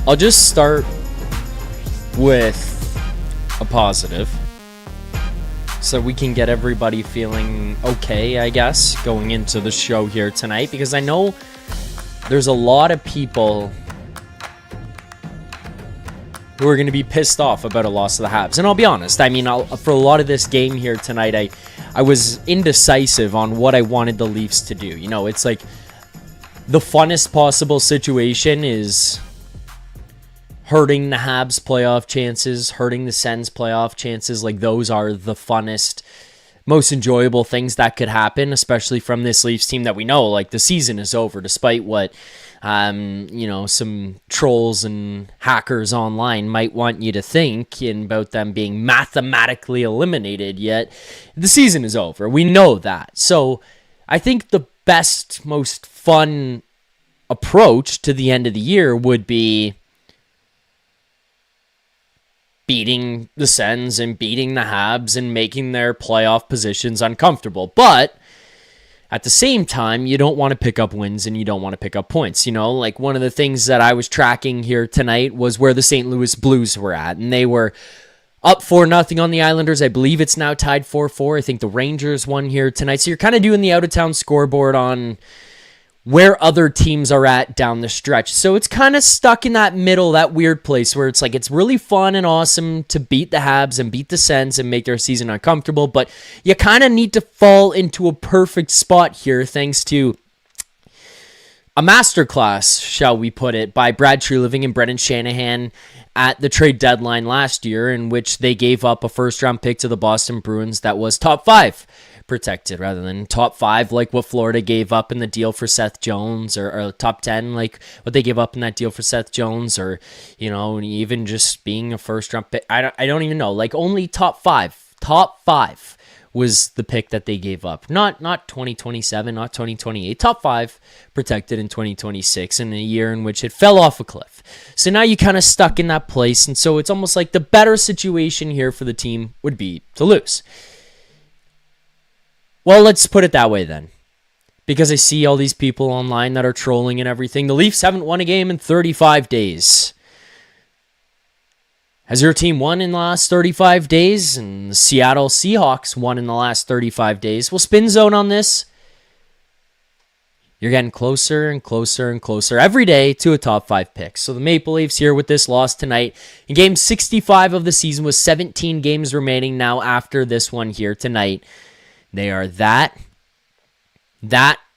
I'll just start with a positive so we can get everybody feeling okay, I guess, going into the show here tonight, because I know there's a lot of people who are going to be pissed off about a loss of the Habs. And I'll be honest, I mean, for a lot of this game here tonight, I was indecisive on what I wanted the Leafs to do. You know, it's like the funnest possible situation is hurting the Habs playoff chances, hurting the Sens playoff chances. Like, those are the funnest, most enjoyable things that could happen, especially from this Leafs team that we know, like, the season is over, despite what, some trolls and hackers online might want you to think about them being mathematically eliminated, yet the season is over. We know that. So I think the best, most fun approach to the end of the year would be beating the Sens and beating the Habs and making their playoff positions uncomfortable. But at the same time, you don't want to pick up wins and you don't want to pick up points. You know, like, one of the things that I was tracking here tonight was where the St. Louis Blues were at. And they were up 4-0 on the Islanders. I believe it's now tied 4-4. I think the Rangers won here tonight. So you're kind of doing the out-of-town scoreboard on where other teams are at down the stretch. So it's kind of stuck in that middle, that weird place where it's like, it's really fun and awesome to beat the Habs and beat the Sens and make their season uncomfortable, but you kind of need to fall into a perfect spot here thanks to a masterclass, shall we put it, by Brad Treliving and Brendan Shanahan at the trade deadline last year, in which they gave up a first-round pick to the Boston Bruins that was top 5 protected rather than top 5 like what Florida gave up in the deal for Seth Jones, or top 10 like what they gave up in that deal for Seth Jones, or, you know, even just being a first-round pick. I don't even know. Like, only top 5 was the pick that they gave up. Not 2027, not 2028. Top 5 protected in 2026, in a year in which it fell off a cliff. So now you kind of stuck in that place, and so it's almost like the better situation here for the team would be to lose. Well, let's put it that way then, because I see all these people online that are trolling and everything. The Leafs haven't won a game in 35 days. Has your team won in the last 35 days? And the Seattle Seahawks won in the last 35 days. Well, spin zone on this. You're getting closer and closer and closer every day to a top 5 pick. So the Maple Leafs here with this loss tonight in game 65 of the season, with 17 games remaining now after this one here tonight. They are that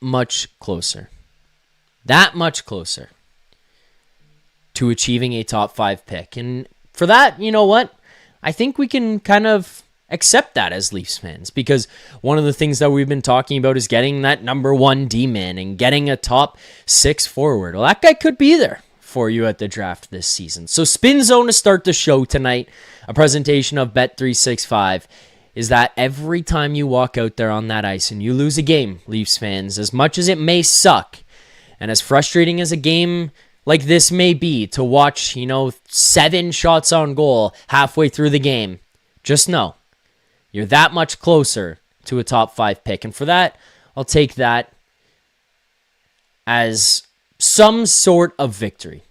much closer. That much closer to achieving a top 5 pick. And for that, you know what? I think we can kind of accept that as Leafs fans, because one of the things that we've been talking about is getting that number 1 D-man and getting a top 6 forward. Well, that guy could be there for you at the draft this season. So Spin Zone to start the show tonight, a presentation of Bet365, is that every time you walk out there on that ice and you lose a game, Leafs fans, as much as it may suck and as frustrating as a game like this may be to watch, 7 shots on goal halfway through the game, just know you're that much closer to a top 5 pick. And for that, I'll take that as some sort of victory.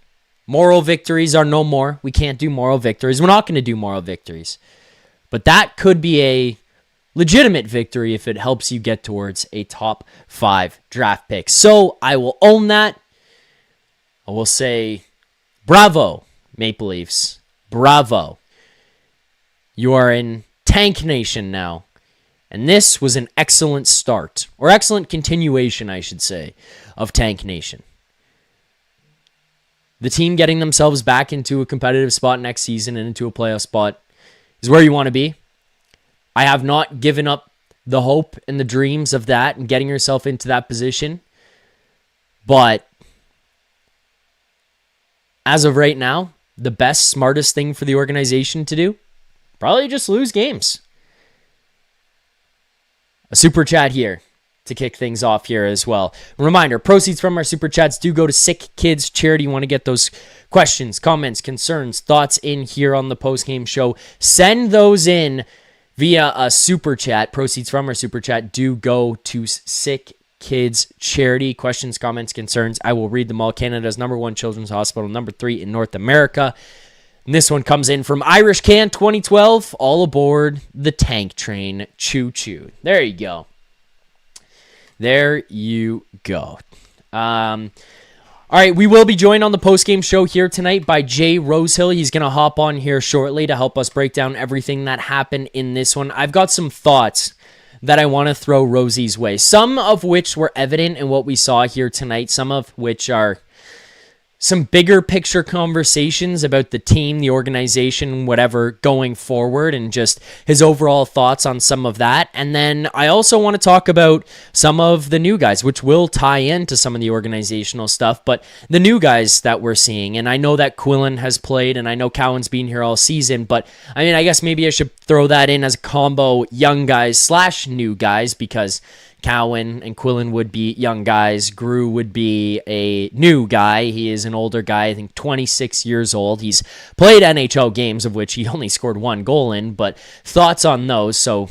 Moral victories are no more. We can't do moral victories. We're not going to do moral victories. But that could be a legitimate victory if it helps you get towards a top 5 draft pick. So I will own that. I will say, bravo, Maple Leafs. Bravo. You are in Tank Nation now. And this was an excellent start, or excellent continuation, I should say, of Tank Nation. The team getting themselves back into a competitive spot next season and into a playoff spot is where you want to be. I have not given up the hope and the dreams of that and getting yourself into that position. But as of right now, the best, smartest thing for the organization to do, probably just lose games. A super chat here to kick things off here as well. Reminder, proceeds from our super chats do go to Sick Kids Charity. You want to get those questions, comments, concerns, thoughts in here on the postgame show. Send those in via a super chat. Proceeds from our super chat do go to Sick Kids Charity. Questions, comments, concerns, I will read them all. Canada's #1 children's hospital, #3 in North America. And this one comes in from Irish Can 2012. All aboard the tank train. Choo choo. There you go. There you go. All right, we will be joined on the postgame show here tonight by Jay Rosehill. He's going to hop on here shortly to help us break down everything that happened in this one. I've got some thoughts that I want to throw Rosie's way, some of which were evident in what we saw here tonight, some of which are some bigger picture conversations about the team, the organization, whatever, going forward, and just his overall thoughts on some of that. And then I also want to talk about some of the new guys, which will tie into some of the organizational stuff, but the new guys that we're seeing. And I know that Quillen has played, and I know Cowan's been here all season, but I mean, I guess maybe I should throw that in as a combo, young guys / new guys, because Cowan and Quillen would be young guys. Gru would be a new guy. He is an older guy, I think 26 years old. He's played NHL games, of which he only scored 1 goal in, but thoughts on those. So,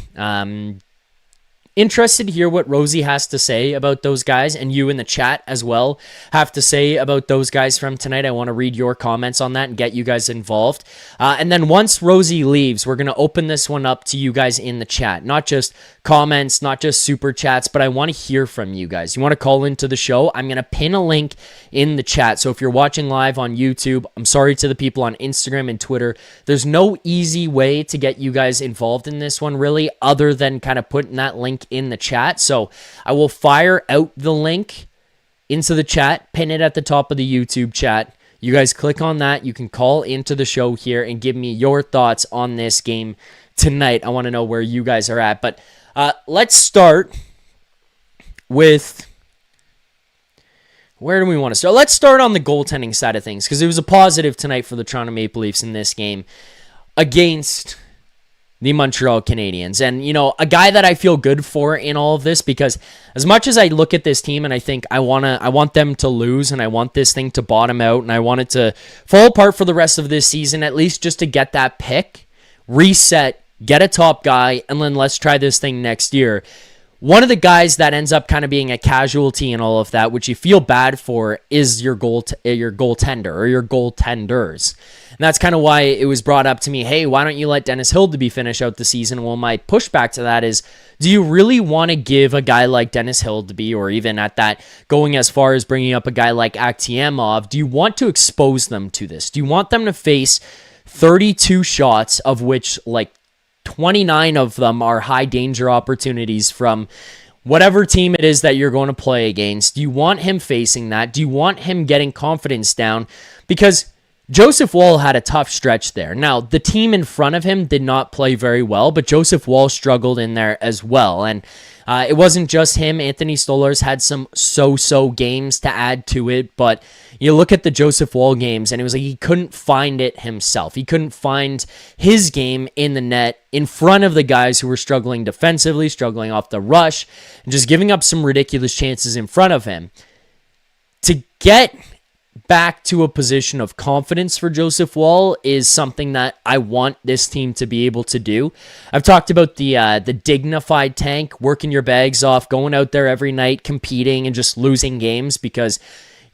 interested to hear what Rosie has to say about those guys, and you in the chat as well have to say about those guys from tonight. I want to read your comments on that and get you guys involved. And then once Rosie leaves, we're going to open this one up to you guys in the chat. Not just comments, not just super chats, but I want to hear from you guys. You want to call into the show? I'm going to pin a link in the chat. So if you're watching live on YouTube, I'm sorry to the people on Instagram and Twitter. There's no easy way to get you guys involved in this one, really, other than kind of putting that link in the chat. So I will fire out the link into the chat, pin it at the top of the YouTube chat. You guys click on that. You can call into the show here and give me your thoughts on this game tonight. I want to know where you guys are at. But let's start with... Where do we want to start? Let's start on the goaltending side of things, because it was a positive tonight for the Toronto Maple Leafs in this game against the Montreal Canadiens. And, you know, a guy that I feel good for in all of this, because as much as I look at this team and I think I want them to lose, and I want this thing to bottom out, and I want it to fall apart for the rest of this season, at least just to get that pick, reset, get a top guy, and then let's try this thing next year. One of the guys that ends up kind of being a casualty in all of that, which you feel bad for, is your goaltender or your goaltenders. And that's kind of why it was brought up to me, hey, why don't you let Dennis Hildeby finish out the season? Well, my pushback to that is, do you really want to give a guy like Dennis Hildeby, or even at that, going as far as bringing up a guy like Akhtiemov, do you want to expose them to this? Do you want them to face 32 shots, of which like 29 of them are high danger opportunities from whatever team it is that you're going to play against? Do you want him facing that? Do you want him getting confidence down? Because Joseph Woll had a tough stretch there. Now, the team in front of him did not play very well, but Joseph Woll struggled in there as well. And it wasn't just him. Anthony Stolarz had some so-so games to add to it, but you look at the Joseph Woll games, and it was like he couldn't find it himself. He couldn't find his game in the net in front of the guys who were struggling defensively, struggling off the rush, and just giving up some ridiculous chances in front of him. To get back to a position of confidence for Joseph Woll is something that I want this team to be able to do. I've talked about the dignified tank, working your bags off, going out there every night, competing, and just losing games because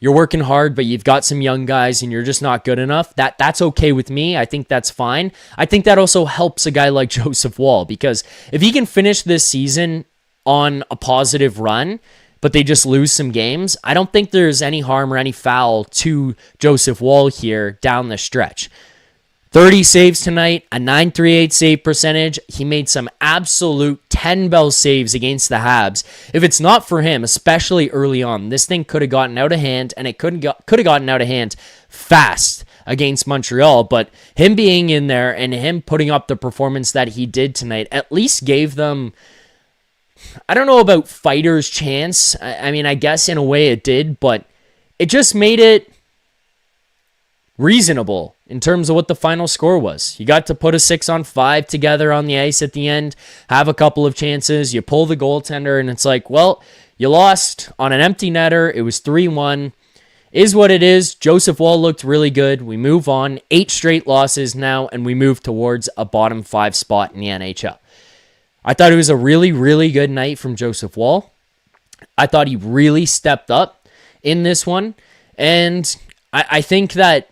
you're working hard, but you've got some young guys and you're just not good enough. That's okay with me. I think that's fine. I think that also helps a guy like Joseph Woll, because if he can finish this season on a positive run, but they just lose some games, I don't think there's any harm or any foul to Joseph Woll here down the stretch. 30 saves tonight, a .938 save percentage. He made some absolute 10-bell saves against the Habs. If it's not for him, especially early on, this thing could have gotten out of hand, and it could have gotten out of hand fast against Montreal. But him being in there and him putting up the performance that he did tonight at least gave them, I don't know about fighter's chance. I mean, I guess in a way it did, but it just made it reasonable in terms of what the final score was. You got to put a 6-on-5 together on the ice at the end, have a couple of chances, you pull the goaltender, and it's like, well, you lost on an empty netter. It was 3-1. Is what it is. Joseph Woll looked really good. We move on. 8 straight losses now, and we move towards a bottom 5 spot in the NHL. I thought it was a really, really good night from Joseph Woll. I thought he really stepped up in this one. And I think that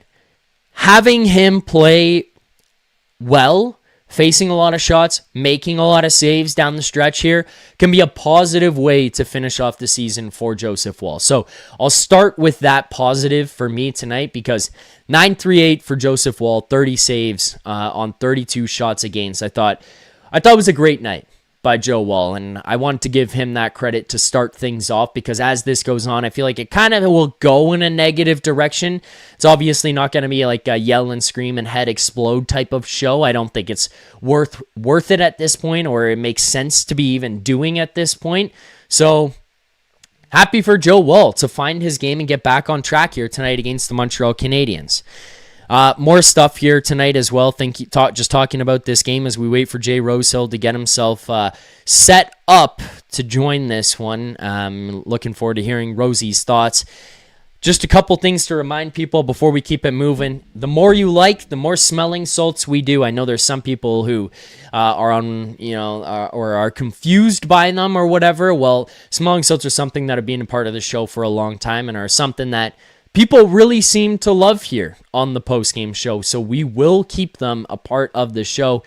having him play well, facing a lot of shots, making a lot of saves down the stretch here, can be a positive way to finish off the season for Joseph Woll. So I'll start with that positive for me tonight, because 938 for Joseph Woll, 30 saves on 32 shots against. I thought it was a great night by Joe Woll, and I want to give him that credit to start things off, because as this goes on, I feel like it kind of will go in a negative direction. It's obviously not going to be like a yell and scream and head explode type of show. I don't think it's worth it at this point, or it makes sense to be even doing at this point. So happy for Joe Woll to find his game and get back on track here tonight against the Montreal Canadiens. More stuff here tonight as well. Just talking about this game as we wait for Jay Rosehill to get himself set up to join this one. Looking forward to hearing Rosie's thoughts. Just a couple things to remind people before we keep it moving. The more you like, the more smelling salts we do. I know there's some people who are on, or are confused by them or whatever. Well, smelling salts are something that have been a part of the show for a long time and are something that people really seem to love here on the postgame show, so we will keep them a part of the show.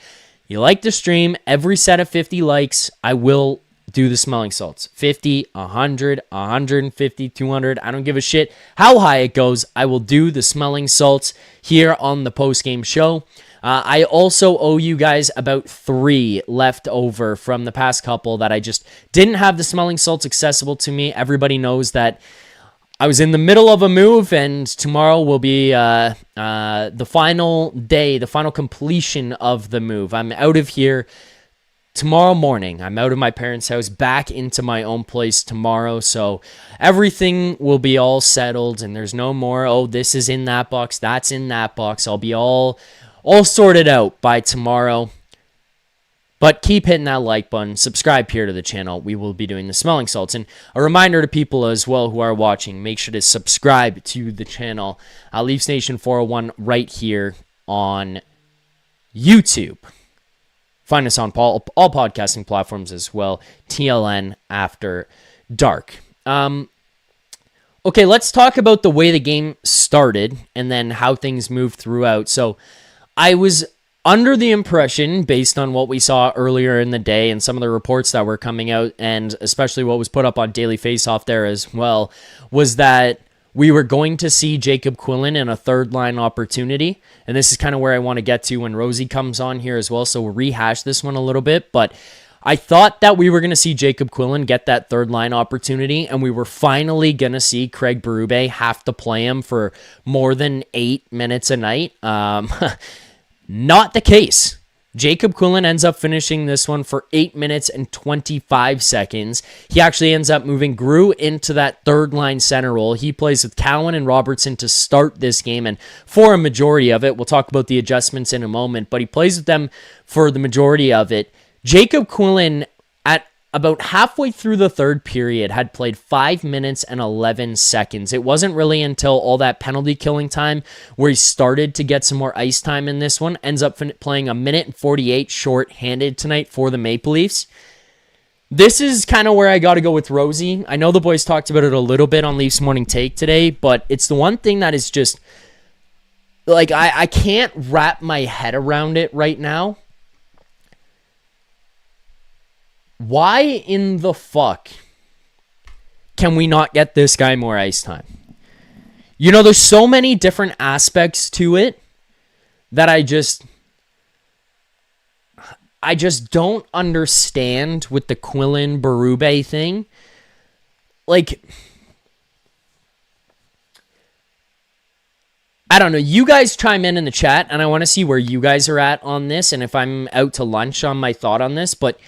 You like the stream, every set of 50 likes, I will do the smelling salts. 50, 100, 150, 200, I don't give a shit how high it goes. I will do the smelling salts here on the postgame show. I also owe you guys about 3 left over from the past couple that I just didn't have the smelling salts accessible to me. Everybody knows that I was in the middle of a move, and tomorrow will be the final day, the final completion of the move. I'm out of here tomorrow morning. I'm out of my parents' house, back into my own place tomorrow, so everything will be all settled, and there's no more, this is in that box, that's in that box. I'll be all sorted out by tomorrow. But keep hitting that like button, subscribe here to the channel. We will be doing the smelling salts. And a reminder to people as well who are watching, make sure to subscribe to the channel. Leafs Nation 401 right here on YouTube. Find us on all podcasting platforms as well. TLN After Dark. Okay, let's talk about the way the game started and then how things moved throughout. So I was under the impression, based on what we saw earlier in the day and some of the reports that were coming out, and especially what was put up on Daily Faceoff there as well, was that we were going to see Jacob Quillen in a third-line opportunity. And this is kind of where I want to get to when Rosie comes on here as well, so we'll rehash this one a little bit. But I thought that we were going to see Jacob Quillen get that third-line opportunity, and we were finally going to see Craig Berube have to play him for more than 8 minutes a night. Not the case. Jacob Quillen ends up finishing this one for 8 minutes and 25 seconds. He actually ends up moving Grew into that third-line center role. He plays with Cowan and Robertson to start this game, and for a majority of it, we'll talk about the adjustments in a moment, but he plays with them for the majority of it. Jacob Quillen, at about halfway through the third period, had played 5 minutes and 11 seconds. It wasn't really until all that penalty killing time where he started to get some more ice time in this one. Ends up playing 1 minute and 48 short-handed tonight for the Maple Leafs. This is kind of where I got to go with Rosie. I know the boys talked about it a little bit on Leafs Morning Take today, but it's the one thing that is just, like, I can't wrap my head around it right now. Why in the fuck can we not get this guy more ice time? There's so many different aspects to it that I just don't understand with the Quillen Berube thing. Like, I don't know. You guys chime in the chat, and I want to see where you guys are at on this, and if I'm out to lunch on my thought on this, but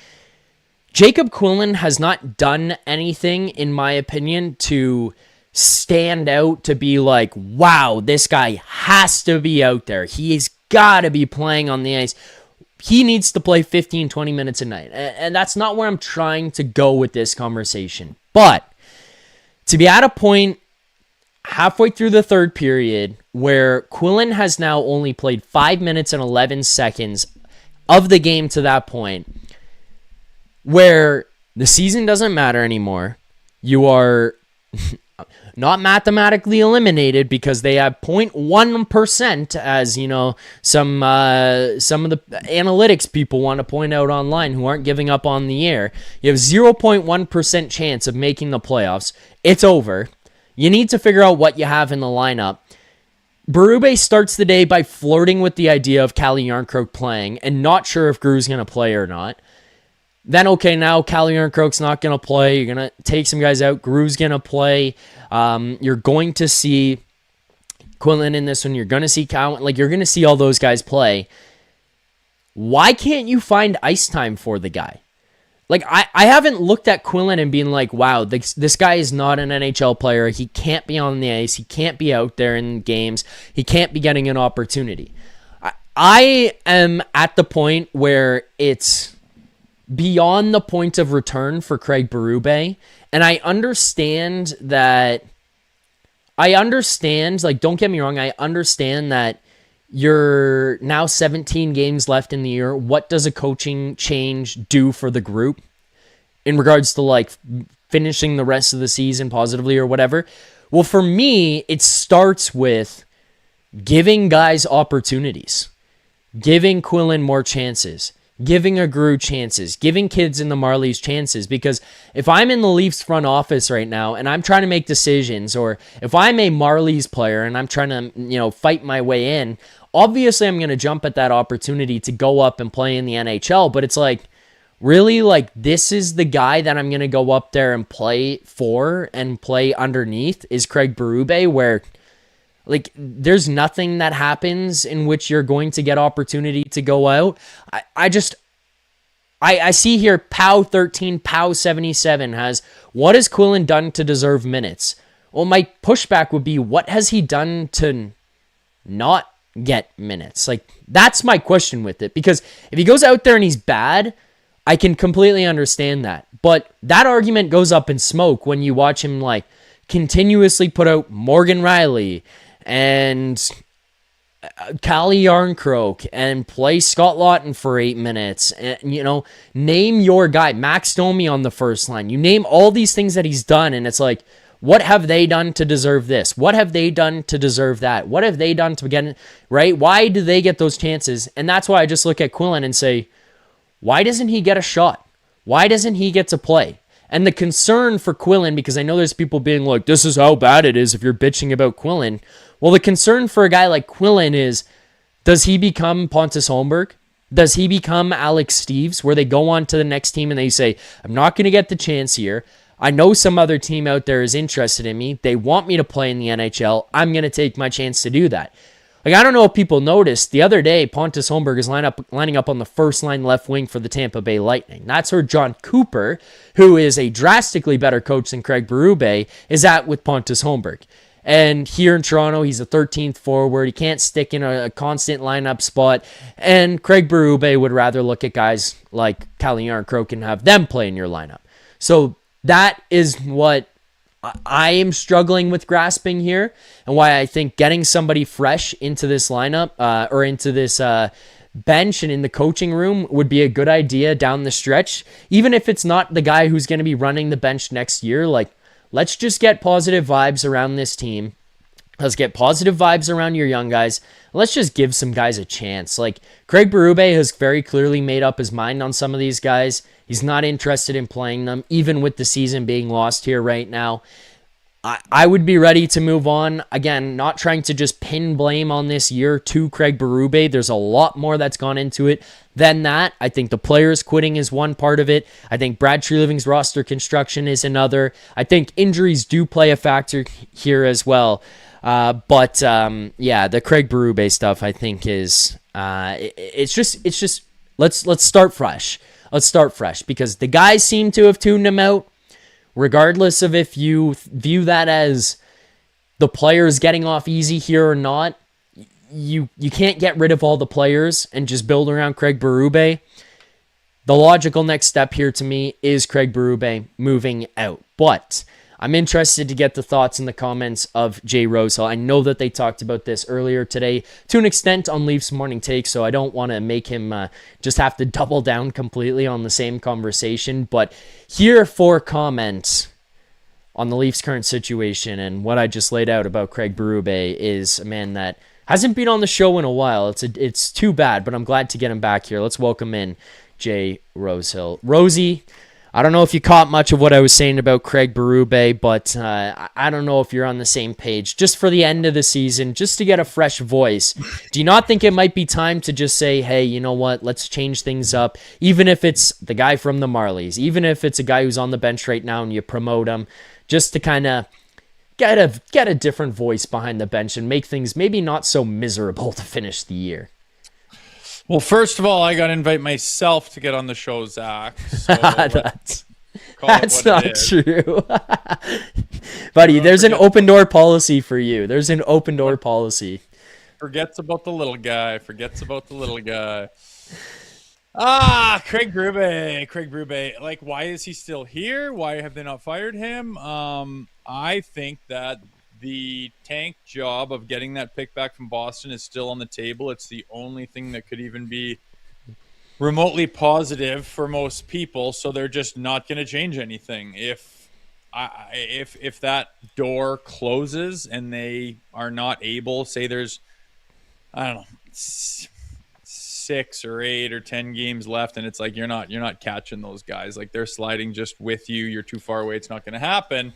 Jacob Quillen has not done anything, in my opinion, to stand out, to be like, wow, this guy has to be out there. He's got to be playing on the ice. He needs to play 15, 20 minutes a night. And that's not where I'm trying to go with this conversation. But to be at a point halfway through the third period where Quillen has now only played 5 minutes and 11 seconds of the game to that point, where the season doesn't matter anymore. you are not mathematically eliminated because they have 0.1%, as you know, some of the analytics people want to point out online who aren't giving up on the air. You have 0.1% chance of making the playoffs. It's over. You need to figure out what you have in the lineup. Berube starts the day by flirting with the idea of Calle Jarnkrok playing and not sure if Gru's going to play or not. Then, okay, now Calle Jarnkrok's not going to play. You're going to take some guys out. Gru's going to play. You're going to see Quillen in this one. You're going to see Cowan. Like, you're going to see all those guys play. Why can't you find ice time for the guy? Like, I haven't looked at Quillen and been like, wow, this guy is not an NHL player. He can't be on the ice. He can't be out there in games. He can't be getting an opportunity. I am at the point where it's beyond the point of return for Craig Berube. And I understand, like, don't get me wrong, I understand that you're now 17 games left in the year. What does a coaching change do for the group in regards to, like, finishing the rest of the season positively or whatever? Well, for me, it starts with giving guys opportunities, giving Quillen more chances, giving a Gru chances, giving kids in the Marlies chances. Because if I'm in the Leafs front office right now and I'm trying to make decisions, or if I'm a Marlies player and I'm trying to, fight my way in, obviously I'm going to jump at that opportunity to go up and play in the NHL. But it's like, really, like, this is the guy that I'm going to go up there and play for and play underneath is Craig Berube, where, like, there's nothing that happens in which you're going to get opportunity to go out. I see here POW 13, POW 77 has, what has Quillen done to deserve minutes? Well, my pushback would be, what has he done to not get minutes? Like, that's my question with it. Because if he goes out there and he's bad, I can completely understand that. But that argument goes up in smoke when you watch him, like, continuously put out Morgan Riley and Calle Jarnkrok and play Scott Laughton for 8 minutes. And, name your guy, Max Domi on the first line. You name all these things that he's done, and it's like, what have they done to deserve this? What have they done to deserve that? What have they done to get, right? Why do they get those chances? And that's why I just look at Quillen and say, why doesn't he get a shot? Why doesn't he get to play? And the concern for Quillen, because I know there's people being like, this is how bad it is if you're bitching about Quillen. Well, the concern for a guy like Quillen is, does he become Pontus Holmberg? Does he become Alex Steves, where they go on to the next team and they say, I'm not going to get the chance here. I know some other team out there is interested in me. They want me to play in the NHL. I'm going to take my chance to do that. Like, I don't know if people noticed, the other day, Pontus Holmberg is lining up on the first line left wing for the Tampa Bay Lightning. That's where John Cooper, who is a drastically better coach than Craig Berube, is at with Pontus Holmberg. And here in Toronto, he's a 13th forward. He can't stick in a constant lineup spot. And Craig Berube would rather look at guys like Calle Jarnkrok and have them play in your lineup. So that is what I am struggling with grasping here, and why I think getting somebody fresh into this lineup or into this bench and in the coaching room would be a good idea down the stretch. Even if it's not the guy who's going to be running the bench next year, like, let's just get positive vibes around this team. Let's get positive vibes around your young guys. Let's just give some guys a chance. Like, Craig Berube has very clearly made up his mind on some of these guys. He's not interested in playing them, even with the season being lost here right now. I would be ready to move on. Again, not trying to just pin blame on this year to Craig Berube. There's a lot more that's gone into it than that. I think the players quitting is one part of it. I think Brad Treliving's roster construction is another. I think injuries do play a factor here as well. But the Craig Berube stuff, I think, is it's just let's start fresh. Let's start fresh, because the guys seem to have tuned him out. Regardless of if you view that as the players getting off easy here or not, you can't get rid of all the players and just build around Craig Berube. The logical next step here to me is Craig Berube moving out. But I'm interested to get the thoughts in the comments of Jay Rosehill. I know that they talked about this earlier today to an extent on Leafs Morning Take, so I don't want to make him just have to double down completely on the same conversation. But here for comments, on the Leafs' current situation and what I just laid out about Craig Berube is a man that hasn't been on the show in a while. It's too bad, but I'm glad to get him back here. Let's welcome in Jay Rosehill. Rosie, I don't know if you caught much of what I was saying about Craig Berube, but I don't know if you're on the same page. Just for the end of the season, just to get a fresh voice, do you not think it might be time to just say, hey, you know what, let's change things up, even if it's the guy from the Marlies, even if it's a guy who's on the bench right now and you promote him, just to kind of get a different voice behind the bench and make things maybe not so miserable to finish the year? Well, first of all, I got to invite myself to get on the show, Zach. So that's not true. Buddy, there's an open door policy for you. There's an open door policy. Forgets about the little guy. Craig Berube. Like, why is he still here? Why have they not fired him? I think that the tank job of getting that pick back from Boston is still on the table. It's the only thing that could even be remotely positive for most people. So they're just not going to change anything. If that door closes and they are not able, say there's, I don't know, 6 or 8 or 10 games left, and it's like you're not catching those guys. Like, they're sliding just with you. You're too far away. It's not going to happen.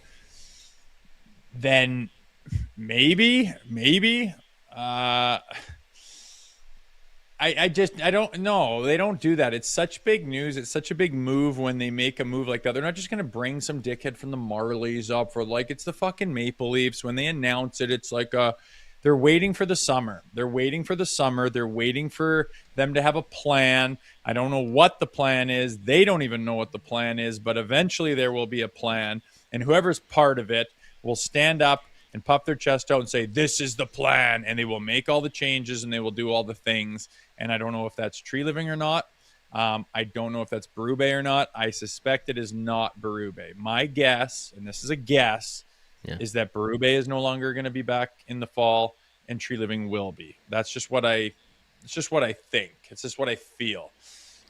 Then maybe. I don't know. They don't do that. It's such big news. It's such a big move when they make a move like that. They're not just going to bring some dickhead from the Marlies up for, like, it's the fucking Maple Leafs. When they announce it, it's like they're waiting for the summer. They're waiting for them to have a plan. I don't know what the plan is. They don't even know what the plan is, but eventually there will be a plan, and whoever's part of it will stand up and puff their chest out and say, this is the plan, and they will make all the changes and they will do all the things. And I don't know if that's Tree Living or not. I don't know if that's Berube or not. I suspect it is not Berube. My guess, and this is a guess, is that Berube is no longer going to be back in the fall and Tree Living will be. It's just what I think. It's just what I feel.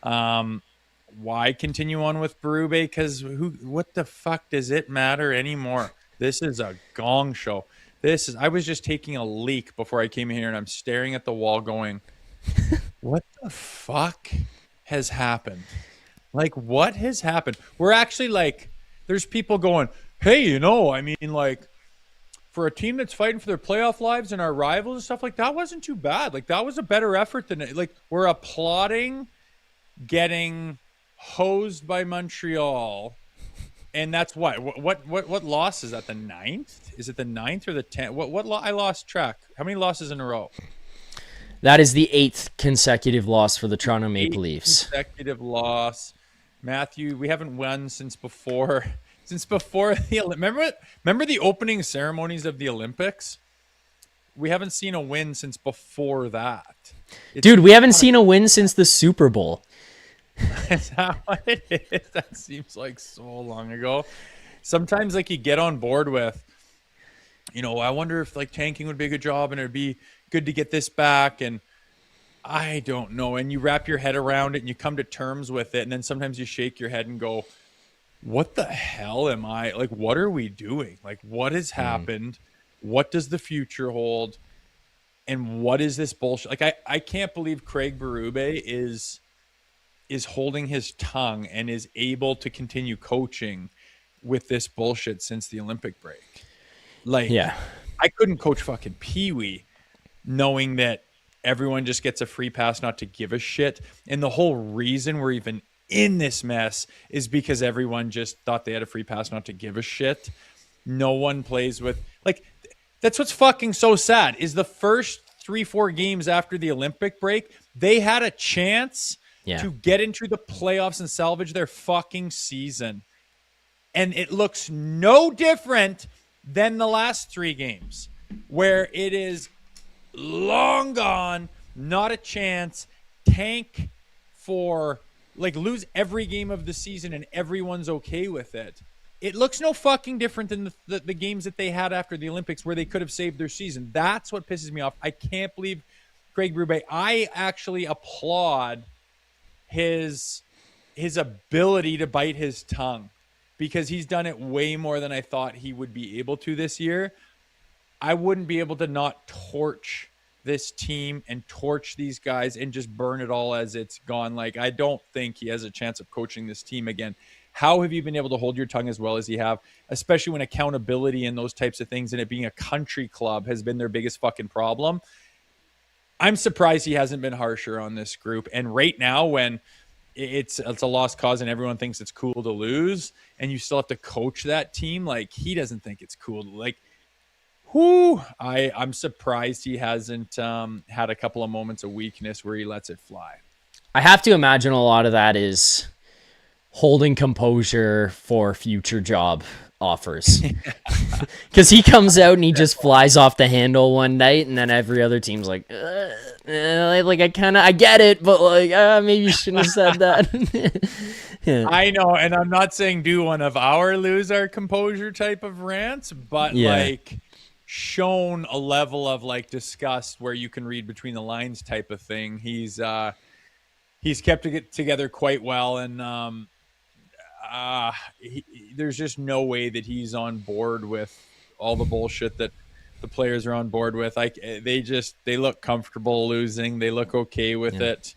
Why continue on with Berube? Because what the fuck does it matter anymore? This is a gong show. I was just taking a leak before I came here, and I'm staring at the wall going, what the fuck has happened? Like, what has happened? We're actually, like, there's people going, hey, I mean, like, for a team that's fighting for their playoff lives and our rivals and stuff, like, that wasn't too bad. Like, that was a better effort than it. Like, we're applauding getting hosed by Montreal. And that's what loss is that? The 9th? Is it the 9th or the 10th? I lost track. How many losses in a row? That is the 8th consecutive loss for the Toronto Maple Leafs. Consecutive loss. Matthew, we haven't won since before the remember the opening ceremonies of the Olympics? We haven't seen a win since before that. Dude, we haven't seen a win since the Super Bowl. Is that what it is? That seems like so long ago. Sometimes, like, you get on board with, I wonder if, like, tanking would be a good job and it'd be good to get this back, and I don't know. And you wrap your head around it and you come to terms with it, and then sometimes you shake your head and go, what the hell am I? Like, what are we doing? Like, what has happened? What does the future hold? And what is this bullshit? Like, I can't believe Craig Berube is holding his tongue and is able to continue coaching with this bullshit since the Olympic break. Like, I couldn't coach fucking Pee Wee knowing that everyone just gets a free pass not to give a shit. And the whole reason we're even in this mess is because everyone just thought they had a free pass not to give a shit. No one plays with, like, that's what's fucking so sad is the first 3-4 games after the Olympic break, they had a chance to get into the playoffs and salvage their fucking season. And it looks no different than the last 3 games where it is long gone, not a chance, tank for, like, lose every game of the season and everyone's okay with it. It looks no fucking different than the games that they had after the Olympics where they could have saved their season. That's what pisses me off. I can't believe Craig Berube. I actually applaud his ability to bite his tongue. because he's done it way more than I thought he would be able to this year. I wouldn't be able to not torch this team and torch these guys and just burn it all as it's gone. Like, I don't think he has a chance of coaching this team again. How have you been able to hold your tongue as well as you have, especially when accountability and those types of things and it being a country club has been their biggest fucking problem? I'm surprised he hasn't been harsher on this group. And right now, when it's a lost cause and everyone thinks it's cool to lose and you still have to coach that team, like, he doesn't think it's cool to, like, I'm surprised he hasn't had a couple of moments of weakness where he lets it fly. I have to imagine a lot of that is holding composure for future job offers. Because he comes out and he just flies off the handle one night, and then every other team's like, like, I get it, but like, maybe you shouldn't have said that. Yeah. I know, and I'm not saying do one of our lose our composure type of rants, but like, shown a level of like disgust where you can read between the lines type of thing. He's kept it together quite well, and there's just no way that he's on board with all the bullshit that the players are on board with. Like, they look comfortable losing. They look okay with it.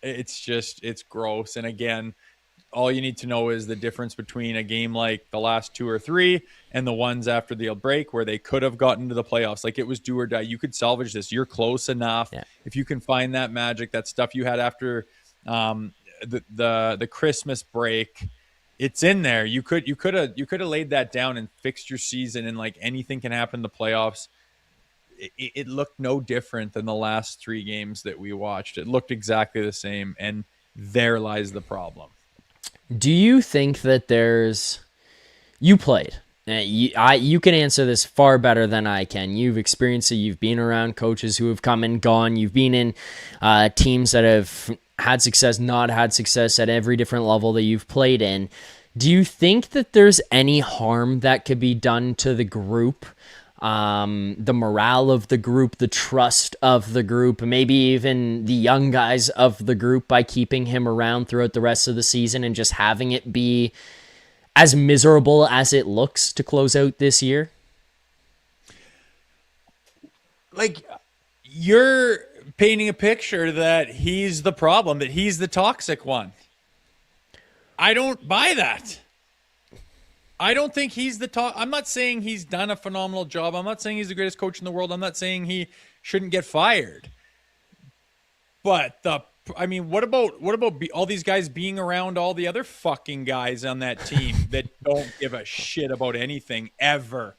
It's gross. And again, all you need to know is the difference between a game like the last 2 or 3 and the ones after the break where they could have gotten to the playoffs. Like, it was do or die. You could salvage this. You're close enough. Yeah. If you can find that magic, that stuff you had after the Christmas break, it's in there. You could have laid that down and fixed your season, and like, anything can happen in the playoffs. It looked no different than the last 3 games that we watched. It looked exactly the same, and there lies the problem. Do you think that you played? You can answer this far better than I can. You've experienced it. You've been around coaches who have come and gone. You've been in teams that have had success, not had success at every different level that you've played in. Do you think that there's any harm that could be done to the group? The morale of the group, the trust of the group, maybe even the young guys of the group, by keeping him around throughout the rest of the season and just having it be as miserable as it looks to close out this year? Like, you're painting a picture that he's the problem, that he's the toxic one. I don't buy that. I don't think he's the top. I'm not saying he's done a phenomenal job. I'm not saying he's the greatest coach in the world. I'm not saying he shouldn't get fired. But what about all these guys being around all the other fucking guys on that team that don't give a shit about anything ever?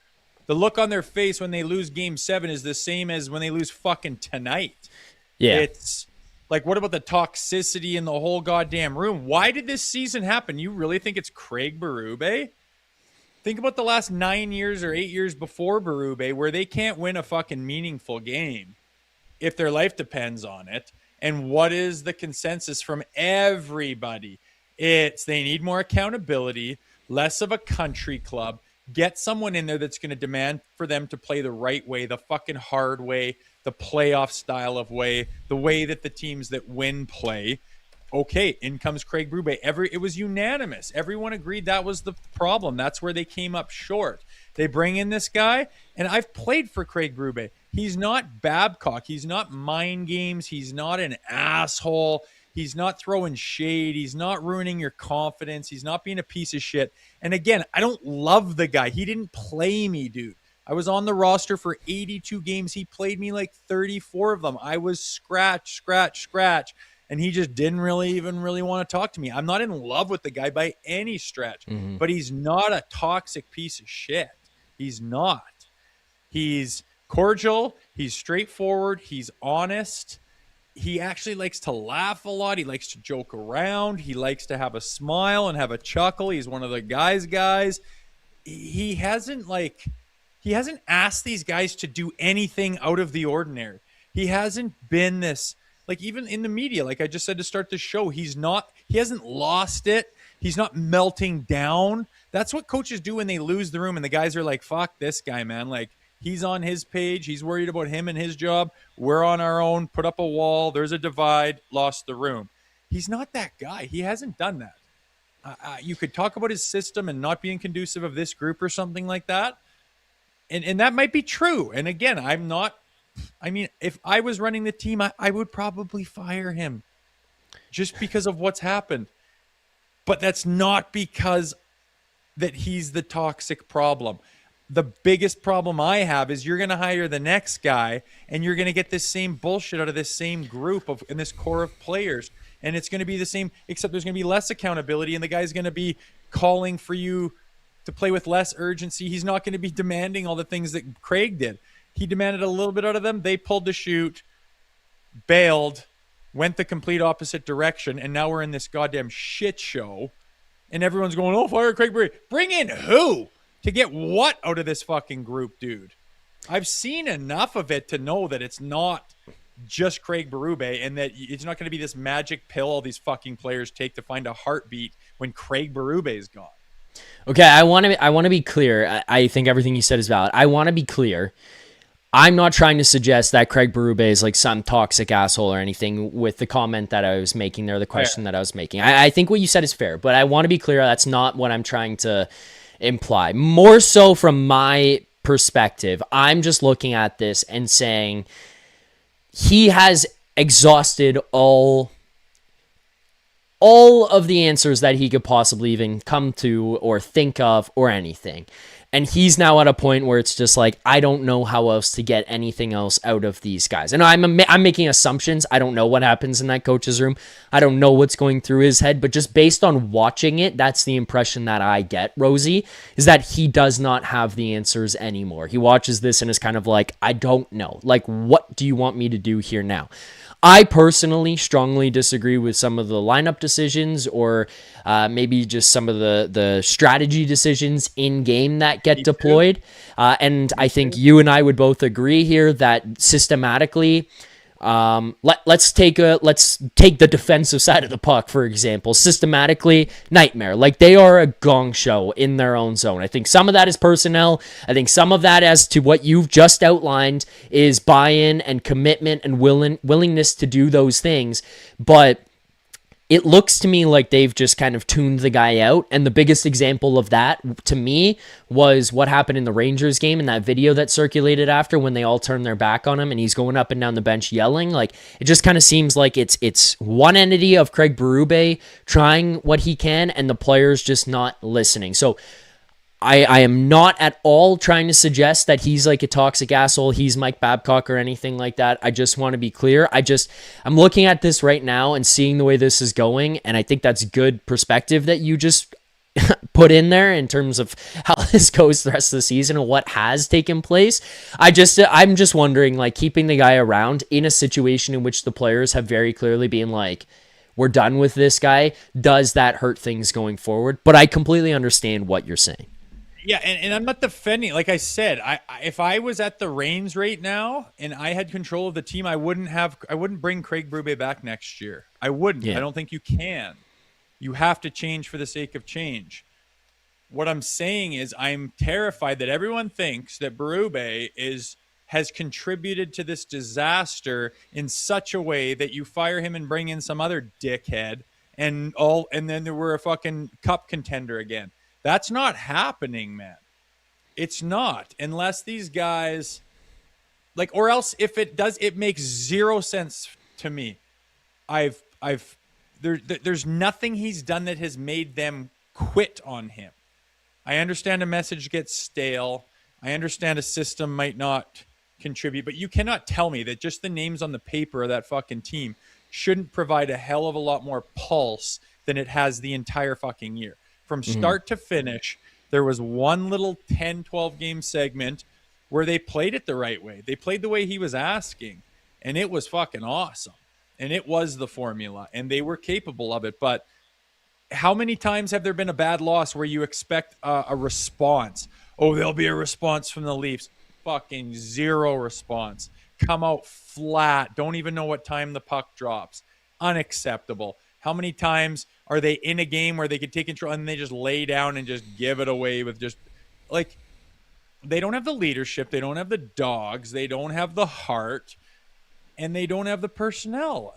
The look on their face when they lose Game 7 is the same as when they lose fucking tonight. Yeah. It's like, what about the toxicity in the whole goddamn room? Why did this season happen? You really think it's Craig Berube? Think about the last 9 years or 8 years before Berube, where they can't win a fucking meaningful game if their life depends on it. And what is the consensus from everybody? It's they need more accountability, less of a country club, get someone in there that's going to demand for them to play the right way, the fucking hard way, the playoff style of way, the way that the teams that win play. Okay, in comes Craig Berube. It was unanimous. Everyone agreed that was the problem. That's where they came up short. They bring in this guy, and I've played for Craig Berube. He's not Babcock. He's not mind games. He's not an asshole. He's not throwing shade. He's not ruining your confidence. He's not being a piece of shit. And again, I don't love the guy. He didn't play me, dude. I was on the roster for 82 games. He played me like 34 of them. I was scratch. And he just didn't really want to talk to me. I'm not in love with the guy by any stretch, but he's not a toxic piece of shit. He's not. He's cordial. He's straightforward. He's honest. He actually likes to laugh a lot. He likes to joke around. He likes to have a smile and have a chuckle. He's one of the guys. He hasn't asked these guys to do anything out of the ordinary. He hasn't been this. Like, even in the media, like I just said to start the show, he hasn't lost it. He's not melting down. That's what coaches do when they lose the room and the guys are like, fuck this guy, man. Like, he's on his page. He's worried about him and his job. We're on our own. Put up a wall. There's a divide. Lost the room. He's not that guy. He hasn't done that. You could talk about his system and not being conducive of this group or something like that. And that might be true. And again, if I was running the team, I would probably fire him just because of what's happened. But that's not because that he's the toxic problem. The biggest problem I have is you're going to hire the next guy and you're going to get this same bullshit out of this same group in this core of players. And it's going to be the same, except there's going to be less accountability and the guy's going to be calling for you to play with less urgency. He's not going to be demanding all the things that Craig did. He demanded a little bit out of them. They pulled the chute, bailed, went the complete opposite direction, and now we're in this goddamn shit show. And everyone's going, oh, fire Craig Berube. Bring in who? To get what out of this fucking group, dude? I've seen enough of it to know that it's not just Craig Berube and that it's not going to be this magic pill all these fucking players take to find a heartbeat when Craig Berube is gone. Okay, I want to be clear. I think everything you said is valid. I want to be clear. I'm not trying to suggest that Craig Berube is like some toxic asshole or anything with the comment that I was making there, the question that I was making. I think what you said is fair, but I want to be clear. That's not what I'm trying to imply. More so from my perspective, I'm just looking at this and saying he has exhausted all of the answers that he could possibly even come to or think of or anything. And he's now at a point where it's just like, I don't know how else to get anything else out of these guys. And I'm making assumptions. I don't know what happens in that coach's room. I don't know what's going through his head. But just based on watching it, that's the impression that I get, Rosie, is that he does not have the answers anymore. He watches this and is kind of like, I don't know. Like, what do you want me to do here now? I personally strongly disagree with some of the lineup decisions or maybe just some of the strategy decisions in game that get deployed. And I think you and I would both agree here that systematically, let's take the defensive side of the puck, for example. Systematically, nightmare. Like, they are a gong show in their own zone. I think some of that is personnel. I think some of that, as to what you've just outlined, is buy-in and commitment and willingness to do those things. But it looks to me like they've just kind of tuned the guy out. And the biggest example of that, to me, was what happened in the Rangers game in that video that circulated after, when they all turned their back on him and he's going up and down the bench yelling. Like, it just kind of seems like it's one entity of Craig Berube trying what he can and the players just not listening. So I am not at all trying to suggest that he's like a toxic asshole. He's Mike Babcock or anything like that. I just want to be clear. I'm looking at this right now and seeing the way this is going. And I think that's good perspective that you just put in there in terms of how this goes the rest of the season and what has taken place. I'm just wondering, like, keeping the guy around in a situation in which the players have very clearly been like, we're done with this guy. Does that hurt things going forward? But I completely understand what you're saying. Yeah, and I'm not defending. Like I said, if I was at the Reigns right now and I had control of the team, I wouldn't bring Craig Berube back next year. I wouldn't. Yeah. I don't think you can. You have to change for the sake of change. What I'm saying is, I'm terrified that everyone thinks that Berube has contributed to this disaster in such a way that you fire him and bring in some other dickhead and then we're a fucking cup contender again. That's not happening, man. It's not, unless these guys, like, or else if it does, it makes zero sense to me. There's nothing he's done that has made them quit on him. I understand a message gets stale. I understand a system might not contribute, but you cannot tell me that just the names on the paper of that fucking team shouldn't provide a hell of a lot more pulse than it has the entire fucking year. From start to finish, there was one little 10, 12 game segment where they played it the right way. They played the way he was asking, and it was fucking awesome. And it was the formula, and they were capable of it. But how many times have there been a bad loss where you expect a response? Oh, there'll be a response from the Leafs. Fucking zero response. Come out flat. Don't even know what time the puck drops. Unacceptable. How many times are they in a game where they could take control and they just lay down and just give it away with just, like, they don't have the leadership, they don't have the dogs, they don't have the heart, and they don't have the personnel.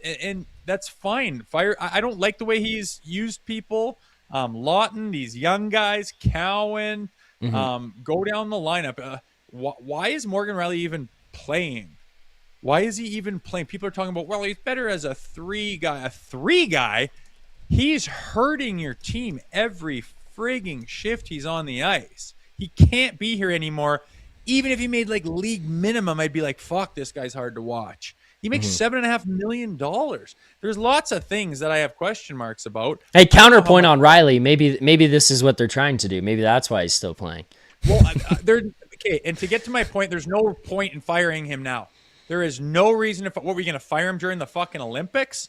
And that's fine. Fire. I don't like the way he's used people. Lawton, these young guys, Cowan, go down the lineup. Why is Morgan Rielly even playing? Why is he even playing? People are talking about, well, he's better as a three guy. A three guy? He's hurting your team every frigging shift he's on the ice. He can't be here anymore. Even if he made like league minimum, I'd be like, fuck, this guy's hard to watch. He makes $7.5 million. There's lots of things that I have question marks about. Hey, counterpoint on Rielly. Maybe this is what they're trying to do. Maybe that's why he's still playing. Well, okay. And to get to my point, there's no point in firing him now. There is no reason. What were you going to fire him during the fucking Olympics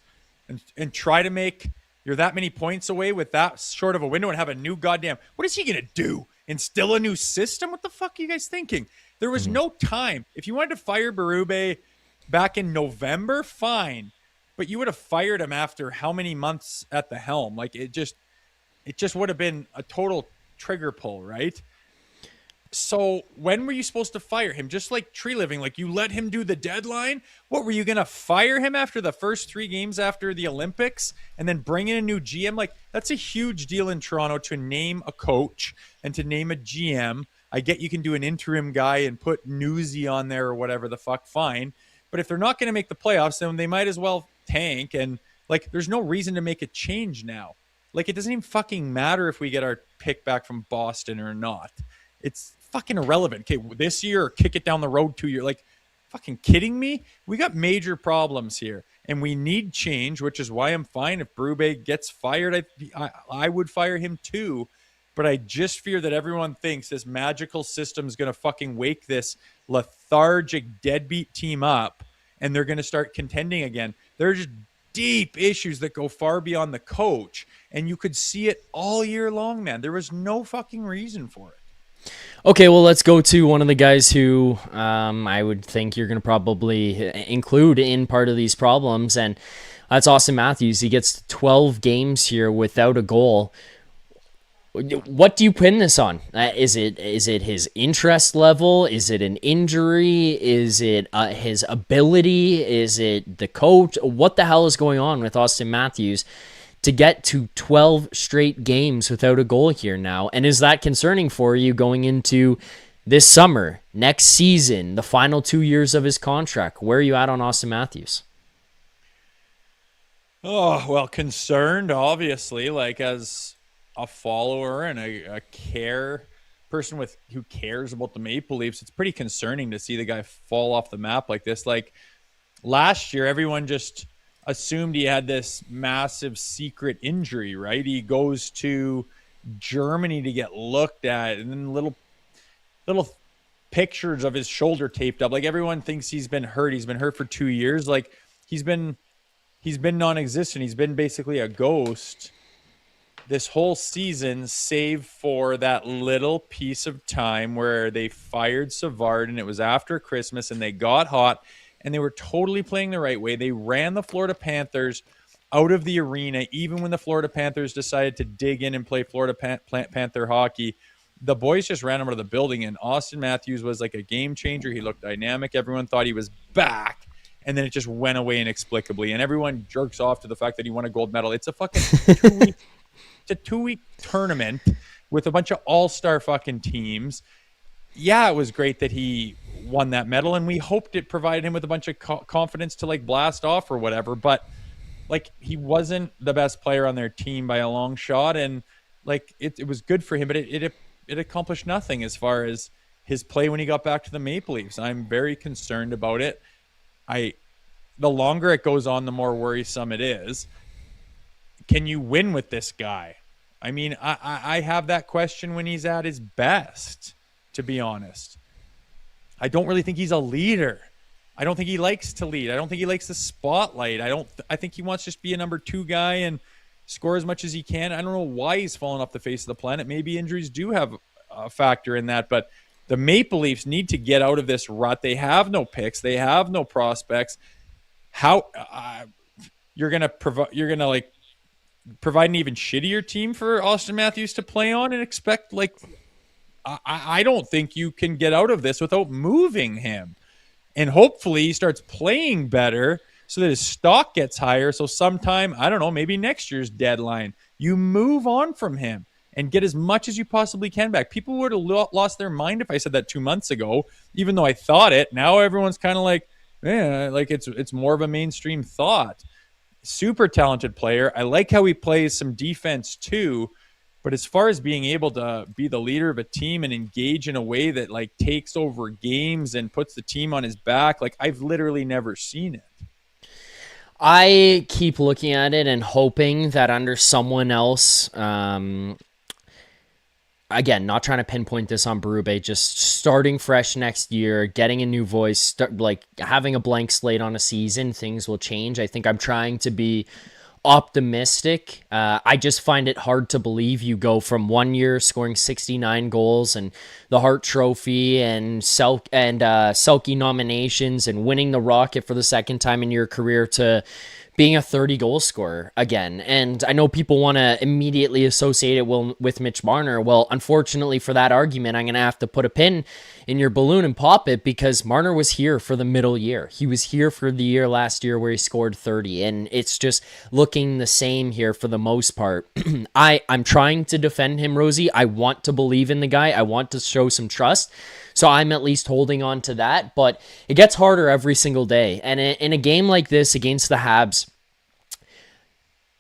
and try to make you're that many points away with that short of a window and have a new goddamn? What is he going to do? Instill a new system? What the fuck are you guys thinking? There was no time. If you wanted to fire Berube back in November, fine, but you would have fired him after how many months at the helm? Like it just would have been a total trigger pull, right? So when were you supposed to fire him? Just like tree living, like you let him do the deadline. What were you going to fire him after the first 3 games after the Olympics and then bring in a new GM? Like that's a huge deal in Toronto to name a coach and to name a GM. I get you can do an interim guy and put Newsy on there or whatever the fuck, fine. But if they're not going to make the playoffs, then they might as well tank. And like, there's no reason to make a change now. Like it doesn't even fucking matter if we get our pick back from Boston or not. It's fucking irrelevant. Okay, this year or kick it down the road 2 years. Like, fucking kidding me? We got major problems here, and we need change, which is why I'm fine if Berube gets fired. I would fire him too, but I just fear that everyone thinks this magical system is going to fucking wake this lethargic deadbeat team up, and they're going to start contending again. There's just deep issues that go far beyond the coach, and you could see it all year long, man. There was no fucking reason for it. Okay, well, let's go to one of the guys who I would think you're going to probably include in part of these problems, and that's Auston Matthews. He gets 12 games here without a goal. What do you pin this on? Is it his interest level? Is it an injury? Is it his ability? Is it the coach? What the hell is going on with Auston Matthews to get to 12 straight games without a goal here now? And is that concerning for you going into this summer, next season, the final 2 years of his contract? Where are you at on Auston Matthews? Oh, well, concerned, obviously, like as a follower and a person who cares about the Maple Leafs. It's pretty concerning to see the guy fall off the map like this. Like last year, everyone just assumed he had this massive secret injury, right? He goes to Germany to get looked at, and then little pictures of his shoulder taped up. Like everyone thinks he's been hurt. He's been hurt for 2 years. Like he's been non-existent. He's been basically a ghost this whole season, save for that little piece of time where they fired Savard, and it was after Christmas, and they got hot. And they were totally playing the right way. They ran the Florida Panthers out of the arena, even when the Florida Panthers decided to dig in and play Florida Panther hockey. The boys just ran them out of the building, and Auston Matthews was like a game changer. He looked dynamic. Everyone thought he was back, and then it just went away inexplicably. And everyone jerks off to the fact that he won a gold medal. It's a fucking two-week tournament with a bunch of all-star fucking teams. Yeah, it was great that he won that medal, and we hoped it provided him with a bunch of confidence to like blast off or whatever, but like he wasn't the best player on their team by a long shot, and like it was good for him, but it accomplished nothing as far as his play when he got back to the Maple Leafs. I'm very concerned about it. The longer it goes on, the more worrisome it is. Can you win with this guy? I mean, I have that question when he's at his best, to be honest. I don't really think he's a leader. I don't think he likes to lead. I don't think he likes the spotlight. I think he wants to just be a number 2 guy and score as much as he can. I don't know why he's fallen off the face of the planet. Maybe injuries do have a factor in that, but the Maple Leafs need to get out of this rut. They have no picks. They have no prospects. How you're gonna like provide an even shittier team for Auston Matthews to play on and expect like I don't think you can get out of this without moving him. And hopefully he starts playing better so that his stock gets higher. So sometime, I don't know, maybe next year's deadline, you move on from him and get as much as you possibly can back. People would have lost their mind if I said that 2 months ago, even though I thought it. Now everyone's kind of like, yeah, like it's more of a mainstream thought. Super talented player. I like how he plays some defense too. But as far as being able to be the leader of a team and engage in a way that like takes over games and puts the team on his back, like I've literally never seen it. I keep looking at it and hoping that under someone else, again, not trying to pinpoint this on Berube, just starting fresh next year, getting a new voice, like having a blank slate on a season, things will change. I think I'm trying to be optimistic. I just find it hard to believe you go from 1 year scoring 69 goals and the Hart Trophy and Selke nominations and winning the Rocket for the second time in your career to being a 30-goal scorer again. And I know people want to immediately associate it with Mitch Marner. Well, unfortunately for that argument, I'm going to have to put a pin in your balloon and pop it because Marner was here for the middle year. He was here for the year last year where he scored 30, and it's just looking the same here for the most part. I'm trying to defend him, Rosie. I want to believe in the guy. I want to show some trust. So I'm at least holding on to that, but it gets harder every single day. And in a game like this against the Habs,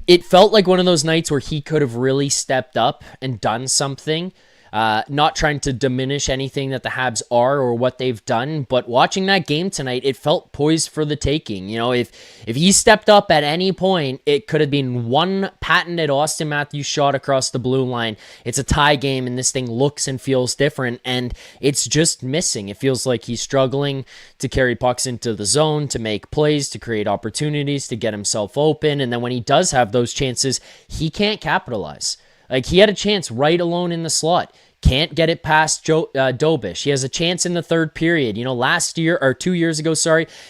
it felt like one of those nights where he could have really stepped up and done something. Not trying to diminish anything that the Habs are or what they've done, but watching that game tonight, it felt poised for the taking. You know, if he stepped up at any point, it could have been one patented Auston Matthews shot across the blue line. It's a tie game, and this thing looks and feels different, and it's just missing. It feels like he's struggling to carry pucks into the zone, to make plays, to create opportunities, to get himself open, and then when he does have those chances, he can't capitalize. Like, he had a chance right alone in the slot. Can't get it past Dubas. He has a chance in the third period. You know, last year, or 2 years ago,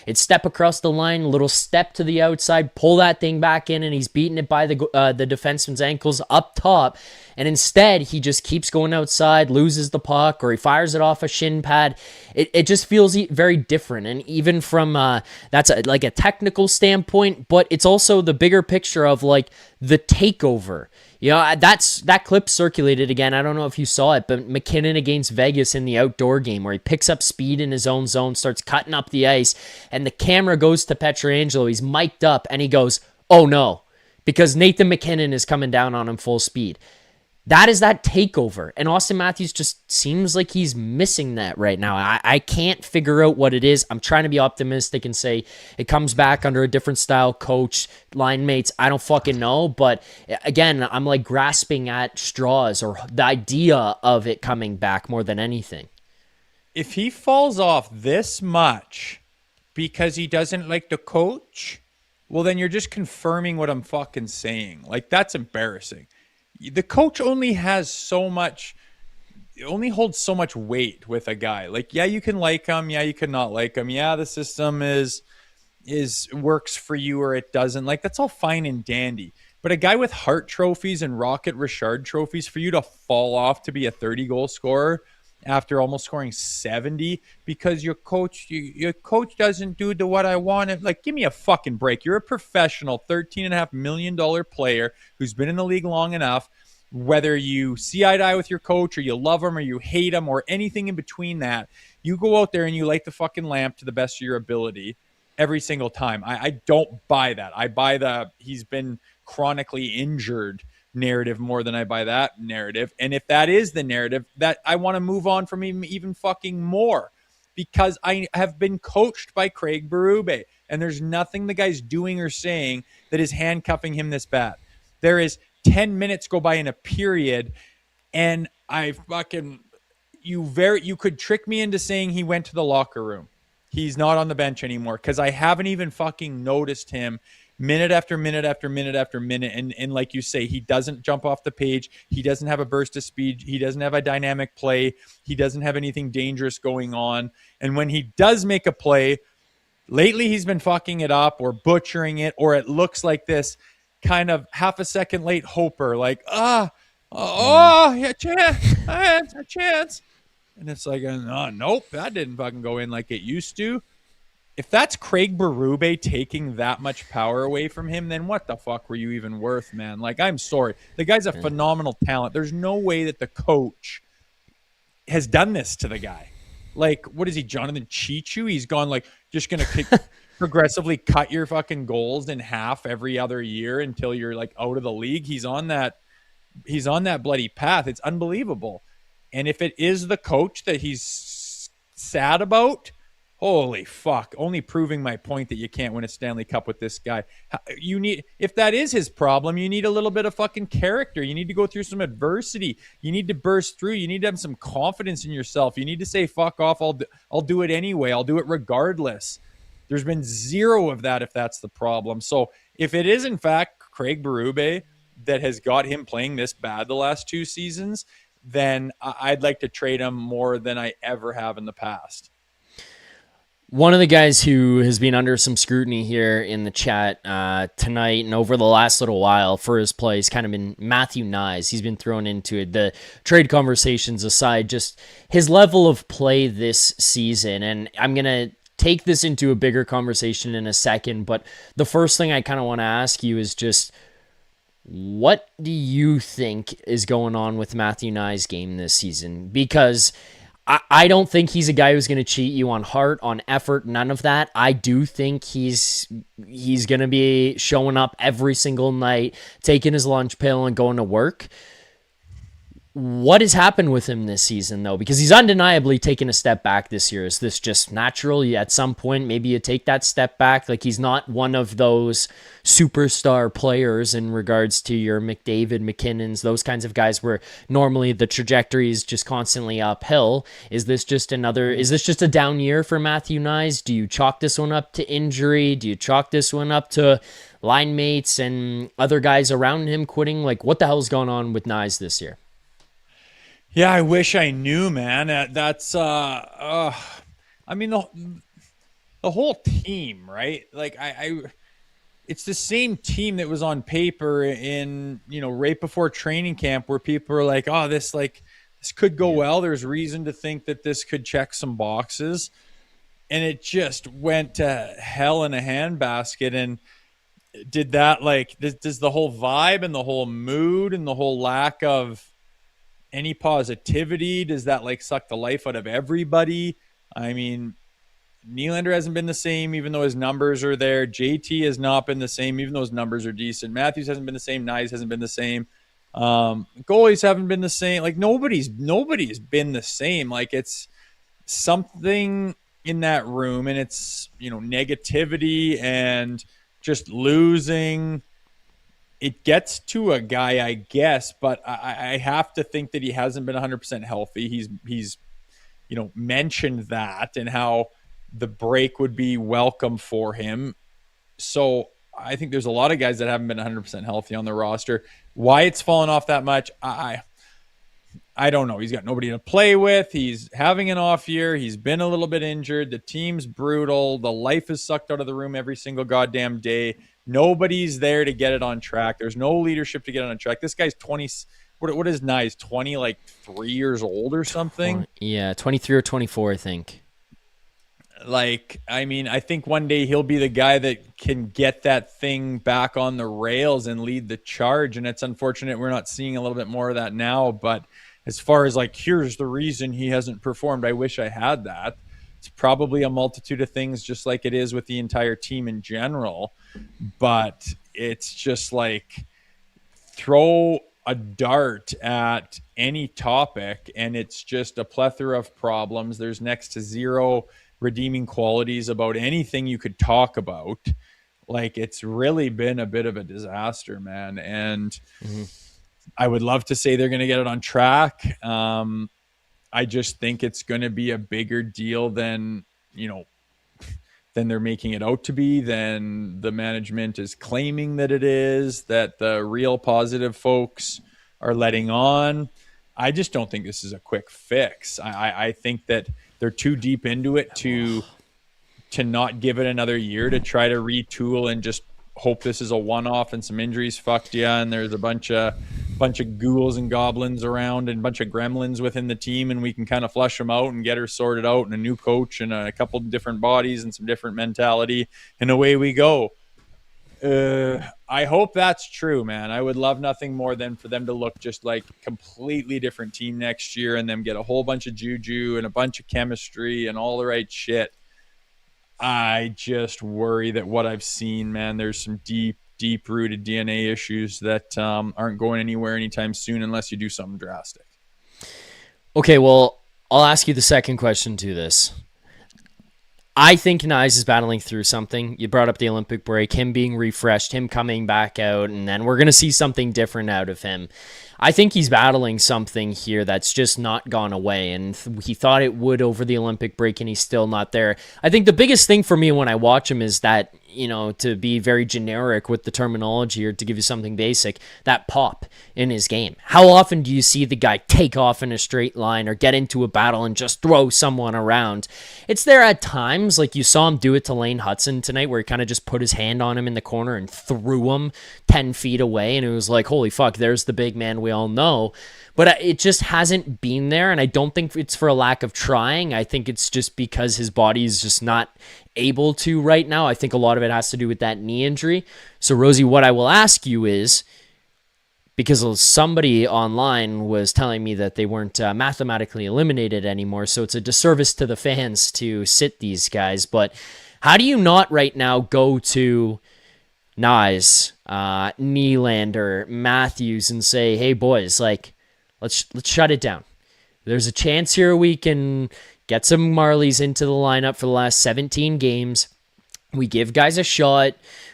it's step across the line, little step to the outside, pull that thing back in, and he's beating it by the defenseman's ankles up top. And instead, he just keeps going outside, loses the puck, or he fires it off a shin pad. It just feels very different. And even from, that's like a technical standpoint, but it's also the bigger picture of like the takeover. You know, that clip circulated again. I don't know if you saw it, but McKinnon against Vegas in the outdoor game where he picks up speed in his own zone, starts cutting up the ice, and the camera goes to Pietrangelo. He's mic'd up, and he goes, "Oh no," because Nathan McKinnon is coming down on him full speed. That is that takeover. And Auston Matthews just seems like he's missing that right now. I can't figure out what it is. I'm trying to be optimistic and say it comes back under a different style coach, line mates. I don't fucking know. But again, I'm like grasping at straws or the idea of it coming back more than anything. If he falls off this much because he doesn't like the coach, well, then you're just confirming what I'm fucking saying. Like, that's embarrassing. The coach only has so much, only holds so much weight with a guy. Like, yeah, you can like him. Yeah, you can not like him. Yeah, the system is works for you or it doesn't. Like, that's all fine and dandy. But a guy with Hart trophies and Rocket Richard trophies, for you to fall off to be a 30-goal scorer after almost scoring 70 because your coach doesn't do the what I wanted. Like, give me a fucking break. You're a professional $13.5 million player who's been in the league long enough. Whether you see eye to eye with your coach or you love him or you hate him or anything in between that, you go out there and you light the fucking lamp to the best of your ability every single time. I don't buy that. I buy the he's been chronically injured narrative more than I buy that narrative. And if that is the narrative, that I want to move on from him even fucking more because I have been coached by Craig Berube and there's nothing the guy's doing or saying that is handcuffing him this bad. There is 10 minutes go by in a period and you could trick me into saying he went to the locker room. He's not on the bench anymore because I haven't even fucking noticed him minute after minute after minute after minute. And like you say, he doesn't jump off the page. He doesn't have a burst of speed. He doesn't have a dynamic play. He doesn't have anything dangerous going on. And when he does make a play, lately he's been fucking it up or butchering it, or it looks like this kind of half a second late hoper, like, yeah, a chance. And it's like, nope, that didn't fucking go in like it used to. if that's Craig Berube taking that much power away from him, then what the fuck were you even worth, man? Like, I'm sorry. The guy's a phenomenal talent. There's no way that the coach has done this to the guy. Like, what is he, Jonathan Chichu? He's gone like, just going to progressively cut your fucking goals in half every other year until you're like out of the league. He's on that bloody path. It's unbelievable. And if it is the coach that he's sad about, holy fuck, only proving my point that you can't win a Stanley Cup with this guy. If that is his problem, you need a little bit of fucking character. You need to go through some adversity. You need to burst through. You need to have some confidence in yourself. You need to say, fuck off, I'll do it anyway. I'll do it regardless. There's been zero of that if that's the problem. So if it is in fact Craig Berube that has got him playing this bad the last 2 seasons, then I'd like to trade him more than I ever have in the past. One of the guys who has been under some scrutiny here in the chat tonight and over the last little while for his play has kind of been Matthew Knies. He's been thrown into it. The trade conversations aside, just his level of play this season. And I'm going to take this into a bigger conversation in a second, but the first thing I kind of want to ask you is just, what do you think is going on with Matthew Knies' game this season? Because I don't think he's a guy who's going to cheat you on heart, on effort, none of that. I do think he's going to be showing up every single night, taking his lunch pill and going to work. What has happened with him this season, though? Because he's undeniably taken a step back this year. Is this just natural? At some point, maybe you take that step back. Like, he's not one of those superstar players in regards to your McDavid, McKinnons, those kinds of guys where normally the trajectory is just constantly uphill. Is this just a down year for Matthew Knies? Do you chalk this one up to injury? Do you chalk this one up to line mates and other guys around him quitting? Like, what the hell's going on with Knies this year? Yeah, I wish I knew, man. That's I mean, the whole team, right? Like, it's the same team that was on paper in, right before training camp, where people are like, oh, this could go well. There's reason to think that this could check some boxes. And it just went to hell in a handbasket. And did that, does the whole vibe and the whole mood and the whole lack of any positivity, does that suck the life out of everybody? I mean, Nylander hasn't been the same, even though his numbers are there. JT has not been the same, even though his numbers are decent. Matthews hasn't been the same. Knies hasn't been the same. Goalies haven't been the same. Nobody's been the same. It's something in that room, and it's, negativity and just losing. It gets to a guy, I guess, but I have to think that he hasn't been 100% healthy. He's mentioned that and how the break would be welcome for him. So I think there's a lot of guys that haven't been 100% healthy on the roster. Why it's fallen off that much, I don't know. He's got nobody to play with. He's having an off year. He's been a little bit injured. The team's brutal. The life is sucked out of the room every single goddamn day. Nobody's there to get it on track. There's no leadership to get it on track. This guy's 20. What is Knies? 3 years old or something? Yeah, 23 or 24, I think. I think one day he'll be the guy that can get that thing back on the rails and lead the charge. And it's unfortunate we're not seeing a little bit more of that now. But as far as here's the reason he hasn't performed, I wish I had that. It's probably a multitude of things, just like it is with the entire team in general. But it's just throw a dart at any topic, and it's just a plethora of problems. There's next to zero redeeming qualities about anything you could talk about. It's really been a bit of a disaster, man. And I would love to say they're going to get it on track. I just think it's going to be a bigger deal than they're making it out to be, than the management is claiming that it is, that the real positive folks are letting on. I just don't think this is a quick fix. I think that they're too deep into it to not give it another year, to try to retool and just hope this is a one-off and some injuries fucked you and there's a bunch of bunch of ghouls and goblins around and a bunch of gremlins within the team, and we can kind of flush them out and get her sorted out, and a new coach and a couple of different bodies and some different mentality, and away we go. I hope that's true, man. I would love nothing more than for them to look just like completely different team next year, and them get a whole bunch of juju and a bunch of chemistry and all the right shit. I just worry that what I've seen, man, there's some deep rooted DNA issues that aren't going anywhere anytime soon unless you do something drastic. Okay, well, I'll ask you the second question to this. I think Knies is battling through something. You brought up the Olympic break, him being refreshed, him coming back out, and then we're going to see something different out of him. I think he's battling something here that's just not gone away, and he thought it would over the Olympic break, and he's still not there. I think the biggest thing for me when I watch him is that, to be very generic with the terminology or to give you something basic, that pop in his game. How often do you see the guy take off in a straight line or get into a battle and just throw someone around? It's there at times, like you saw him do it to Lane Hudson tonight, where he kind of just put his hand on him in the corner and threw him 10 feet away, and it was like, holy fuck, there's the big man we all know. But it just hasn't been there, and I don't think it's for a lack of trying. I think it's just because his body is just not able to right now. I think a lot of it has to do with that knee injury. So, Rosie, what I will ask you is, because somebody online was telling me that they weren't mathematically eliminated anymore, so it's a disservice to the fans to sit these guys, but how do you not right now go to Knies, Nylander, Matthews, and say, hey, boys, like, let's shut it down. There's a chance here we can get some Marlies into the lineup for the last 17 games. We give guys a shot.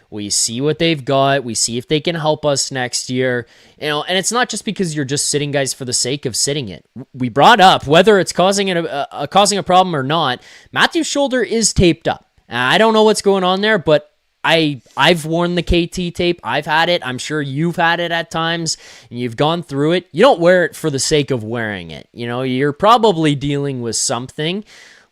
We see what they've got. We see if they can help us next year. And it's not just because you're just sitting guys for the sake of sitting it. We brought up, whether it's causing a problem or not, Matthew's shoulder is taped up. I don't know what's going on there, but I've worn the KT tape. I've had it. I'm sure you've had it at times, and you've gone through it. You don't wear it for the sake of wearing it. You're probably dealing with something.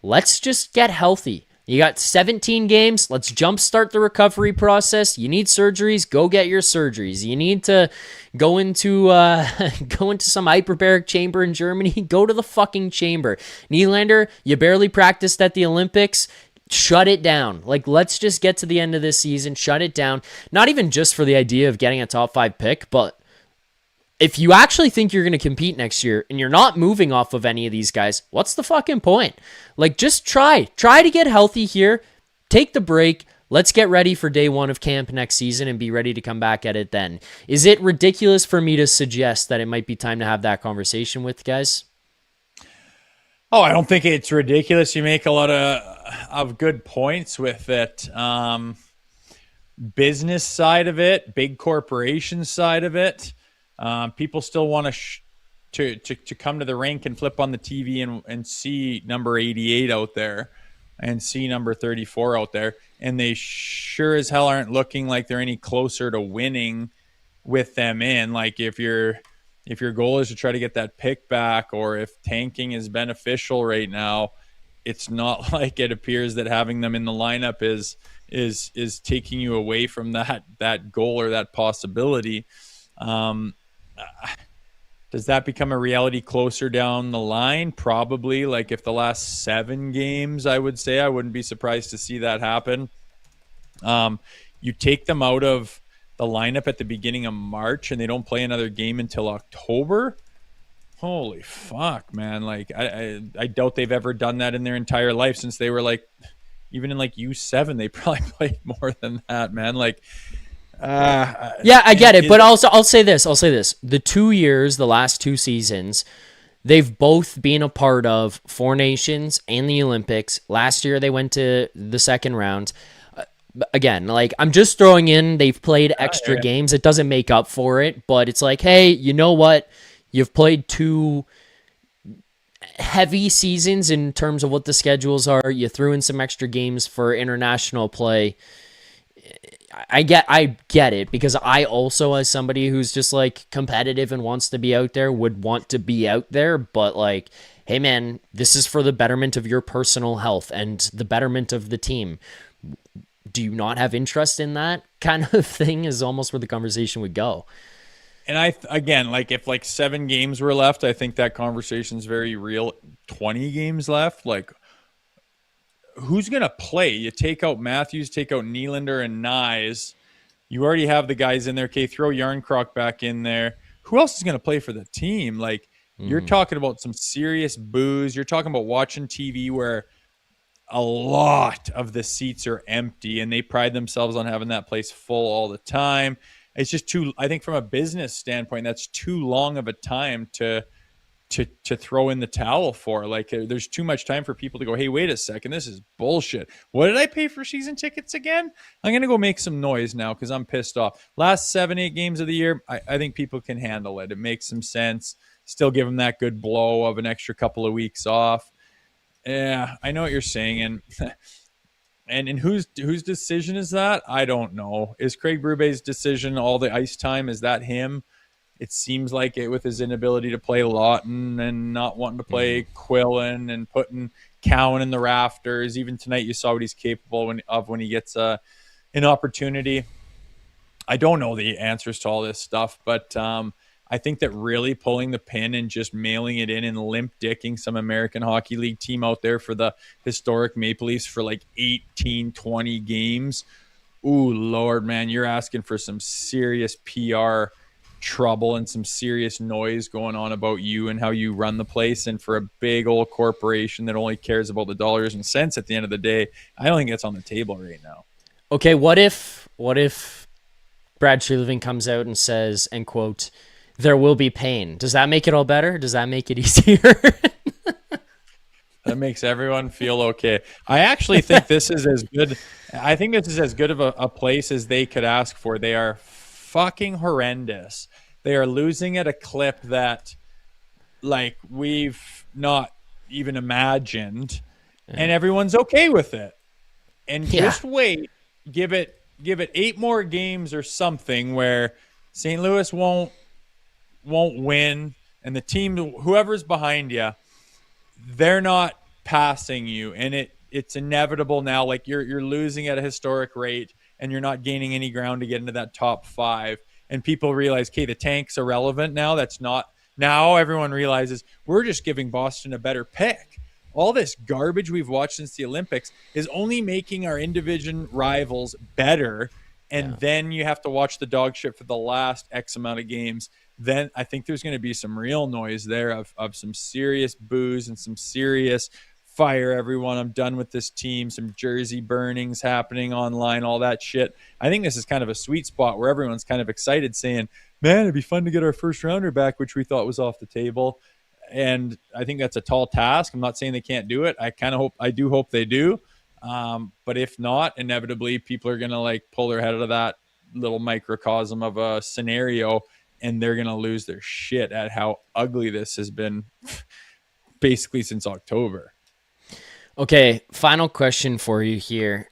Let's just get healthy. You got 17 games. Let's jumpstart the recovery process. You need surgeries. Go get your surgeries. You need to go into some hyperbaric chamber in Germany. Go to the fucking chamber. Nylander, you barely practiced at the Olympics. Shut it down. Like, let's just get to the end of this season. Shut it down. Not even just for the idea of getting a top 5 pick, but if you actually think you're going to compete next year and you're not moving off of any of these guys, what's the fucking point? Like, just try to get healthy here. Take the break. Let's get ready for day 1 of camp next season and be ready to come back at it then. Is it ridiculous for me to suggest that it might be time to have that conversation with guys? Oh, I don't think it's ridiculous. You make a lot of good points with it. Business side of it, big corporation side of it. People still want to come to the rink and flip on the TV and see number 88 out there and see number 34 out there. And they sure as hell aren't looking like they're any closer to winning with them in. Like, if your goal is to try to get that pick back, or if tanking is beneficial right now, it's not like it appears that having them in the lineup is taking you away from that goal or that possibility. Does that become a reality closer down the line? Probably. Like, if the last 7 games, I would say I wouldn't be surprised to see that happen. You take them out of the lineup at the beginning of March and they don't play another game until October. Holy fuck, man. Like, I doubt they've ever done that in their entire life since they were like, even in like U7, they probably played more than that, man. Like, yeah, I get it. But also, I'll say this. The 2 years, the last 2 seasons, they've both been a part of 4 Nations and the Olympics. Last year, they went to the second round. Again, like, I'm just throwing in, they've played extra games. It doesn't make up for it, but it's like, hey, you know what? You've played 2 heavy seasons in terms of what the schedules are. You threw in some extra games for international play. I get it, because I also, as somebody who's just like competitive and wants to be out there, would want to be out there, but like, hey man, this is for the betterment of your personal health and the betterment of the team. Do you not have interest in that kind of thing is almost where the conversation would go. And again, like if like 7 games were left, I think that conversation's very real. 20 games left, like who's gonna play? You take out Matthews, take out Nylander and Knies. You already have the guys in there. Okay, throw Yarncroc back in there. Who else is gonna play for the team? Like you're talking about some serious booze. You're talking about watching TV where a lot of the seats are empty and they pride themselves on having that place full all the time. It's just too, I think from a business standpoint, that's too long of a time to throw in the towel for. Like there's too much time for people to go, hey, wait a second, this is bullshit. What did I pay for season tickets again? I'm going to go make some noise now because I'm pissed off. Last 7-8 games of the year, I think people can handle it. It makes some sense. Still give them that good blow of an extra couple of weeks off. Yeah, I know what you're saying. And whose decision is that? I don't know. Is Craig Berube's decision all the ice time? Is that him? It seems like it with his inability to play Lawton and not wanting to play Quillen and putting Cowan in the rafters. Even tonight you saw what he's capable when he gets an opportunity. I don't know the answers to all this stuff, but I think that really pulling the pin and just mailing it in and limp dicking some American Hockey League team out there for the historic Maple Leafs for like 18, 20 games. Ooh, Lord, man, you're asking for some serious PR trouble and some serious noise going on about you and how you run the place. And for a big old corporation that only cares about the dollars and cents at the end of the day, I don't think that's on the table right now. Okay, what if Brad Treliving comes out and says, and quote, there will be pain. Does that make it all better? Does that make it easier? That makes everyone feel okay. I actually think this is as good. I think this is as good of a place as they could ask for. They are fucking horrendous. They are losing at a clip that like we've not even imagined, and everyone's okay with it. And just wait, give it 8 more games or something where St. Louis won't win, and the team, whoever's behind you, they're not passing you, and it's inevitable now. Like you're losing at a historic rate, and you're not gaining any ground to get into that top 5. And people realize, okay, the tank's irrelevant now. That's not now. Everyone realizes we're just giving Boston a better pick. All this garbage we've watched since the Olympics is only making our in-division rivals better. And then you have to watch the dog shit for the last X amount of games. Then I think there's going to be some real noise there of some serious booze and some serious fire everyone. I'm done with this team. Some jersey burnings happening online, all that shit. I think this is kind of a sweet spot where everyone's kind of excited saying, man, it'd be fun to get our first rounder back, which we thought was off the table. And I think that's a tall task. I'm not saying they can't do it. I do hope they do. But if not, inevitably people are going to like pull their head out of that little microcosm of a scenario, and they're going to lose their shit at how ugly this has been basically since October. Okay, final question for you here.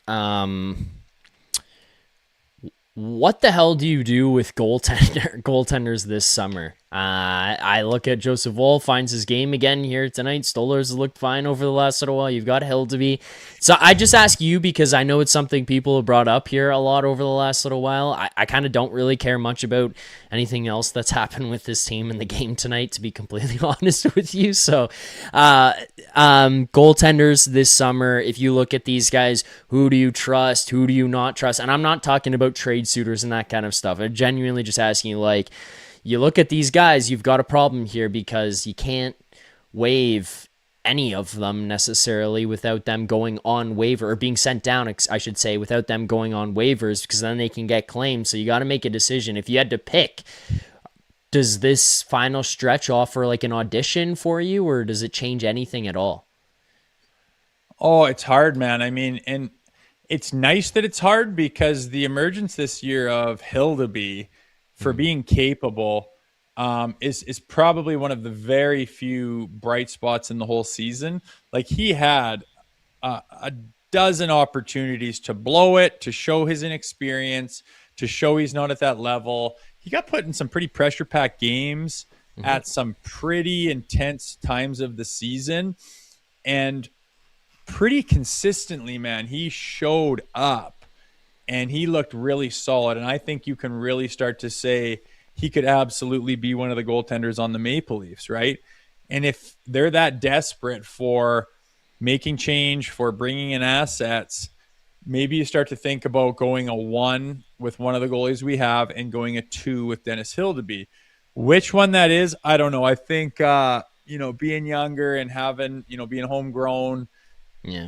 What the hell do you do with goaltenders this summer? I look at Joseph Woll, finds his game again here tonight. Stolar's looked fine over the last little while. You've got Hildeby. So I just ask you because I know it's something people have brought up here a lot over the last little while. I kind of don't really care much about anything else that's happened with this team in the game tonight, to be completely honest with you. So goaltenders this summer, if you look at these guys, who do you trust? Who do you not trust? And I'm not talking about trade suitors and that kind of stuff. I'm genuinely just asking you, like, you look at these guys, you've got a problem here because you can't waive any of them necessarily without them going on waiver, or being sent down, I should say, without them going on waivers, because then they can get claimed. So you got to make a decision. If you had to pick, does this final stretch offer like an audition for you, or does it change anything at all? Oh, it's hard, man. I mean, and it's nice that it's hard because the emergence this year of Hildeby for being capable is probably one of the very few bright spots in the whole season. Like, he had a dozen opportunities to blow it, to show his inexperience, to show he's not at that level. He got put in some pretty pressure-packed games at some pretty intense times of the season. And pretty consistently, man, he showed up and he looked really solid. And I think you can really start to say he could absolutely be one of the goaltenders on the Maple Leafs, right? And if they're that desperate for making change, for bringing in assets, maybe you start to think about going a 1 with one of the goalies we have and going a 2 with Dennis Hildeby. Which one that is, I don't know. I think, being younger and having, being homegrown, Yeah.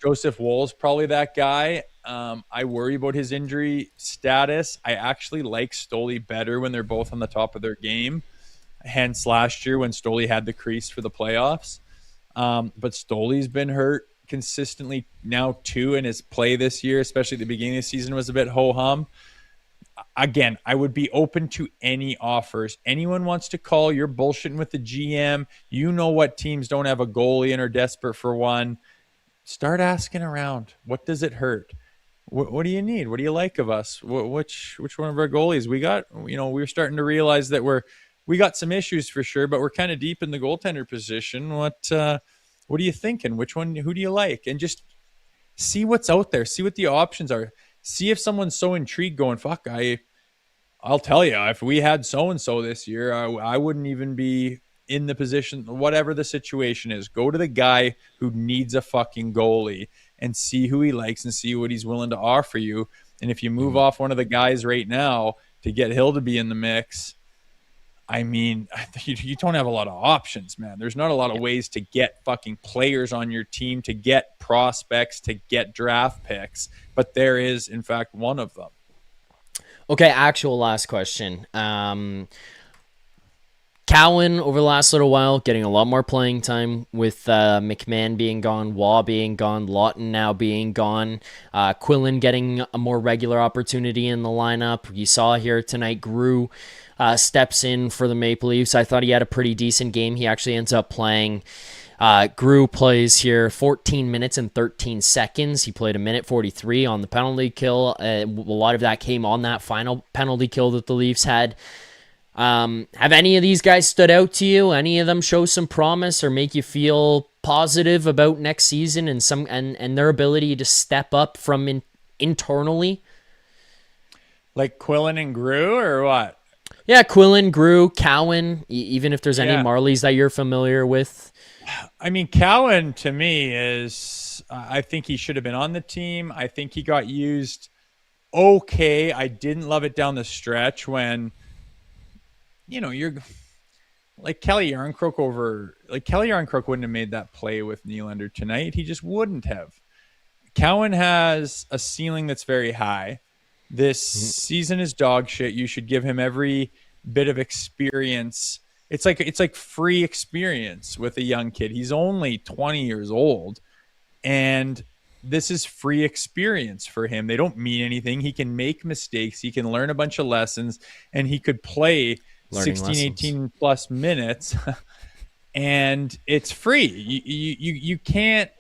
Joseph Woll is probably that guy. I worry about his injury status. I actually like Stoli better when they're both on the top of their game. Hence last year when Stoli had the crease for the playoffs. But Stoli's been hurt consistently now too, and his play this year, especially at the beginning of the season, was a bit ho-hum. Again, I would be open to any offers. Anyone wants to call, you're bullshitting with the GM. You know what teams don't have a goalie and are desperate for one. Start asking around. What does it hurt? What do you need? What do you like of us? Which one of our goalies we got? We're starting to realize that we got some issues for sure, but we're kind of deep in the goaltender position. What are you thinking? Which one? Who do you like? And just see what's out there. See what the options are. See if someone's so intrigued, going, "Fuck, I'll tell you, if we had so and so this year, I wouldn't even be in the position, whatever the situation is. Go to the guy who needs a fucking goalie and see who he likes and see what he's willing to offer you. And if you move off one of the guys right now to get Hill to be in the mix, I mean, you don't have a lot of options, man. There's not a lot of ways to get fucking players on your team, to get prospects, to get draft picks. But there is, in fact, one of them. Okay, actual last question. Cowan, over the last little while, getting a lot more playing time with McMahon being gone, Waugh being gone, Lawton now being gone, Quillen getting a more regular opportunity in the lineup. You saw here tonight, Grew steps in for the Maple Leafs. I thought he had a pretty decent game. He actually ends up playing. Grew plays here 14 minutes and 13 seconds. He played 1:43 on the penalty kill. A lot of that came on that final penalty kill that the Leafs had. Have any of these guys stood out to you? Any of them show some promise or make you feel positive about next season and their ability to step up from internally? Like Quillen and Grew or what? Yeah, Quillen, Grew, Cowan, even if there's any Marlies that you're familiar with. I mean, Cowan to me is, I think he should have been on the team. I think he got used okay. I didn't love it down the stretch when, you're like Kelly Yarncroke wouldn't have made that play with Nylander tonight. He just wouldn't have. Cowan has a ceiling that's very high. This season is dog shit. You should give him every bit of experience. It's like free experience with a young kid. He's only 20 years old, and this is free experience for him. They don't mean anything. He can make mistakes. He can learn a bunch of lessons, and he could play 18 plus minutes, and it's free. You can't,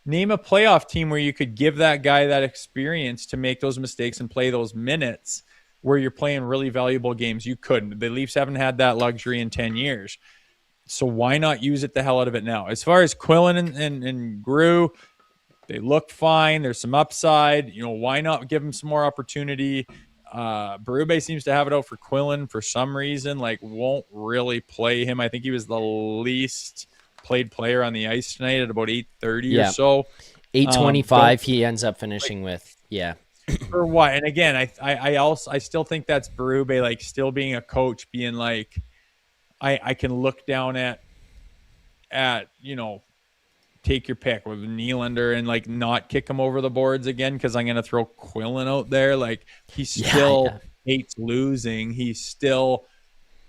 name a playoff team where you could give that guy that experience to make those mistakes and play those minutes where you're playing really valuable games. You couldn't. The Leafs haven't had that luxury in 10 years. So why not use it the hell out of it now? As far as Quillen and Grew, they look fine. There's some upside. Why not give them some more opportunity? Berube seems to have it out for Quillen for some reason, won't really play him. I think he was the least played player on the ice tonight at about 8:30 or so. 8:25 he ends up finishing with. Yeah. For what? And again, I still think that's Berube, still being a coach, being like, I can look down at take your pick with Nylander and not kick him over the boards again because I'm gonna throw Quillen out there. He still hates losing. He still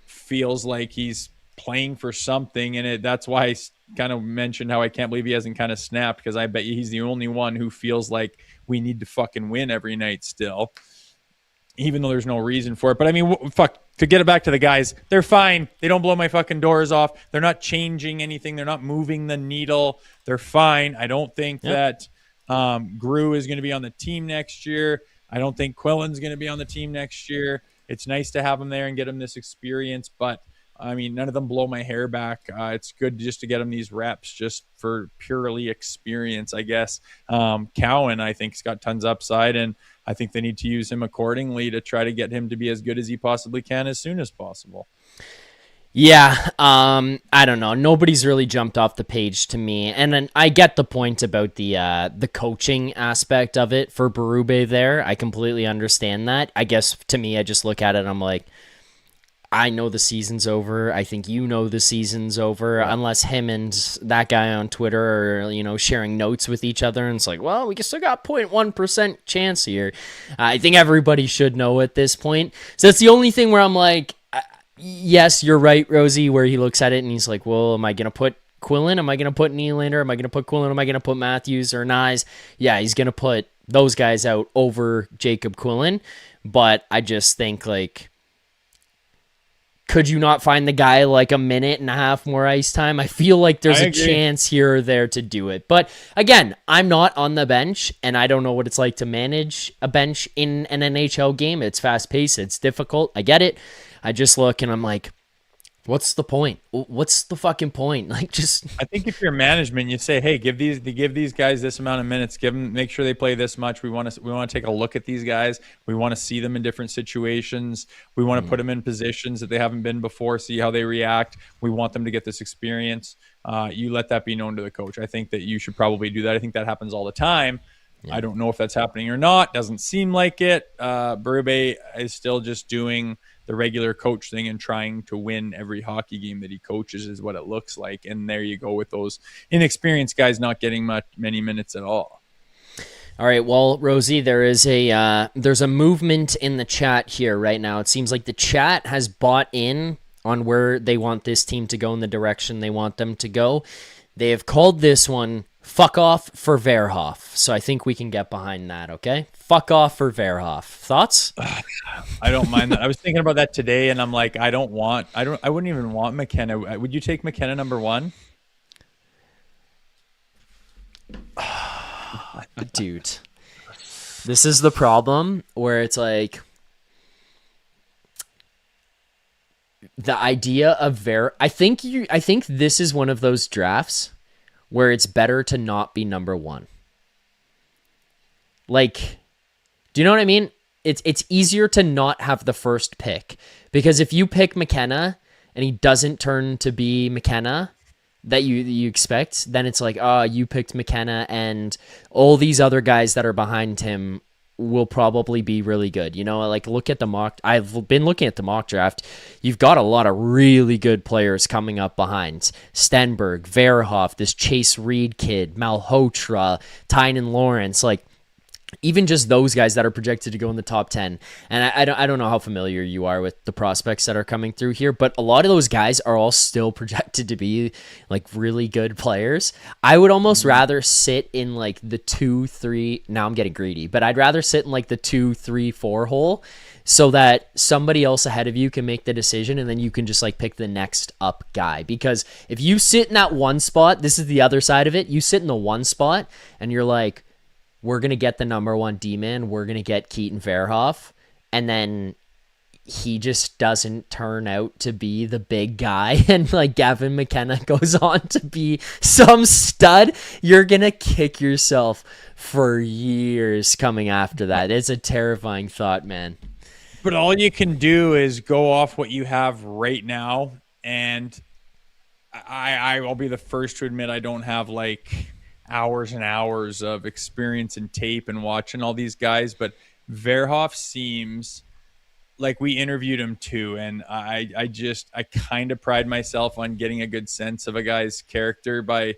feels like he's playing for something, and that's why I kind of mentioned how I can't believe he hasn't kind of snapped, because I bet you he's the only one who feels like we need to fucking win every night still, even though there's no reason for it. But I mean, to get it back to the guys, they're fine. They don't blow my fucking doors off. They're not changing anything. They're not moving the needle. They're fine. I don't think that Grew is going to be on the team next year. I don't think Quillen's going to be on the team next year. It's nice to have him there and get him this experience, but I mean, none of them blow my hair back. It's good just to get them these reps just for purely experience, I guess. Cowan, I think, has got tons of upside, and I think they need to use him accordingly to try to get him to be as good as he possibly can as soon as possible. Yeah, I don't know. Nobody's really jumped off the page to me, and then I get the point about the coaching aspect of it for Berube there. I completely understand that. I guess to me, I just look at it and I'm like, I know the season's over. I think you know the season's over, unless him and that guy on Twitter are, sharing notes with each other. And it's like, well, we still got 0.1% chance here. I think everybody should know at this point. So that's the only thing where I'm like, yes, you're right, Rosie, where he looks at it and he's like, well, am I going to put Quillen? Am I going to put Nylander? Am I going to put Quillen? Am I going to put Matthews or Knies? Yeah, he's going to put those guys out over Jacob Quillen. But I just think, like, could you not find the guy like a minute and a half more ice time? I feel like there's a chance here or there to do it. But again, I'm not on the bench, and I don't know what it's like to manage a bench in an NHL game. It's fast-paced. It's difficult. I get it. I just look, and I'm like, what's the point? What's the fucking point? Like, just I think if you're management, you say, hey, give these guys this amount of minutes, make sure they play this much. We want to take a look at these guys. We want to see them in different situations. We want to put them in positions that they haven't been before, see how they react. We want them to get this experience. You let that be known to the coach. I think that you should probably do that. I think that happens all the time. Yeah. I don't know if that's happening or not. Doesn't seem like it. Berube is still just doing the regular coach thing and trying to win every hockey game that he coaches is what it looks like. And there you go with those inexperienced guys not getting many minutes at all. All right, well, Rosie, there's a movement in the chat here right now. It seems like the chat has bought in on where they want this team to go in the direction they want them to go. They have called this one "Fuck Off for Verhoff," so I think we can get behind that, okay? Fuck off for Verhoff. Thoughts? I don't mind that. I was thinking about that today, and I'm like, I wouldn't even want McKenna. Would you take McKenna number one? Dude, this is the problem where it's like the idea of I think this is one of those drafts where it's better to not be number one. Like, do you know what I mean? It's easier to not have the first pick, because if you pick McKenna and he doesn't turn to be McKenna that you expect, then it's like, oh, you picked McKenna and all these other guys that are behind him will probably be really good. Like, look at the mock. I've been looking at the mock draft. You've got a lot of really good players coming up behind Stenberg, Verhoff, this Chase Reed kid, Malhotra, Tynan Lawrence, like, even just those guys that are projected to go in the top 10. And I don't know how familiar you are with the prospects that are coming through here, but a lot of those guys are all still projected to be like really good players. I would almost rather sit in like the 2, 3. Now I'm getting greedy, but I'd rather sit in like the 2, 3, 4 hole so that somebody else ahead of you can make the decision, and then you can just like pick the next up guy. Because if you sit in that one spot, this is the other side of it. You sit in the one spot and you're like, we're going to get the number one D-man. We're going to get Keaton Verhoff. And then he just doesn't turn out to be the big guy. And like Gavin McKenna goes on to be some stud. You're going to kick yourself for years coming after that. It's a terrifying thought, man. But all you can do is go off what you have right now. And I'll be the first to admit I don't have like hours and hours of experience and tape and watching all these guys, but Verhoff seems like, we interviewed him too, and I kind of pride myself on getting a good sense of a guy's character by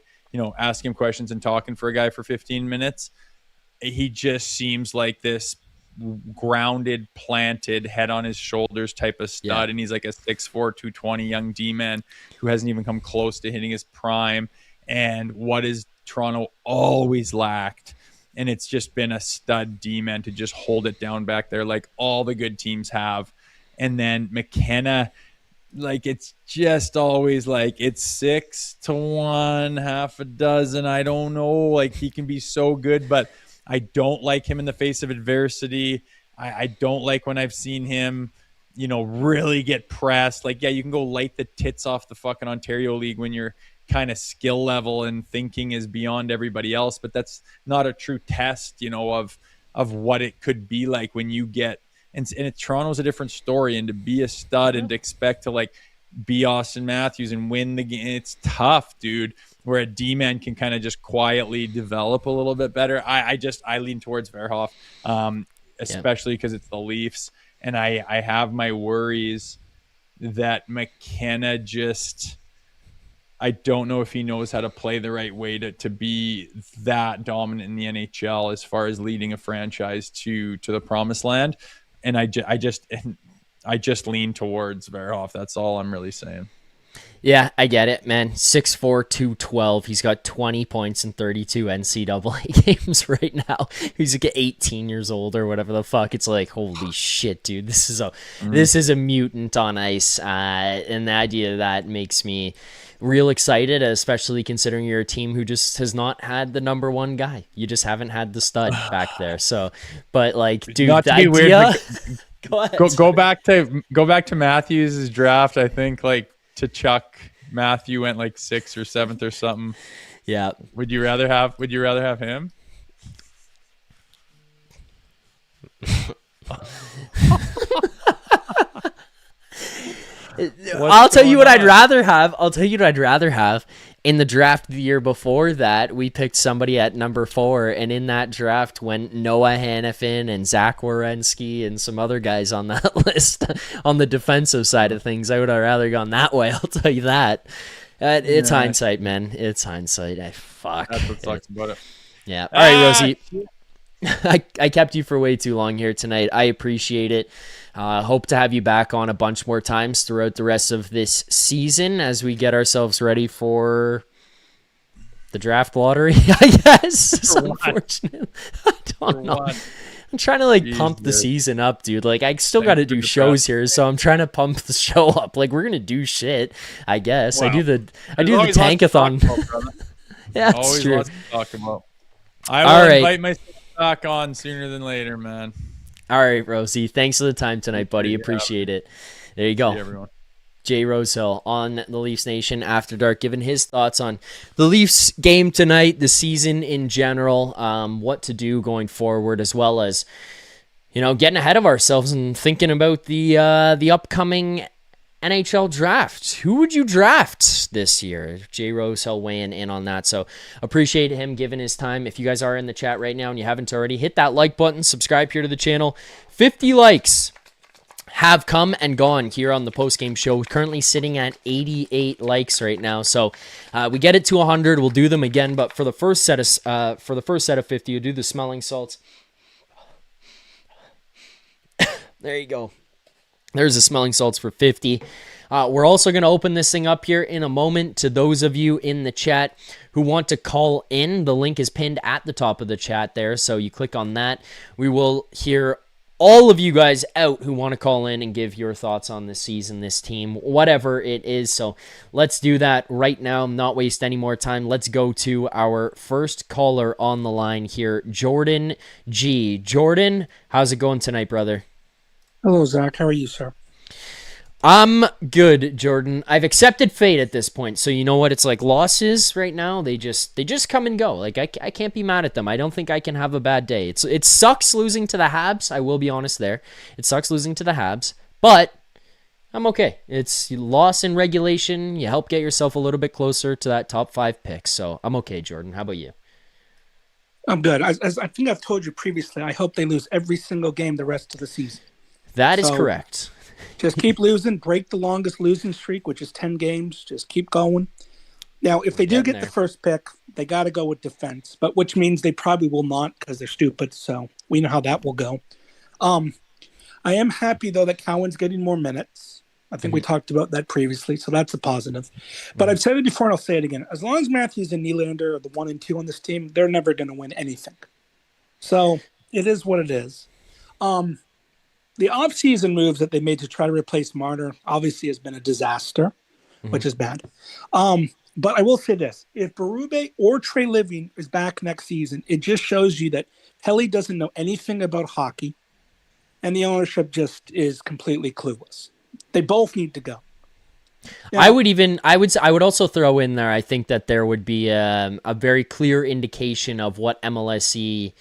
asking him questions and talking for a guy for 15 minutes. He just seems like this grounded, planted, head on his shoulders type of stud. Yeah. And he's like a 6'4", 220 young D-man who hasn't even come close to hitting his prime. And what is Toronto always lacked, and it's just been a stud D-man to just hold it down back there like all the good teams have. And then McKenna, like, it's just always like it's 6 to 1, half a dozen. I don't know, like, he can be so good, but I don't like him in the face of adversity. I don't like when I've seen him really get pressed. Like, yeah, you can go light the tits off the fucking Ontario League when your kind of skill level and thinking is beyond everybody else, but that's not a true test, of what it could be like when you get and Toronto's a different story, and to be a stud and to expect to like be Auston Matthews and win the game, it's tough, dude. Where a D-man can kind of just quietly develop a little bit better. I lean towards Verhoff, especially because it's the Leafs. And I have my worries that McKenna I don't know if he knows how to play the right way to be that dominant in the NHL as far as leading a franchise to the promised land. And I just lean towards Verhoff. That's all I'm really saying. Yeah, I get it, man. 6'4", 212. He's got 20 points in 32 NCAA games right now. He's like 18 years old or whatever the fuck. It's like, holy shit, dude. This is a mutant on ice. And the idea of that makes me real excited, especially considering you're a team who just has not had the number one guy. You just haven't had the stud back there. So, but like, dude, not to be idea... weird. Go ahead. Go back to Matthews' draft. I think like to Chuck, Matthew went like 6th or 7th or something. Yeah. Would you rather have him? I'll tell you what I'd rather have. In the draft the year before that, we picked somebody at number 4, and in that draft went Noah Hannafin and Zach Werenski and some other guys on that list on the defensive side of things. I would have rather gone that way, I'll tell you that. It's hindsight, man. It's hindsight. Fuck. That's what sucks about it. Yeah. All right, Rosie. I kept you for way too long here tonight. I appreciate it. Hope to have you back on a bunch more times throughout the rest of this season as we get ourselves ready for the draft lottery, I guess. It's unfortunate. I don't know. I'm trying to pump the season up, dude. Like, I still got to do shows here, so I'm trying to pump the show up. Like, we're gonna do shit, I guess. Wow. I do the Tankathon. Yeah, it's always true. Lots to talk about. I will invite myself back on sooner than later, man. All right, Rosie. Thanks for the time tonight, buddy. Appreciate it. There you go. Hey, everyone. Jay Rosehill on the Leafs Nation After Dark, giving his thoughts on the Leafs game tonight, the season in general, what to do going forward, as well as, getting ahead of ourselves and thinking about the upcoming NHL draft. Who would you draft this year? Jay Rosehill weighing in on that. So appreciate him giving his time. If you guys are in the chat right now and you haven't already, hit that like button, subscribe here to the channel. 50 likes have come and gone here on the postgame show. We're currently sitting at 88 likes right now. So we get it to 100. We'll do them again. But for the first set of 50, you do the smelling salts. There you go. There's the smelling salts for 50. We're also going to open this thing up here in a moment to those of you in the chat who want to call in. The link is pinned at the top of the chat there, so you click on that. We will hear all of you guys out who want to call in and give your thoughts on this season, this team, whatever it is. So let's do that right now, not waste any more time. Let's go to our first caller on the line here, Jordan G. Jordan, how's it going tonight, brother? Hello, Zach. How are you, sir? I'm good, Jordan. I've accepted fate at this point. So you know what it's like. Losses right now, they just come and go. Like I can't be mad at them. I don't think I can have a bad day. It sucks losing to the Habs. I will be honest there. It sucks losing to the Habs, but I'm okay. It's loss in regulation. You help get yourself a little bit closer to that top 5 pick. So I'm okay, Jordan. How about you? I'm good. As I think I've told you previously, I hope they lose every single game the rest of the season. That is correct. Just keep losing, break the longest losing streak, which is 10 games. Just keep going. Now, if they do get the first pick, they got to go with defense, but which means they probably will not because they're stupid. So we know how that will go. I am happy, though, that Cowan's getting more minutes. I think we talked about that previously, so that's a positive. But I've said it before, and I'll say it again. As long as Matthews and Nylander are the 1 and 2 on this team, they're never going to win anything. So it is what it is. The offseason moves that they made to try to replace Marner obviously has been a disaster, which is bad. But I will say this. If Berube or Trey Living is back next season, it just shows you that Helly doesn't know anything about hockey and the ownership just is completely clueless. They both need to go. Yeah. I would also throw in there, I think that there would be a very clear indication of what MLSE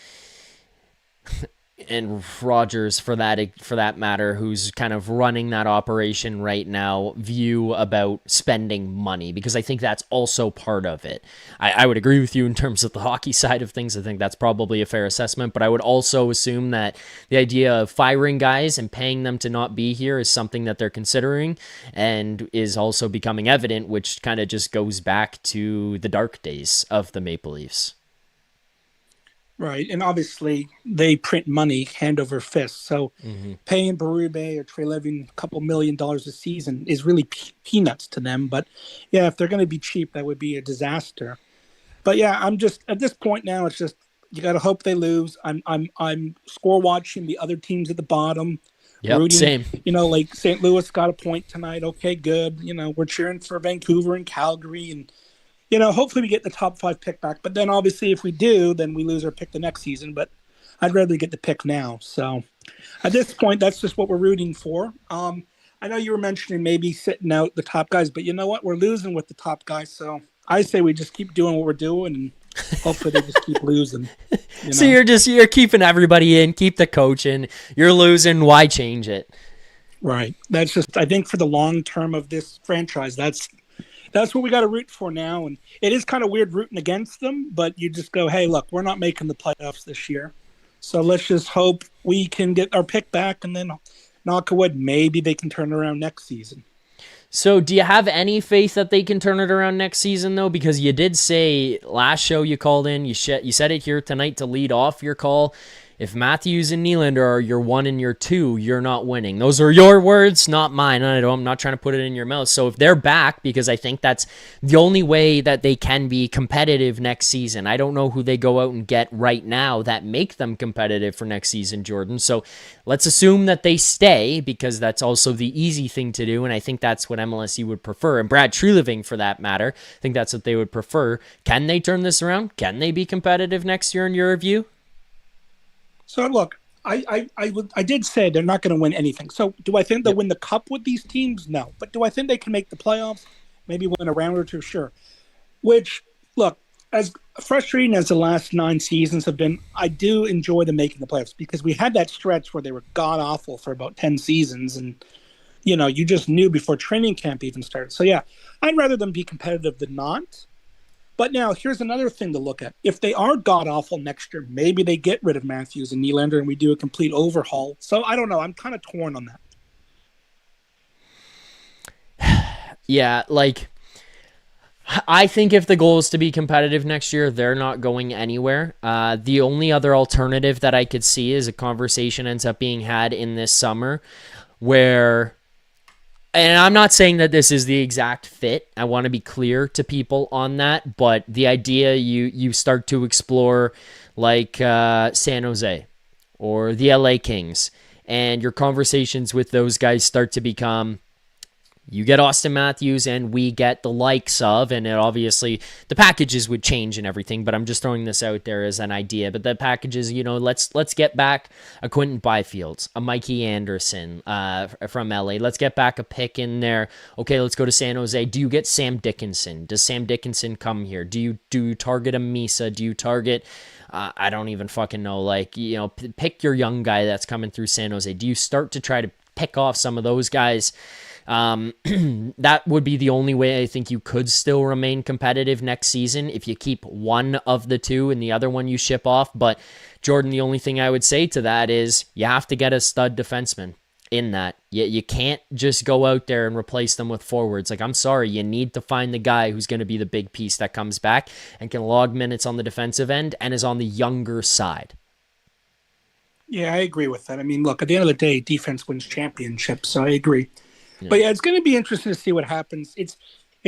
and Rogers, for that matter, who's kind of running that operation right now, view about spending money, because I think that's also part of it. I would agree with you in terms of the hockey side of things. I think that's probably a fair assessment, but I would also assume that the idea of firing guys and paying them to not be here is something that they're considering and is also becoming evident, which kind of just goes back to the dark days of the Maple Leafs. Right, and obviously they print money hand over fist. So paying Berube or Treliving a couple $1 million a season is really peanuts to them. But yeah, if they're going to be cheap, that would be a disaster. But yeah, I'm just at this point now. It's just you got to hope they lose. I'm score watching the other teams at the bottom. Yep, rooting, same. Like St. Louis got a point tonight. Okay, good. We're cheering for Vancouver and Calgary and. Hopefully we get the top 5 pick back. But then obviously if we do, then we lose our pick the next season. But I'd rather get the pick now. So at this point, that's just what we're rooting for. I know you were mentioning maybe sitting out the top guys, but you know what? We're losing with the top guys. So I say we just keep doing what we're doing and hopefully they just keep losing. So you're keeping everybody in, keep the coach in. You're losing. Why change it? Right. That's just, I think for the long term of this franchise, that's what we got to root for now. And it is kind of weird rooting against them, but you just go, hey, look, we're not making the playoffs this year. So let's just hope we can get our pick back and then knock on wood, maybe they can turn it around next season. So do you have any faith that they can turn it around next season, though? Because you did say last show you called in, you said it here tonight to lead off your call. If Matthews and Nylander are your 1 and your 2, you're not winning. Those are your words, not mine. I'm not trying to put it in your mouth. So if they're back, because I think that's the only way that they can be competitive next season. I don't know who they go out and get right now that make them competitive for next season, Jordan. So let's assume that they stay, because that's also the easy thing to do, and I think that's what MLSE would prefer. And Brad Treliving, for that matter, I think that's what they would prefer. Can they turn this around? Can they be competitive next year in your view? So look, I did say they're not going to win anything. So do I think they'll win the cup with these teams? No. But do I think they can make the playoffs? Maybe win a round or two? Sure. Which, look, as frustrating as the last 9 seasons have been, I do enjoy them making the playoffs because we had that stretch where they were god-awful for about 10 seasons. And, you just knew before training camp even started. So, yeah, I'd rather them be competitive than not. But now here's another thing to look at. If they are god-awful next year, maybe they get rid of Matthews and Nylander and we do a complete overhaul. So I don't know. I'm kind of torn on that. Yeah, I think if the goal is to be competitive next year, they're not going anywhere. The only other alternative that I could see is a conversation ends up being had in this summer where... And I'm not saying that this is the exact fit. I want to be clear to people on that. But the idea you start to explore San Jose or the LA Kings, and your conversations with those guys start to become, you get Auston Matthews and we get the likes of, and it obviously the packages would change and everything, but I'm just throwing this out there as an idea. But the packages, let's get back a Quentin Byfield, a Mikey Anderson from LA. Let's get back a pick in there. Okay, let's go to San Jose. Do you get Sam Dickinson? Does Sam Dickinson come here? Do you target a Misa? Do you target... I don't even fucking know. Pick your young guy that's coming through San Jose. Do you start to try to pick off some of those guys? That would be the only way I think you could still remain competitive next season if you keep one of the two and the other one you ship off. But Jordan, the only thing I would say to that is you have to get a stud defenseman in that. You can't just go out there and replace them with forwards. I'm sorry, you need to find the guy who's going to be the big piece that comes back and can log minutes on the defensive end and is on the younger side. Yeah, I agree with that. I mean, look, at the end of the day, defense wins championships, so I agree. Yeah. But yeah, it's going to be interesting to see what happens. It's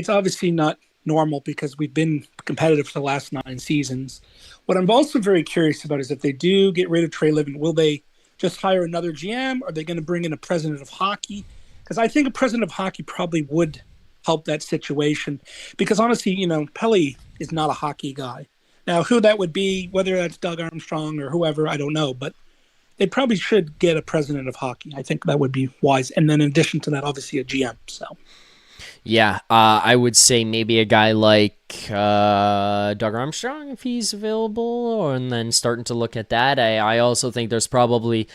obviously not normal because we've been competitive for the last 9 seasons. What I'm also very curious about is if they do get rid of Treliving, will they just hire another GM? Are they going to bring in a president of hockey? Because I think a president of hockey probably would help that situation. Because honestly, Pelly is not a hockey guy. Now, who that would be, whether that's Doug Armstrong or whoever, I don't know. But they probably should get a president of hockey. I think that would be wise. And then in addition to that, obviously a GM. So. Yeah, I would say maybe a guy like Doug Armstrong if he's available, and then starting to look at that. I also think there's probably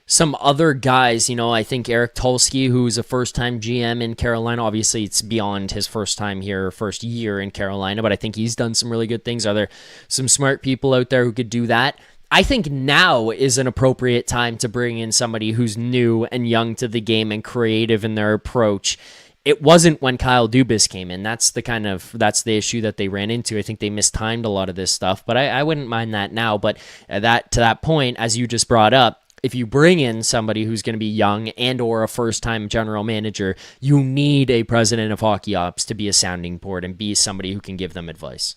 some other guys. I think Eric Tulsky, who's a first-time GM in Carolina. Obviously, it's beyond his first time here, first year in Carolina, but I think he's done some really good things. Are there some smart people out there who could do that? I think now is an appropriate time to bring in somebody who's new and young to the game and creative in their approach. It wasn't when Kyle Dubas came in. That's the issue that they ran into. I think they mistimed a lot of this stuff, but I wouldn't mind that now. But to that point, as you just brought up, if you bring in somebody who's going to be young and or a first-time general manager, you need a president of hockey ops to be a sounding board and be somebody who can give them advice.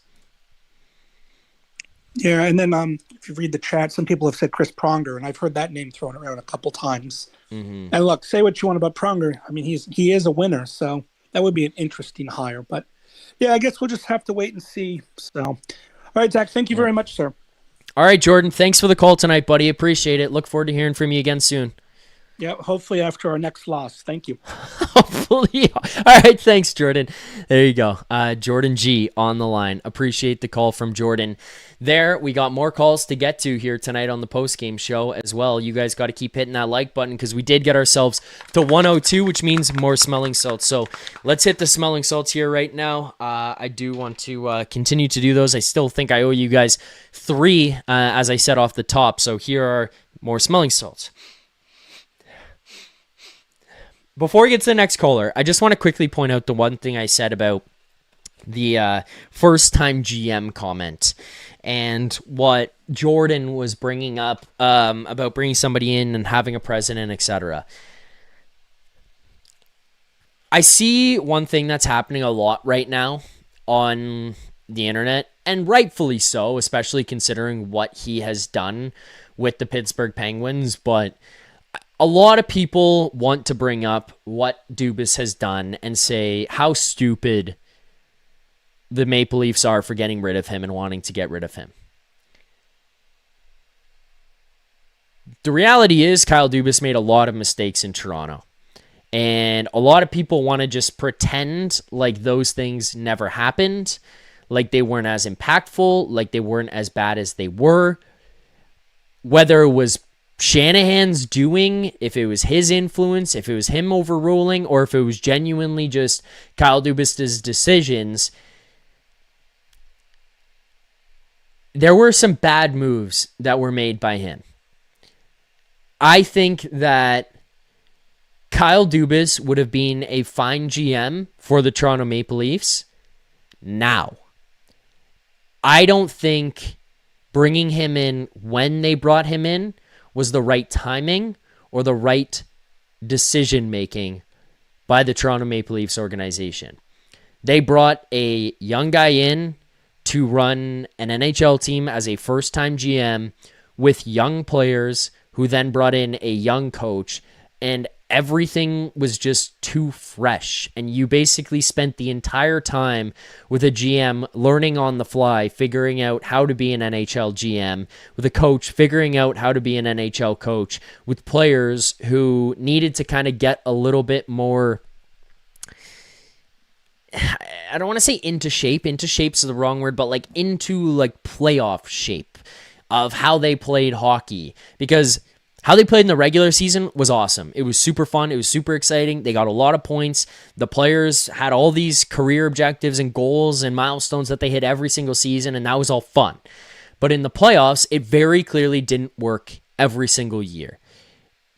Yeah, and then if you read the chat, some people have said Chris Pronger, and I've heard that name thrown around a couple times. Mm-hmm. And look, say what you want about Pronger. I mean, he is a winner, so that would be an interesting hire. But yeah, I guess we'll just have to wait and see. So, all right, Zach, thank you very much, sir. All right, Jordan, thanks for the call tonight, buddy. Appreciate it. Look forward to hearing from you again soon. Yeah, hopefully after our next loss. Thank you. Hopefully. All right, thanks, Jordan. There you go. Jordan G on the line. Appreciate the call from Jordan. There, we got more calls to get to here tonight on the postgame show as well. You guys got to keep hitting that like button because we did get ourselves to 102, which means more smelling salts. So let's hit the smelling salts here right now. I do want to continue to do those. I still think I owe you guys 3, as I said off the top. So here are more smelling salts. Before we get to the next caller, I just want to quickly point out the one thing I said about the first-time GM comment and what Jordan was bringing up about bringing somebody in and having a president, etc. I see one thing that's happening a lot right now on the internet, and rightfully so, especially considering what he has done with the Pittsburgh Penguins, but a lot of people want to bring up what Dubas has done and say how stupid the Maple Leafs are for getting rid of him and wanting to get rid of him. The reality is Kyle Dubas made a lot of mistakes in Toronto. And a lot of people want to just pretend like those things never happened, like they weren't as impactful, like they weren't as bad as they were. Whether it was Shanahan's doing, if it was his influence, if it was him overruling, or if it was genuinely just Kyle Dubas' decisions, there were some bad moves that were made by him. I think that Kyle Dubas would have been a fine GM for the Toronto Maple Leafs now. I don't think bringing him in when they brought him in was the right timing or the right decision-making by the Toronto Maple Leafs organization. They brought a young guy in to run an NHL team as a first-time GM with young players who then brought in a young coach, and everything was just too fresh. And you basically spent the entire time with a GM learning on the fly, figuring out how to be an NHL GM, with a coach figuring out how to be an NHL coach, with players who needed to kind of get a little bit more, I don't want to say into shape. Into shape's the wrong word, but like into like playoff shape of how they played hockey. Because how they played in the regular season was awesome. It was super fun. It was super exciting. They got a lot of points. The players had all these career objectives and goals and milestones that they hit every single season, and that was all fun. But in the playoffs, it very clearly didn't work every single year.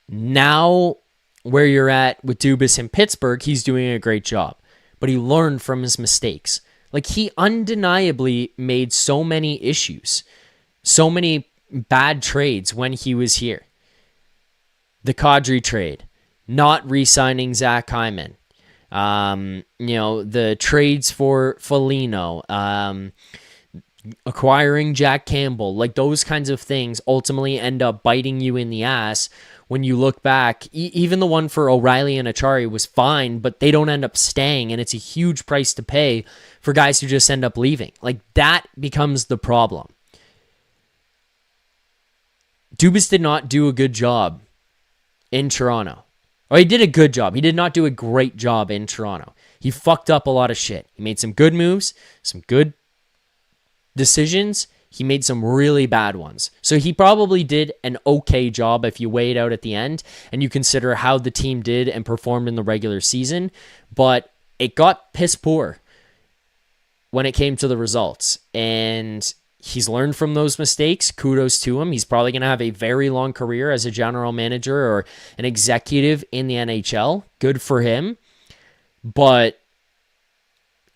Now, where you're at with Dubas in Pittsburgh, he's doing a great job. But he learned from his mistakes. Like, he undeniably made so many issues, so many bad trades when he was here. The Kadri trade, not re-signing Zach Hyman, the trades for Foligno, acquiring Jack Campbell, like those kinds of things ultimately end up biting you in the ass when you look back. Even the one for O'Reilly and Achari was fine, but they don't end up staying, and it's a huge price to pay for guys who just end up leaving. Like, that becomes the problem. Dubas did not do a good job in Toronto. Or he did a good job. He did not do a great job in Toronto. He fucked up a lot of shit. He made some good moves, some good decisions. He made some really bad ones. So he probably did an okay job if you weigh it out at the end and you consider how the team did and performed in the regular season. But it got piss poor when it came to the results. And he's learned from those mistakes. Kudos to him. He's probably going to have a very long career as a general manager or an executive in the NHL. Good for him. But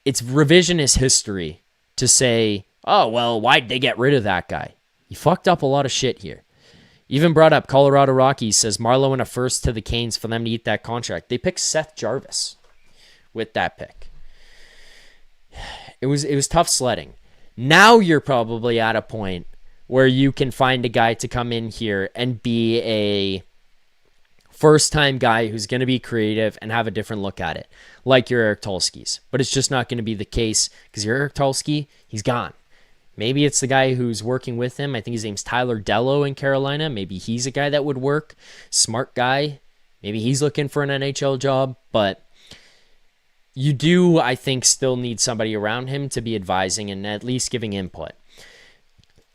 it's revisionist history to say, oh, well, why'd they get rid of that guy? He fucked up a lot of shit here. Even brought up Colorado Rockies, says Marleau and a first to the Canes for them to eat that contract. They picked Seth Jarvis with that pick. It was tough sledding. Now you're probably at a point where you can find a guy to come in here and be a first-time guy who's going to be creative and have a different look at it, like your Eric Tulskis. But it's just not going to be the case because your Eric Tulski, he's gone. Maybe it's the guy who's working with him. I think his name's Tyler Dello in Carolina. Maybe he's a guy that would work. Smart guy. Maybe he's looking for an NHL job. But you do, I think, still need somebody around him to be advising and at least giving input.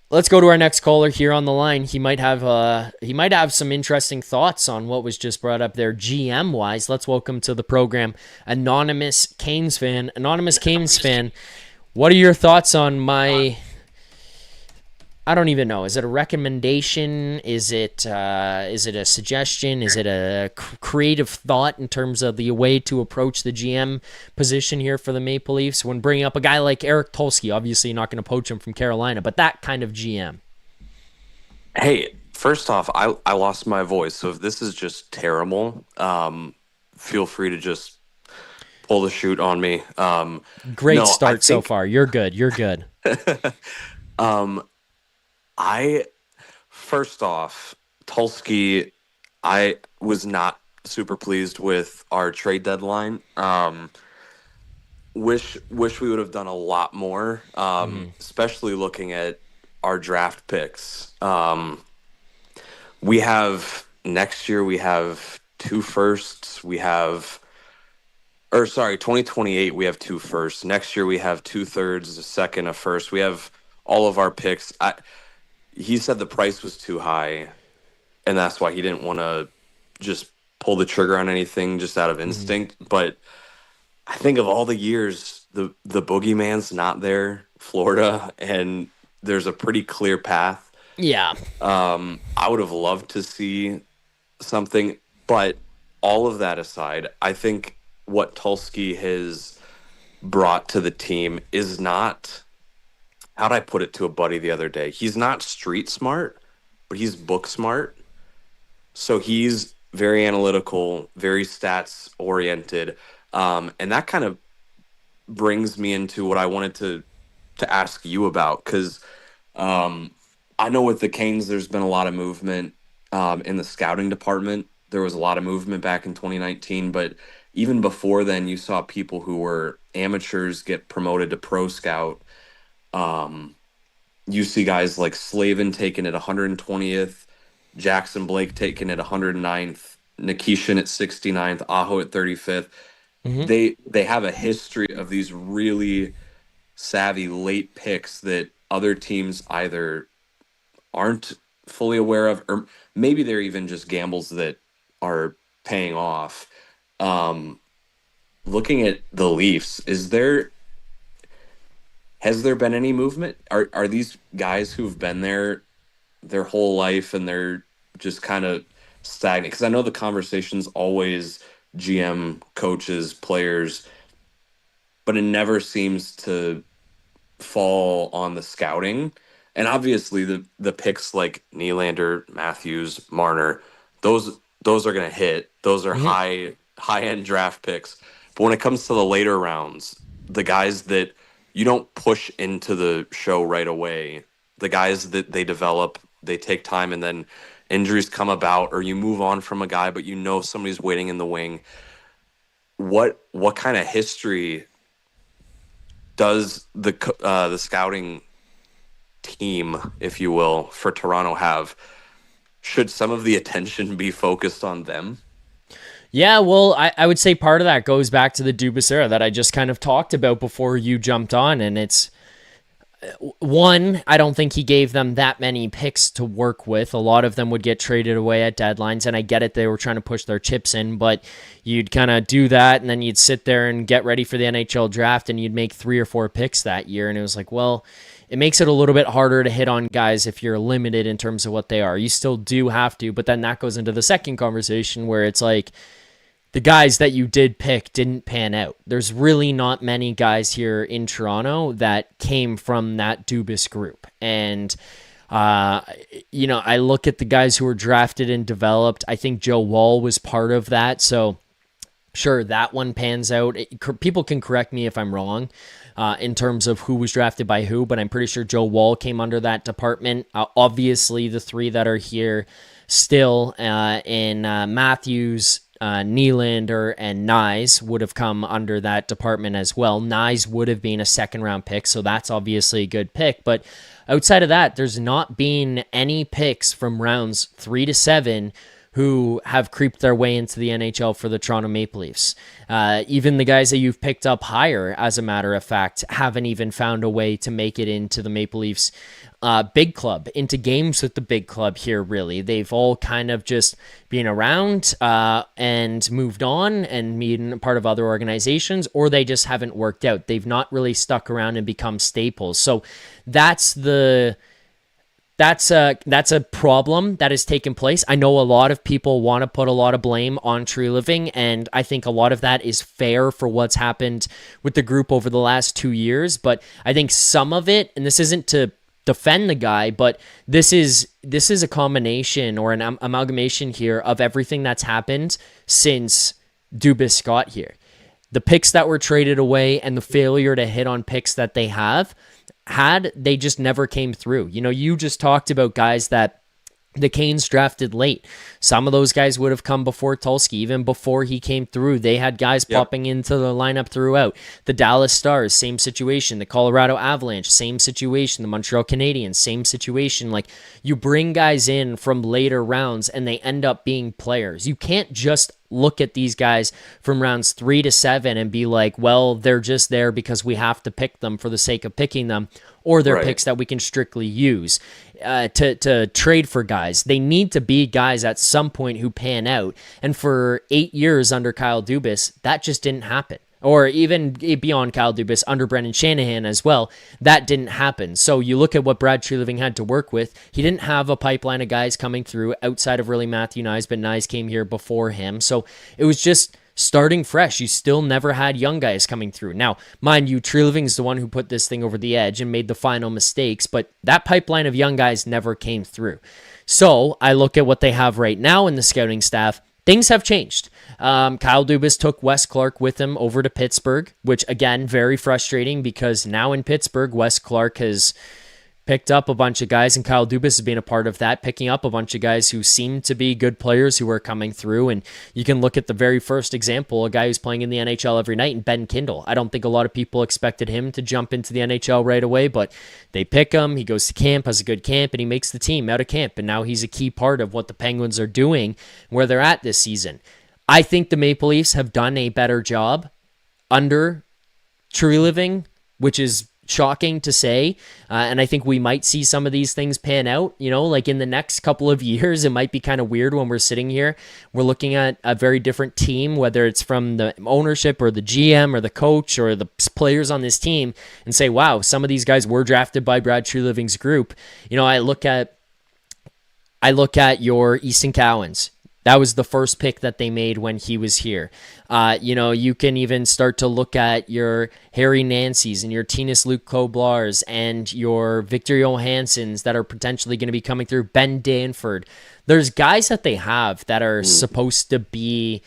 Let's go to our next caller here on the line. He might have some interesting thoughts on what was just brought up there GM wise. Let's welcome to the program Anonymous Canes fan. Anonymous Canes fan, what are your thoughts on my? I don't even know. Is it a recommendation? Is it a suggestion? Is it a creative thought in terms of the way to approach the GM position here for the Maple Leafs when bringing up a guy like Eric Tulski? Obviously, you're not going to poach him from Carolina, but that kind of GM. Hey, first off, I lost my voice, so if this is just terrible, feel free to just pull the chute on me. Great start so far. You're good. First off, Tulski, I was not super pleased with our trade deadline. Wish we would have done a lot more, especially looking at our draft picks. We have next year, we have 2 firsts. 2028, we have 2 firsts. Next year, we have 2/3, a second, a first. We have all of our picks. He said the price was too high, and that's why he didn't want to just pull the trigger on anything just out of instinct. But I think of all the years, the boogeyman's not there, Florida, and there's a pretty clear path. Yeah. I would have loved to see something, but all of that aside, I think what Tulski has brought to the team is not, how'd I put it to a buddy the other day? He's not street smart, but he's book smart. So he's very analytical, very stats oriented. And that kind of brings me into what I wanted to ask you about. Because I know with the Canes, there's been a lot of movement in the scouting department. There was a lot of movement back in 2019, but even before then, you saw people who were amateurs get promoted to pro scout. You see guys like Slavin taken at 120th, Jackson Blake taken at 109th, Nikishin at 69th, Aho at 35th. They have a history of these really savvy late picks that other teams either aren't fully aware of, or maybe they're even just gambles that are paying off. Looking at the Leafs, has there been any movement? Are these guys who've been there their whole life and they're just kind of stagnant? Because I know the conversation's always GM, coaches, players, but it never seems to fall on the scouting. And obviously the picks like Nylander, Matthews, Marner, those are going to hit. Those are high-end draft picks. But when it comes to the later rounds, the guys that you don't push into the show right away, the guys that they develop, they take time, and then injuries come about, or you move on from a guy, but you know somebody's waiting in the wing. What kind of history does the scouting team, if you will, for Toronto have should some of the attention be focused on them? Yeah, well, I would say part of that goes back to the Dubas era that I just kind of talked about before you jumped on. And it's, one, I don't think he gave them that many picks to work with. A lot of them would get traded away at deadlines, and I get it, they were trying to push their chips in, but you'd kind of do that, and then you'd sit there and get ready for the NHL draft, and you'd make 3 or 4 picks that year, and it was like, well, it makes it a little bit harder to hit on guys if you're limited in terms of what they are. You still do have to, but then that goes into the second conversation where it's like, the guys that you did pick didn't pan out. There's really not many guys here in Toronto that came from that Dubas group. And, I look at the guys who were drafted and developed. I think Joe Woll was part of that. So, sure, that one pans out. People can correct me if I'm wrong in terms of who was drafted by who, but I'm pretty sure Joe Woll came under that department. Obviously, the 3 that are here still in Matthews, Nylander, and Knies would have come under that department as well. Knies would have been a second-round pick, so that's obviously a good pick. But outside of that, there's not been any picks from rounds 3 to 7 who have creeped their way into the NHL for the Toronto Maple Leafs. Even the guys that you've picked up higher, as a matter of fact, haven't even found a way to make it into the Maple Leafs big club, into games with the big club here, really. They've all kind of just been around and moved on and been part of other organizations, or they just haven't worked out. They've not really stuck around and become staples. So that's a problem that has taken place. I know a lot of people want to put a lot of blame on Tree Living, and I think a lot of that is fair for what's happened with the group over the last 2 years. But I think some of it, and this isn't to defend the guy, but this is a combination or an amalgamation here of everything that's happened since Dubas got here. The picks that were traded away and the failure to hit on picks that they they just never came through. You just talked about guys that the Canes drafted late. Some of those guys would have come before Tulski, even before he came through. They had guys popping into the lineup throughout. The Dallas Stars, same situation. The Colorado Avalanche, same situation. The Montreal Canadiens, same situation. Like, you bring guys in from later rounds and they end up being players. You can't just look at these guys from rounds 3 to 7 and be like, well, they're just there because we have to pick them for the sake of picking them, or they're picks that we can strictly use to trade for guys. They need to be guys at some point who pan out. And for 8 years under Kyle Dubas, that just didn't happen. Or even beyond Kyle Dubas, under Brendan Shanahan as well, that didn't happen. So you look at what Brad Treliving had to work with. He didn't have a pipeline of guys coming through outside of really Matthew Knies, but Knies came here before him. So it was just starting fresh. You still never had young guys coming through. Now, mind you, Treliving's the one who put this thing over the edge and made the final mistakes, but that pipeline of young guys never came through. So I look at what they have right now in the scouting staff. Things have changed. Kyle Dubas took Wes Clark with him over to Pittsburgh, which, again, very frustrating because now in Pittsburgh, Wes Clark has picked up a bunch of guys, and Kyle Dubas has been a part of that, picking up a bunch of guys who seem to be good players who are coming through. And you can look at the very first example, a guy who's playing in the NHL every night, and Ben Kindle. I don't think a lot of people expected him to jump into the NHL right away, but they pick him, he goes to camp, has a good camp, and he makes the team out of camp. And now he's a key part of what the Penguins are doing, where they're at this season. I think the Maple Leafs have done a better job under Treliving, which is shocking to say, and I think we might see some of these things pan out, like in the next couple of years. It might be kind of weird when we're sitting here, we're looking at a very different team, whether it's from the ownership or the GM or the coach or the players on this team, and say, wow, some of these guys were drafted by Brad Treliving's group. I look at your Easton Cowans. That was the first pick that they made when he was here. You can even start to look at your Harry Nancy's and your Tinas Luke Koblars and your Victor Johanssons that are potentially going to be coming through, Ben Danford. There's guys that they have that are supposed to be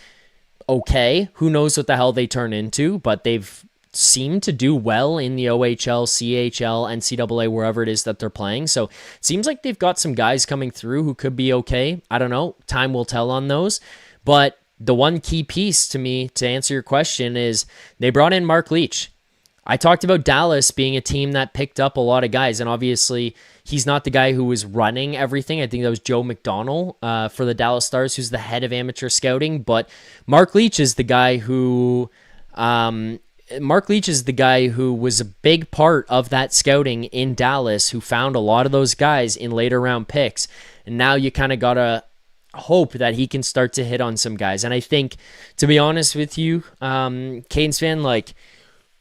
okay. Who knows what the hell they turn into, but they've seem to do well in the OHL, CHL, NCAA, wherever it is that they're playing. So it seems like they've got some guys coming through who could be okay. I don't know. Time will tell on those. But the one key piece to me to answer your question is they brought in Mark Leach. I talked about Dallas being a team that picked up a lot of guys, and obviously he's not the guy who was running everything. I think that was Joe McDonnell for the Dallas Stars, who's the head of amateur scouting. But Mark Leach is the guy who was a big part of that scouting in Dallas, who found a lot of those guys in later round picks. And now you kind of gotta hope that he can start to hit on some guys. And I think, to be honest with you, Canes fan, like,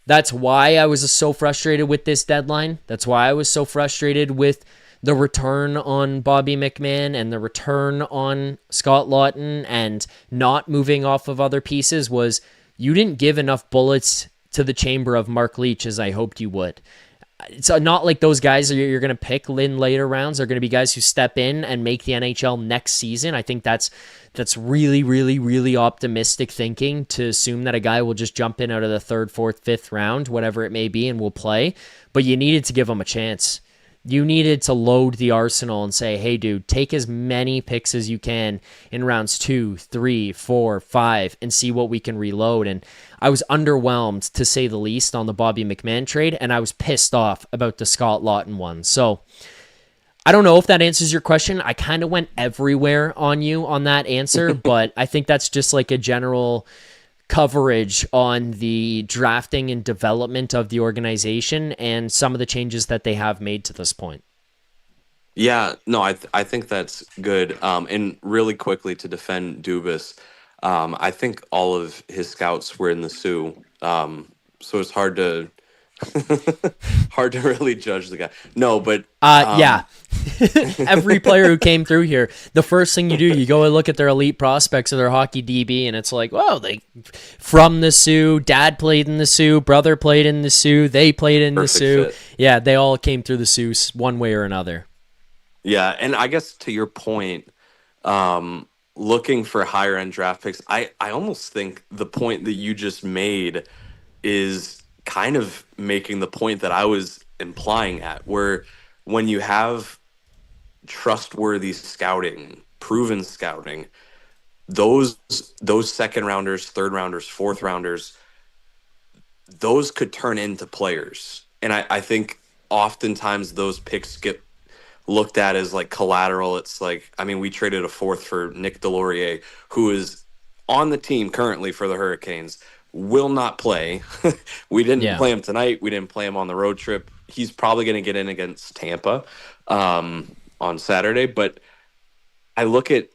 that's why I was so frustrated with this deadline. That's why I was so frustrated with the return on Bobby McMahon and the return on Scott Lawton and not moving off of other pieces, was you didn't give enough bullets to the chamber of Mark Leach as I hoped you would. It's not like those guys you're going to pick in later rounds are going to be guys who step in and make the NHL next season. I think that's really, really, really optimistic thinking to assume that a guy will just jump in out of the third, fourth, fifth round, whatever it may be, and will play. But you needed to give him a chance. You needed to load the arsenal and say, hey, dude, take as many picks as you can in rounds 2, 3, 4, 5, and see what we can reload. And I was underwhelmed, to say the least, on the Bobby McMahon trade, and I was pissed off about the Scott Lawton one. So I don't know if that answers your question. I kind of went everywhere on you on that answer, but I think that's just like a general coverage on the drafting and development of the organization and some of the changes that they have made to this point. Yeah, no, I think that's good. And really quickly to defend Dubas, I think all of his scouts were in the Sioux, so it's hard to really judge the guy. No, but yeah. Every player who came through here, the first thing you do, you go and look at their elite prospects or their hockey DB, and it's like, well, they from the Sioux, dad played in the Sioux, brother played in the Sioux, they played in the Sioux. Fit. Yeah, they all came through the Sioux one way or another. Yeah, and I guess to your point, looking for higher end draft picks, I almost think the point that you just made is kind of making the point that I was implying at, where when you have trustworthy scouting, proven scouting, those second rounders, third rounders, fourth rounders, those could turn into players. And I think oftentimes those picks get looked at as like collateral. It's like, I mean, we traded a fourth for Nick Delorier, who is on the team currently for the Hurricanes, will not play. We didn't play him tonight. We didn't play him on the road trip. He's probably going to get in against Tampa on Saturday. But I look at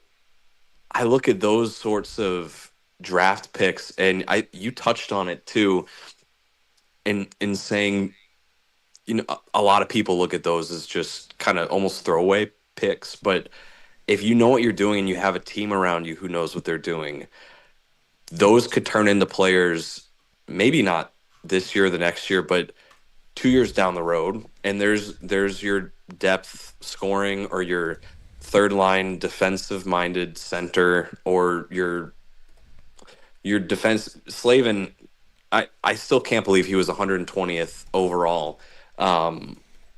those sorts of draft picks, and you touched on it too, in saying, you know, a lot of people look at those as just kind of almost throwaway picks. But if you know what you're doing and you have a team around you who knows what they're doing, those could turn into players, maybe not this year or the next year, but 2 years down the road. And there's your depth scoring or your third line defensive minded center or your defense. Slavin, I still can't believe he was 120th overall,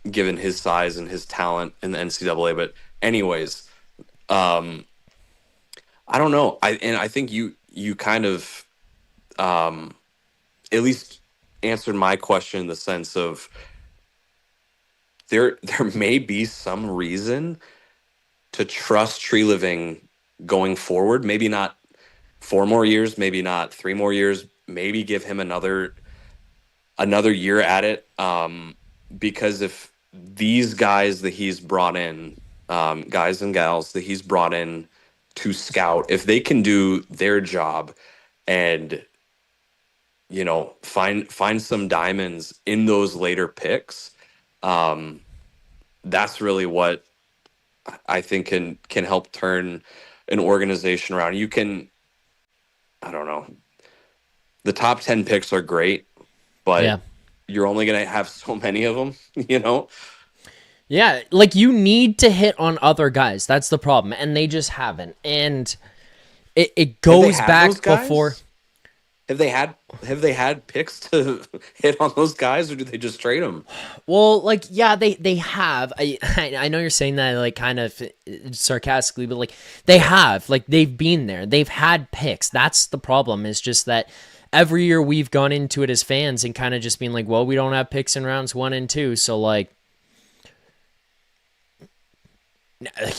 given his size and his talent in the NCAA. But anyways, I don't know. I think you kind of at least answered my question in the sense of there may be some reason to trust Tree Living going forward. Maybe not 4 more years, maybe not 3 more years, maybe give him another year at it. Because if these guys that he's brought in, guys and gals that he's brought in to scout, if they can do their job and, you know, find some diamonds in those later picks, that's really what I think can help turn an organization around. You can, I don't know, the top 10 picks are great, but you're only going to have so many of them, you know? Yeah, like you need to hit on other guys. That's the problem, and they just haven't. And it goes back before. Have they had picks to hit on those guys, or do they just trade them? Well, like, yeah, they have. I know you're saying that like kind of sarcastically, but like they have, like they've been there. They've had picks. That's the problem. Is just that every year we've gone into it as fans and kind of just being like, well, we don't have picks in rounds 1 and 2, so like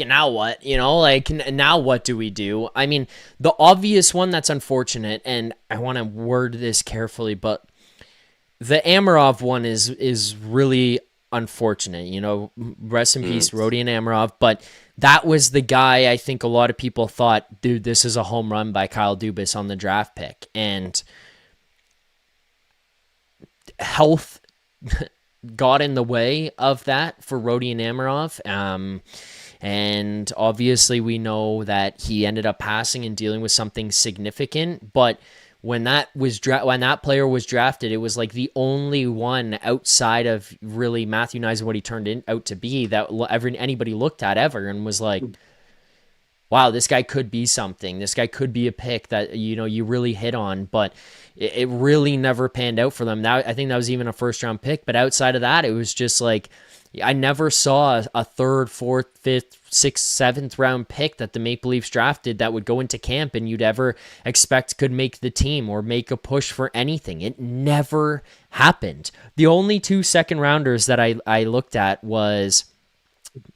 now what? Now what do we do? I mean, the obvious one that's unfortunate, and I want to word this carefully, but the Amarov one is really unfortunate. Rest in peace, Rodi and Amarov. But that was the guy I think a lot of people thought, dude, this is a home run by Kyle Dubas on the draft pick. And health got in the way of that for Rodi and Amarov. And obviously we know that he ended up passing and dealing with something significant. But when that player was drafted, it was like the only one outside of really Matthew Knies and what he turned out to be that anybody looked at ever and was like, wow, this guy could be something. This guy could be a pick that, you really hit on, but it really never panned out for them. Now, I think that was even a first round pick, but outside of that, it was just like, I never saw a third, fourth, fifth, sixth, seventh round pick that the Maple Leafs drafted that would go into camp and you'd ever expect could make the team or make a push for anything. It never happened. The only 2 second rounders that I looked at was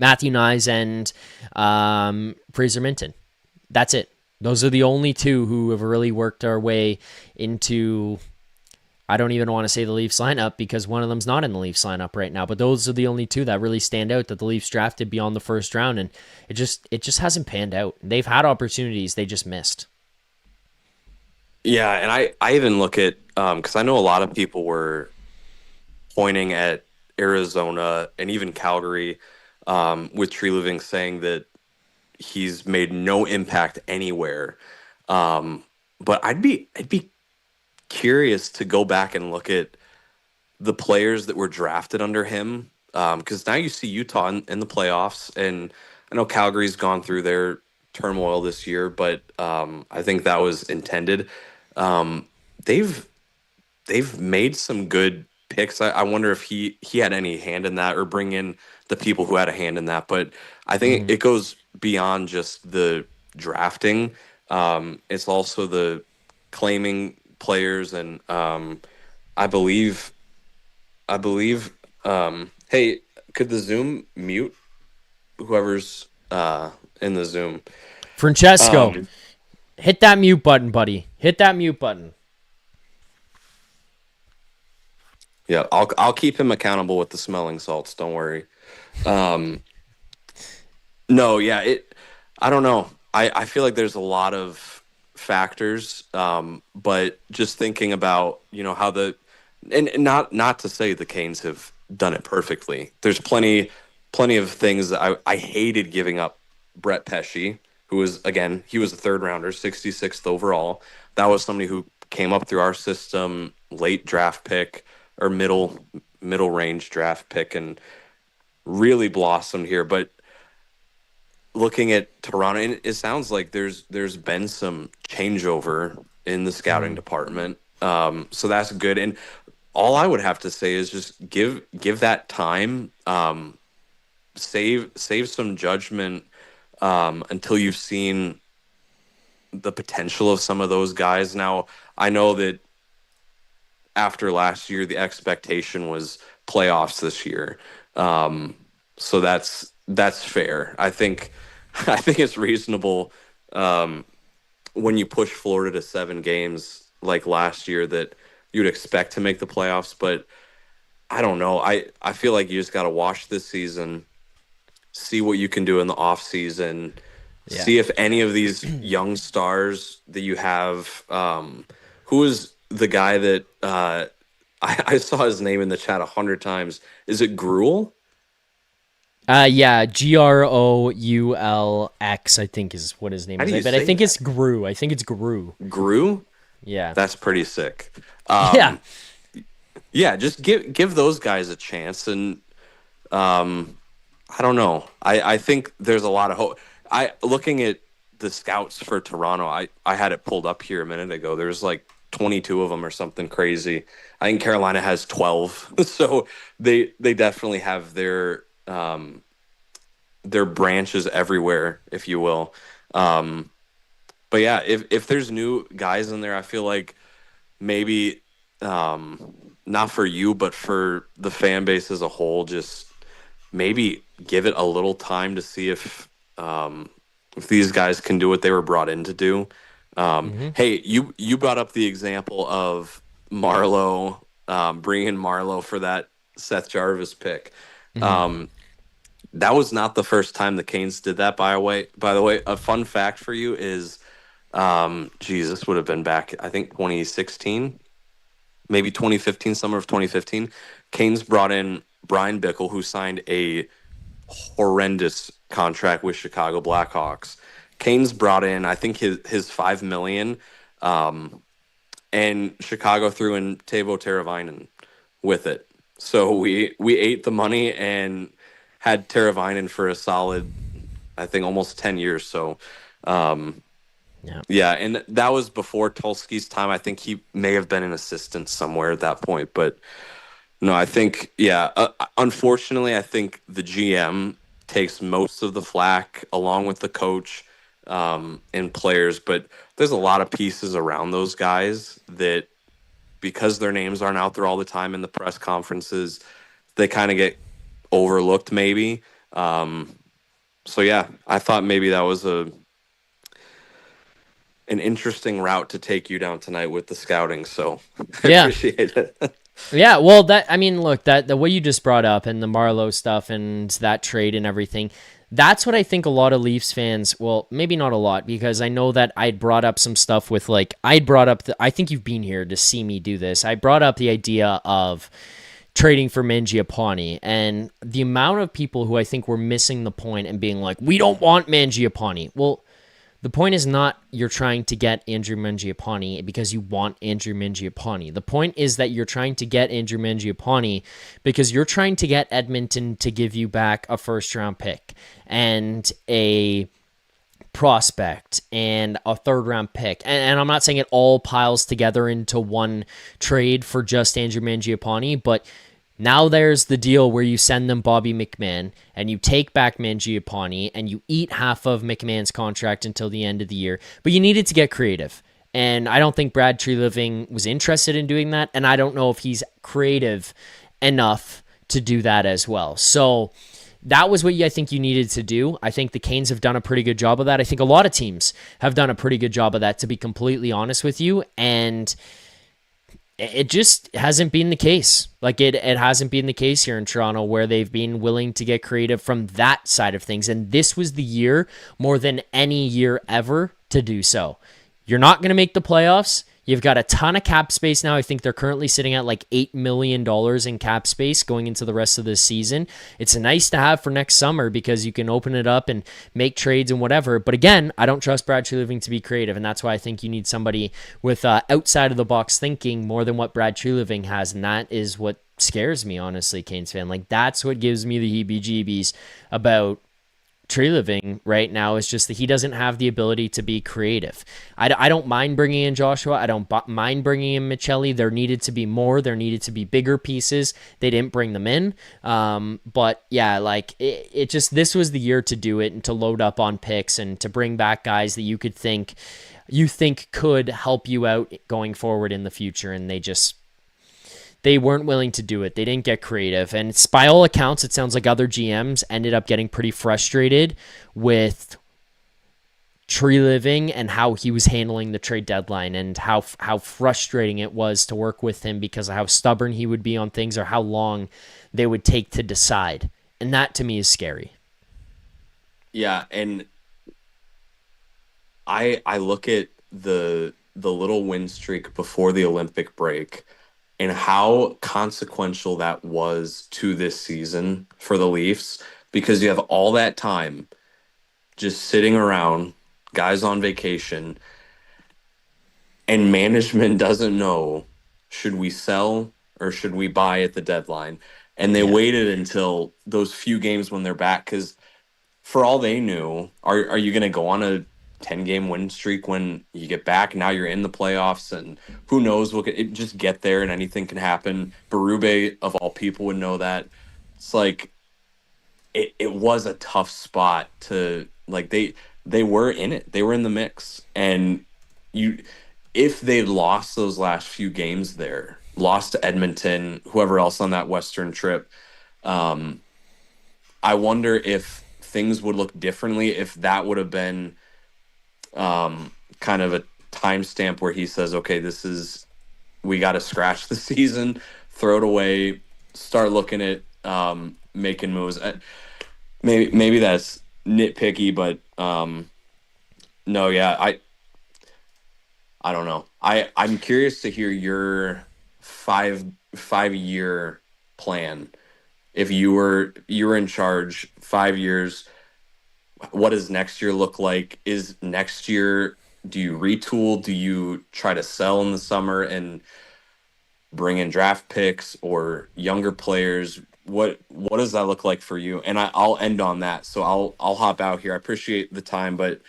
Matthew Knies and Fraser Minton. That's it. Those are the only 2 who have really worked our way into, I don't even want to say the Leafs lineup because one of them's not in the Leafs lineup right now, but those are the only 2 that really stand out that the Leafs drafted beyond the first round, and it just hasn't panned out. They've had opportunities, they just missed. Yeah, and I even look at, because I know a lot of people were pointing at Arizona and even Calgary with Tree Living saying that he's made no impact anywhere. But I'd be curious to go back and look at the players that were drafted under him, because now you see Utah in the playoffs, and I know Calgary's gone through their turmoil this year, but I think that was intended. They've made some good picks. I wonder if he had any hand in that or bring in the people who had a hand in that, but I think it goes beyond just the drafting. It's also the claiming players, and I believe hey, could the Zoom mute whoever's in the Zoom? Francesco, hit that mute button, buddy. Hit that mute button. Yeah, I'll keep him accountable with the smelling salts, don't worry. No, yeah, I don't know. I feel like there's a lot of factors, but just thinking about, how and not to say the Canes have done it perfectly. There's plenty of things that I hated giving up. Brett Pesce, who was, again, he was a third rounder, 66th overall. That was somebody who came up through our system, late draft pick or middle range draft pick, and really blossomed here. But looking at Toronto, and it sounds like there's been some changeover in the scouting department. So that's good. And all I would have to say is just give that time, save some judgment until you've seen the potential of some of those guys. Now, I know that after last year, the expectation was playoffs this year. So that's fair. I think it's reasonable when you push Florida to 7 games like last year that you'd expect to make the playoffs. But I don't know. I feel like you just got to watch this season, see what you can do in the off season, see if any of these young stars that you have. Who is the guy that I saw his name in the chat 100 times? Is it Gruel? Yeah, Groulx, I think is what his name is. But I think it's Gru. I think it's Gru. Gru? Yeah. That's pretty sick. Yeah, just give those guys a chance. And I don't know. I think there's a lot of hope. Looking at the scouts for Toronto, I had it pulled up here a minute ago. There's like 22 of them or something crazy. I think Carolina has 12. So they definitely have their branches everywhere, if you will. But yeah, if there's new guys in there, I feel like maybe not for you, but for the fan base as a whole, just maybe give it a little time to see if these guys can do what they were brought in to do. Hey, you brought up the example of Marlowe, bringing in Marlowe for that Seth Jarvis pick. That was not the first time the Canes did that. By the way, a fun fact for you is, this would have been back, I think 2016, maybe 2015, summer of 2015. Canes brought in Brian Bickle, who signed a horrendous contract with Chicago Blackhawks. Canes brought in, I think, his $5 million, and Chicago threw in Teuvo Teravainen with it. So we ate the money and had Teravainen for a solid, I think, almost 10 years. So, yeah, and that was before Tulski's time. I think he may have been an assistant somewhere at that point. But no, I think, unfortunately, I think the GM takes most of the flack along with the coach and players. But there's a lot of pieces around those guys that, because their names aren't out there all the time in the press conferences, they kind of get overlooked maybe. So yeah, I thought maybe that was an interesting route to take you down tonight with the scouting. So I appreciate it. Yeah, well, look, the way you just brought up and the Marlowe stuff and that trade and everything, that's what I think a lot of Leafs fans, well, maybe not a lot, because I know that I'd brought up some stuff with, like, I think you've been here to see me do this. I brought up the idea of trading for Mangiapane, and the amount of people who I think were missing the point and being like, we don't want Mangiapane. Well, the point is not you're trying to get Andrew Mangiapane because you want Andrew Mangiapane. The point is that you're trying to get Andrew Mangiapane because you're trying to get Edmonton to give you back a first-round pick and a prospect and a third-round pick. And I'm not saying it all piles together into one trade for just Andrew Mangiapane, but now there's the deal where you send them Bobby McMahon and you take back Mangiapane and you eat half of McMahon's contract until the end of the year. But you needed to get creative. And I don't think Brad Treliving was interested in doing that. And I don't know if he's creative enough to do that as well. So that was what I think you needed to do. I think the Canes have done a pretty good job of that. I think a lot of teams have done a pretty good job of that, to be completely honest with you. And it just hasn't been the case. Like, it hasn't been the case here in Toronto where they've been willing to get creative from that side of things. And this was the year, more than any year ever, to do so. You're not going to make the playoffs. You've got a ton of cap space now. I think they're currently sitting at like $8 million in cap space going into the rest of this season. It's nice to have for next summer because you can open it up and make trades and whatever. But again, I don't trust Brad Treliving to be creative, and that's why I think you need somebody with outside of the box thinking more than what Brad Treliving has, and that is what scares me, honestly, Canes fan. Like, that's what gives me the heebie-jeebies about Treliving right now, is just that he doesn't have the ability to be creative. I don't mind bringing in Joshua. I don't mind bringing in Michelli. There needed to be more. There needed to be bigger pieces. They didn't bring them in. But yeah, like it just, this was the year to do it and to load up on picks and to bring back guys that you think could help you out going forward in the future. And they weren't willing to do it. They didn't get creative. And by all accounts, it sounds like other GMs ended up getting pretty frustrated with Treliving and how he was handling the trade deadline and how frustrating it was to work with him because of how stubborn he would be on things or how long they would take to decide. And that to me is scary. Yeah, and I look at the little win streak before the Olympic break and how consequential that was to this season for the Leafs, because you have all that time just sitting around, guys on vacation, and management doesn't know, should we sell or should we buy at the deadline? And they waited until those few games when they're back, because for all they knew, are you going to go on a 10-game win streak when you get back? Now you're in the playoffs, and who knows, just get there and anything can happen. Berube, of all people, would know that. It's like it was a tough spot to, like, they were in it. They were in the mix, and if they lost those last few games there, lost to Edmonton, whoever else on that Western trip, I wonder if things would look differently if that would have been kind of a timestamp where he says, okay, we got to scratch the season, throw it away, start looking at making moves. Maybe that's nitpicky, but no, yeah, I don't know. I'm curious to hear your 5-year plan. If you were in charge 5 years, what does next year look like? Is next year, do you retool? Do you try to sell in the summer and bring in draft picks or younger players? What does that look like for you? And I'll end on that. So I'll hop out here. I appreciate the time, but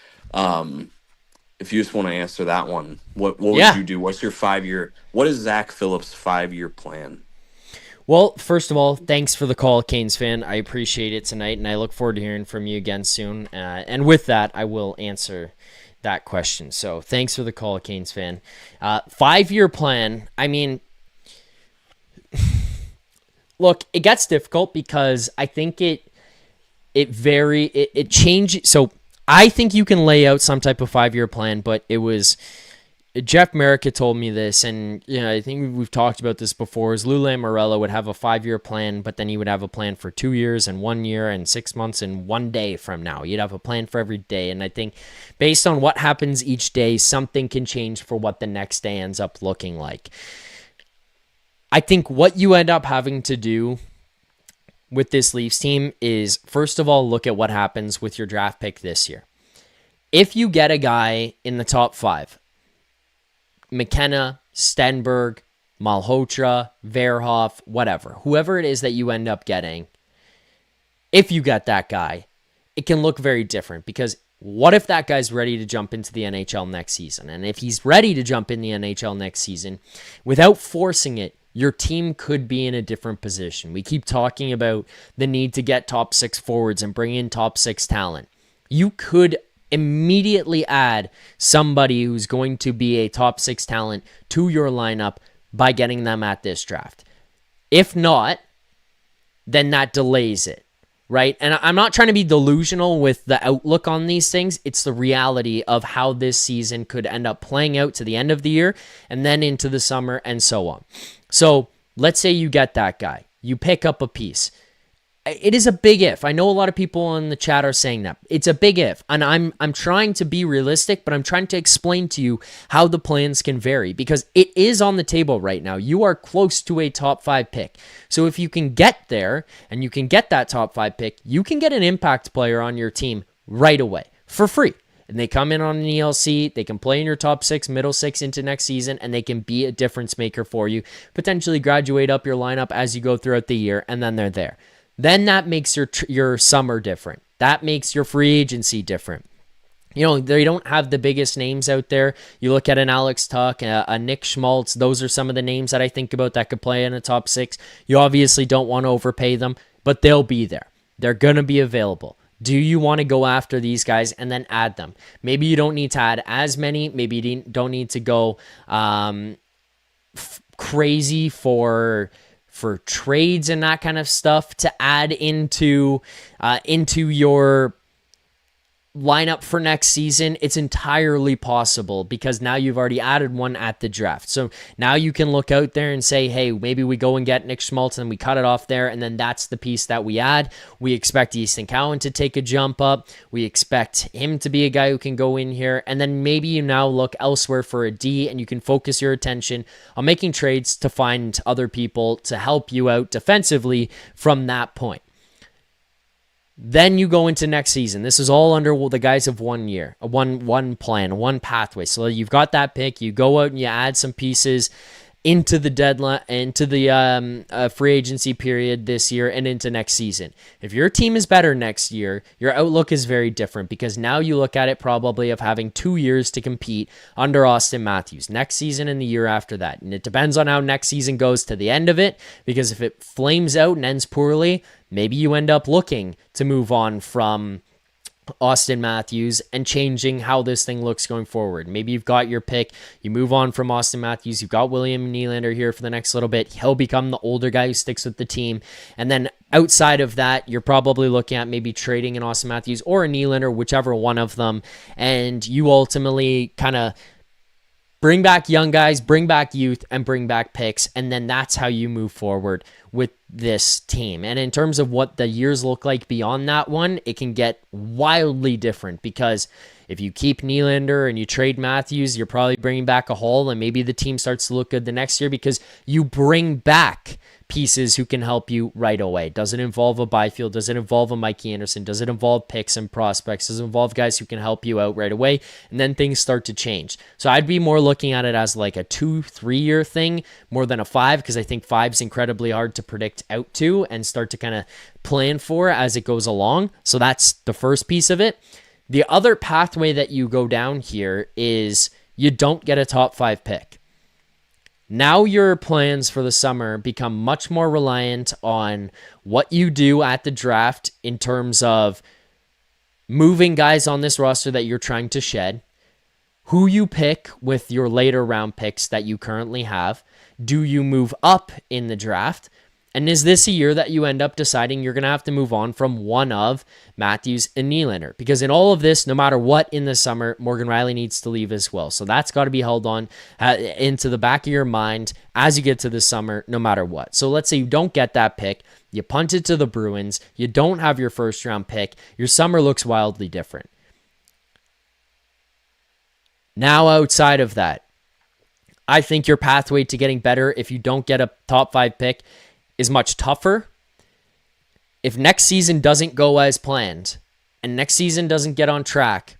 if you just want to answer that one, what would you do? What's your 5-year? What is Zack Phillips' 5-year plan? Well, first of all, thanks for the call, Canes fan. I appreciate it tonight, and I look forward to hearing from you again soon. And with that, I will answer that question. So thanks for the call, Canes fan. 5-year plan. I mean, look, it gets difficult because I think it changes. So I think you can lay out some type of 5-year plan, but it was Jeff Merrick had told me this, and I think we've talked about this before, is Lou Lamoriello would have a 5-year plan, but then he would have a plan for 2 years and 1 year and 6 months and 1 day from now. You'd have a plan for every day, and I think based on what happens each day, something can change for what the next day ends up looking like. I think what you end up having to do with this Leafs team is, first of all, look at what happens with your draft pick this year. If you get a guy in the top 5, McKenna, Stenberg, Malhotra, Verhoff, whatever, whoever it is that you end up getting, if you get that guy, it can look very different, because what if that guy's ready to jump into the NHL next season? And if he's ready to jump in the NHL next season, without forcing it, your team could be in a different position. We keep talking about the need to get top 6 forwards and bring in top 6 talent. You could immediately add somebody who's going to be a top 6 talent to your lineup by getting them at this draft. If not, then that delays it, right? And I'm not trying to be delusional with the outlook on these things. It's the reality of how this season could end up playing out to the end of the year and then into the summer and so on. So let's say you get that guy. You pick up a piece. It is a big if. I know a lot of people in the chat are saying that. It's a big if. And I'm trying to be realistic, but I'm trying to explain to you how the plans can vary, because it is on the table right now. You are close to a top 5 pick. So if you can get there and you can get that top 5 pick, you can get an impact player on your team right away for free. And they come in on an ELC, they can play in your top 6, middle 6 into next season, and they can be a difference maker for you, potentially graduate up your lineup as you go throughout the year, and then they're there. Then that makes your summer different. That makes your free agency different. They don't have the biggest names out there. You look at an Alex Tuck, a Nick Schmaltz, those are some of the names that I think about that could play in a top 6. You obviously don't want to overpay them, but they'll be there. They're going to be available. Do you want to go after these guys and then add them? Maybe you don't need to add as many. Maybe you don't need to go crazy for trades and that kind of stuff to add into your lineup for next season. It's entirely possible, because now you've already added one at the draft. So now you can look out there and say, hey, maybe we go and get Nick Schmaltz and we cut it off there, and then that's the piece that we add. We expect Easton Cowan to take a jump up. We expect him to be a guy who can go in here, and then maybe you now look elsewhere for a D, and you can focus your attention on making trades to find other people to help you out defensively from that point. Then you go into next season. This is all under the guise of 1 year, one plan, one pathway. So you've got that pick. You go out and you add some pieces into the deadline, into the free agency period this year and into next season. If your team is better next year, your outlook is very different, because now you look at it probably of having 2 years to compete under Auston Matthews next season and the year after that. And it depends on how next season goes to the end of it, because if it flames out and ends poorly, maybe you end up looking to move on from Auston Matthews and changing how this thing looks going forward. Maybe you've got your pick, you move on from Auston Matthews, you've got William Nylander here for the next little bit. He'll become the older guy who sticks with the team. And then outside of that, you're probably looking at maybe trading an Auston Matthews or a Nylander, whichever one of them. And you ultimately kind of bring back young guys, bring back youth, and bring back picks, and then that's how you move forward with this team. And in terms of what the years look like beyond that one, it can get wildly different, because if you keep Nylander and you trade Matthews, you're probably bringing back a Hull, and maybe the team starts to look good the next year because you bring back pieces who can help you right away. Does it involve a Byfield? Does it involve a Mikey Anderson? Does it involve picks and prospects? Does it involve guys who can help you out right away? And then things start to change. So I'd be more looking at it as like a 2-3 year thing more than a 5, because I think 5 is incredibly hard to predict out to and start to kind of plan for as it goes along. So that's the first piece of it. The other pathway that you go down here is you don't get a top 5 pick. Now your plans for the summer become much more reliant on what you do at the draft in terms of moving guys on this roster that you're trying to shed, who you pick with your later round picks that you currently have. Do you move up in the draft? And is this a year that you end up deciding you're going to have to move on from one of Matthews and Nylander? Because in all of this, no matter what in the summer, Morgan Rielly needs to leave as well. So that's got to be held on into the back of your mind as you get to the summer, no matter what. So let's say you don't get that pick. You punt it to the Bruins. You don't have your first round pick. Your summer looks wildly different. Now outside of that, I think your pathway to getting better if you don't get a top 5 pick is much tougher. If next season doesn't go as planned and next season doesn't get on track,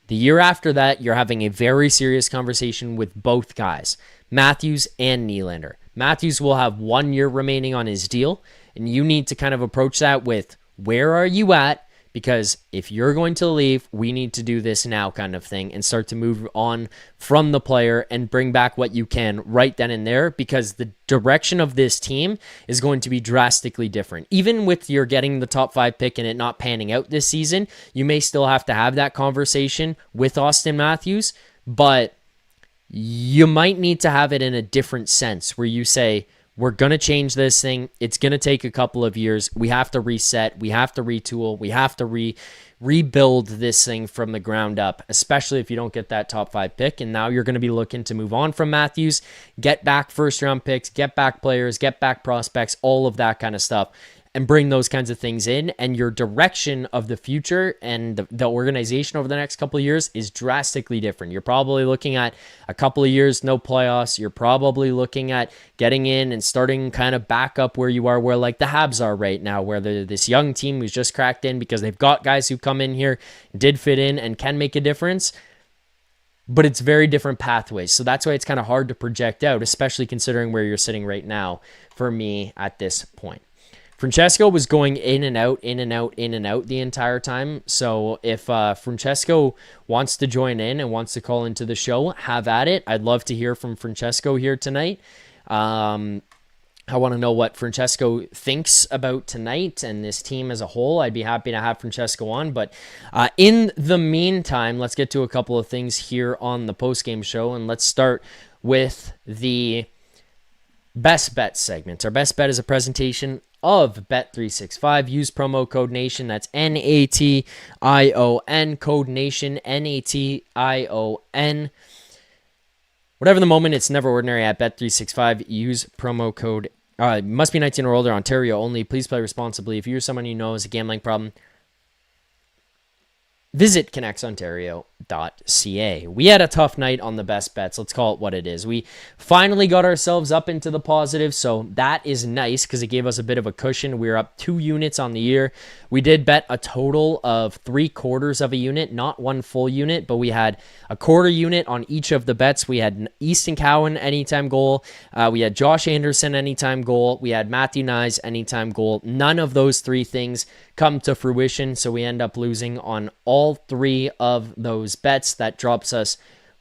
the year after that, you're having a very serious conversation with both guys, Matthews and Nylander. Matthews will have 1 year remaining on his deal, and you need to kind of approach that with, where are you at? Because if you're going to leave, we need to do this now kind of thing and start to move on from the player and bring back what you can right then and there, because the direction of this team is going to be drastically different. Even with your getting the top 5 pick and it not panning out this season, you may still have to have that conversation with Auston Matthews, but you might need to have it in a different sense where you say, we're going to change this thing. It's going to take a couple of years. We have to reset. We have to retool. We have to rebuild this thing from the ground up, especially if you don't get that top 5 pick. And now you're going to be looking to move on from Matthews, get back first round picks, get back players, get back prospects, all of that kind of stuff, and bring those kinds of things in. And your direction of the future and the organization over the next couple of years is drastically different. You're probably looking at a couple of years, no playoffs. You're probably looking at getting in and starting kind of back up where you are, where like the Habs are right now, where they're this young team who's just cracked in because they've got guys who come in here, did fit in and can make a difference. But it's very different pathways. So that's why it's kind of hard to project out, especially considering where you're sitting right now for me at this point. Francesco was going in and out the entire time. So if Francesco wants to join in and wants to call into the show, have at it. I'd love to hear from Francesco here tonight. I want to know what Francesco thinks about tonight and this team as a whole. I'd be happy to have Francesco on. But in the meantime, let's get to a couple of things here on the postgame show. And let's start with the best bet segment. Our best bet is a presentation of Bet365. Use promo code NATION. That's NATION, code NATION, NATION. Whatever the moment, it's never ordinary at Bet365. Use promo code, must be 19 or older, Ontario only. Please play responsibly. If you're someone you know has a gambling problem, visit connectsontario.ca. We had a tough night on the best bets. Let's call it what it is. We finally got ourselves up into the positive, so that is nice because it gave us a bit of a cushion. We were up 2 units on the year. We did bet a total of 3/4 of a unit, not 1 full unit, but we had a 1/4 unit on each of the bets. We had Easton Cowan anytime goal. We had Josh Anderson anytime goal. We had Matthew Knies anytime goal. None of those 3 things come to fruition, so we end up losing on all 3 of those bets. That drops us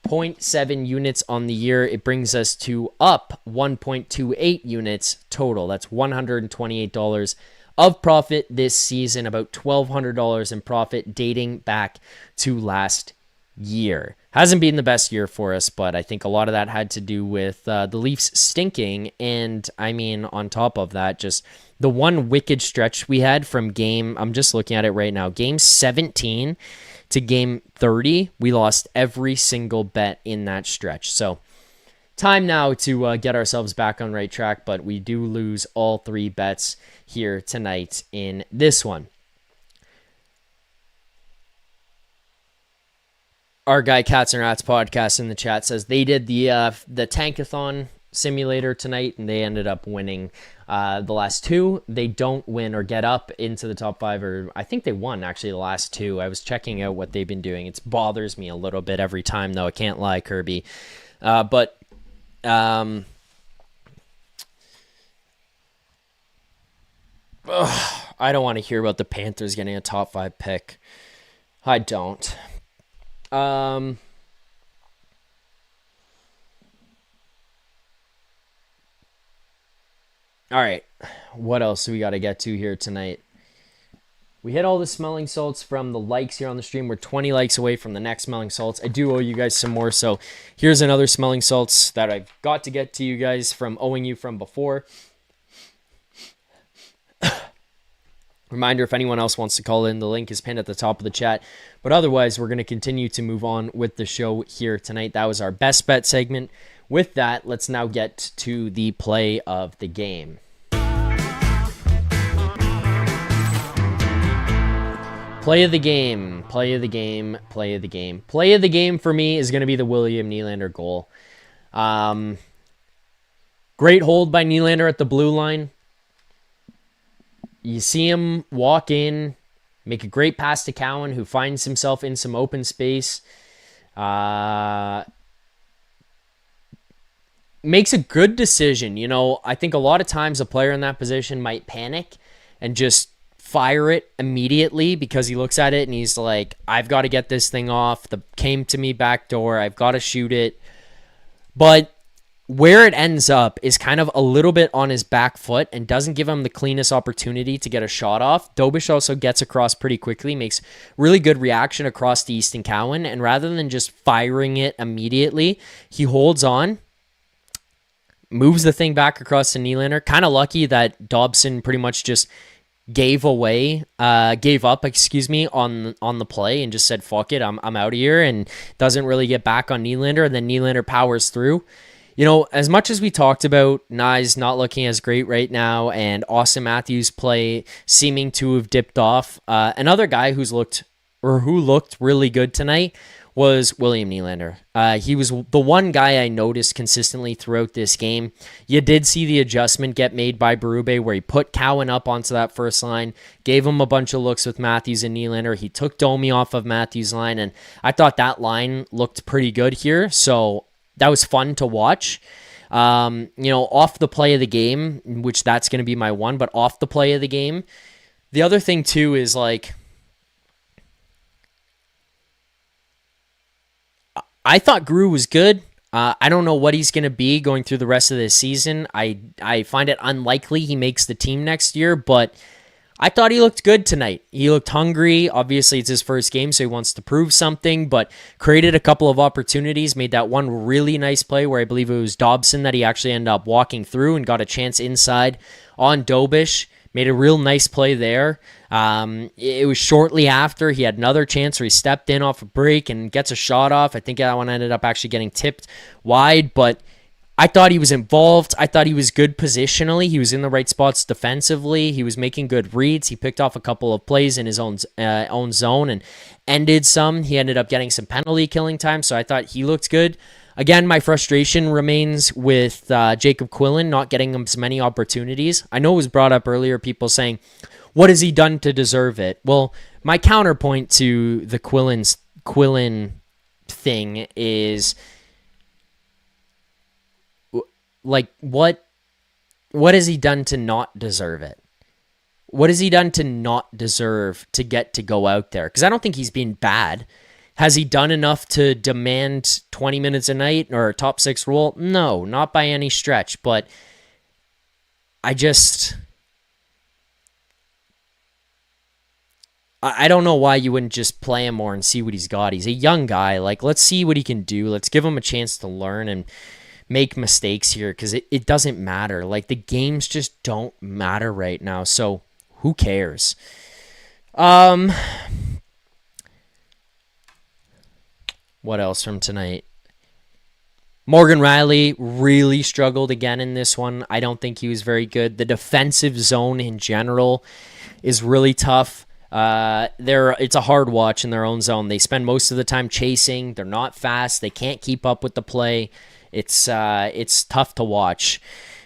0.7 units on the year. It brings us to up 1.28 units total. That's $128 of profit this season, about $1,200 in profit dating back to last year. Hasn't been the best year for us, but I think a lot of that had to do with the Leafs stinking. And I mean, on top of that, just the one wicked stretch we had from I'm just looking at it right now, game 17 to game 30, we lost every single bet in that stretch. So time now to get ourselves back on right track, but we do lose all 3 bets here tonight in this one. Our guy Cats and Rats podcast in the chat says they did the Tankathon simulator tonight, and they ended up winning the last 2. They don't win or get up into the top 5, or I think they won actually the last 2. I was checking out what they've been doing. It bothers me a little bit every time, though. I can't lie, Kirby. But I don't want to hear about the Panthers getting a top 5 pick. I don't. All right, what else do we got to get to here tonight? We hit all the smelling salts from the likes here on the stream. We're 20 likes away from the next smelling salts. I do owe you guys some more, so here's another smelling salts that I've got to get to you guys from owing you from before. Reminder, if anyone else wants to call in, the link is pinned at the top of the chat. But otherwise, we're going to continue to move on with the show here tonight. That was our best bet segment. With that, let's now get to the play of the game. Play of the game, play of the game, play of the game. Play of the game for me is going to be the William Nylander goal. Great hold by Nylander at the blue line. You see him walk in, make a great pass to Cowan, who finds himself in some open space. Makes a good decision. You know, I think a lot of times a player in that position might panic and just fire it immediately because he looks at it and he's like, I've got to get this thing off. The came to me back door. I've got to shoot it. But where it ends up is kind of a little bit on his back foot and doesn't give him the cleanest opportunity to get a shot off. Dubas also gets across pretty quickly, makes really good reaction across to Easton Cowan, and rather than just firing it immediately, he holds on, moves the thing back across to Nylander. Kind of lucky that Dobson pretty much just gave up, on the play and just said, fuck it, I'm out of here, and doesn't really get back on Nylander, and then Nylander powers through. You know, as much as we talked about Knies not looking as great right now and Auston Matthews' play seeming to have dipped off, another guy who looked really good tonight was William Nylander. He was the one guy I noticed consistently throughout this game. You did see the adjustment get made by Berube where he put Cowan up onto that first line, gave him a bunch of looks with Matthews and Nylander. He took Domi off of Matthews' line, and I thought that line looked pretty good here, so that was fun to watch. Off the play of the game, which that's going to be my one, but off the play of the game, the other thing too is like, I thought Gru was good. I don't know what he's going to be going through the rest of this season. I find it unlikely he makes the team next year, but I thought he looked good tonight. He looked hungry. Obviously, it's his first game, so he wants to prove something, but created a couple of opportunities, made that one really nice play where I believe it was Dobson that he actually ended up walking through and got a chance inside on Dubas. Made a real nice play there. It was shortly after he had another chance where he stepped in off a break and gets a shot off. I think that one ended up actually getting tipped wide, but I thought he was involved. I thought he was good positionally. He was in the right spots defensively. He was making good reads. He picked off a couple of plays in his own zone and ended some. He ended up getting some penalty killing time, so I thought he looked good. Again, my frustration remains with Jacob Quillen not getting him so many opportunities. I know it was brought up earlier, people saying, what has he done to deserve it? Well, my counterpoint to the Quillen thing is, like, what has he done to not deserve it? What has he done to not deserve to get to go out there? Because I don't think he's been bad. Has he done enough to demand 20 minutes a night or a top 6 role? No, not by any stretch. But I don't know why you wouldn't just play him more and see what he's got. He's a young guy. Like, let's see what he can do. Let's give him a chance to learn and make mistakes here, because it doesn't matter. Like, the games just don't matter right now. So who cares? What else from tonight? Morgan Rielly really struggled again in this one. I don't think he was very good. The defensive zone in general is really tough. It's a hard watch in their own zone. They spend most of the time chasing. They're not fast. They can't keep up with the play. It's tough to watch.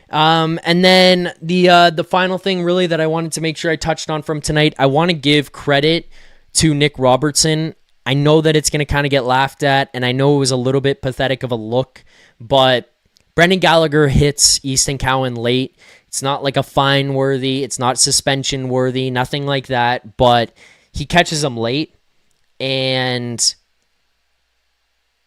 And then the final thing really that I wanted to make sure I touched on from tonight, I want to give credit to Nic Robertson. I know that it's going to kind of get laughed at, and I know it was a little bit pathetic of a look, but Brendan Gallagher hits Easton Cowan late. It's not like a fine worthy, it's not suspension worthy, nothing like that, but he catches him late, and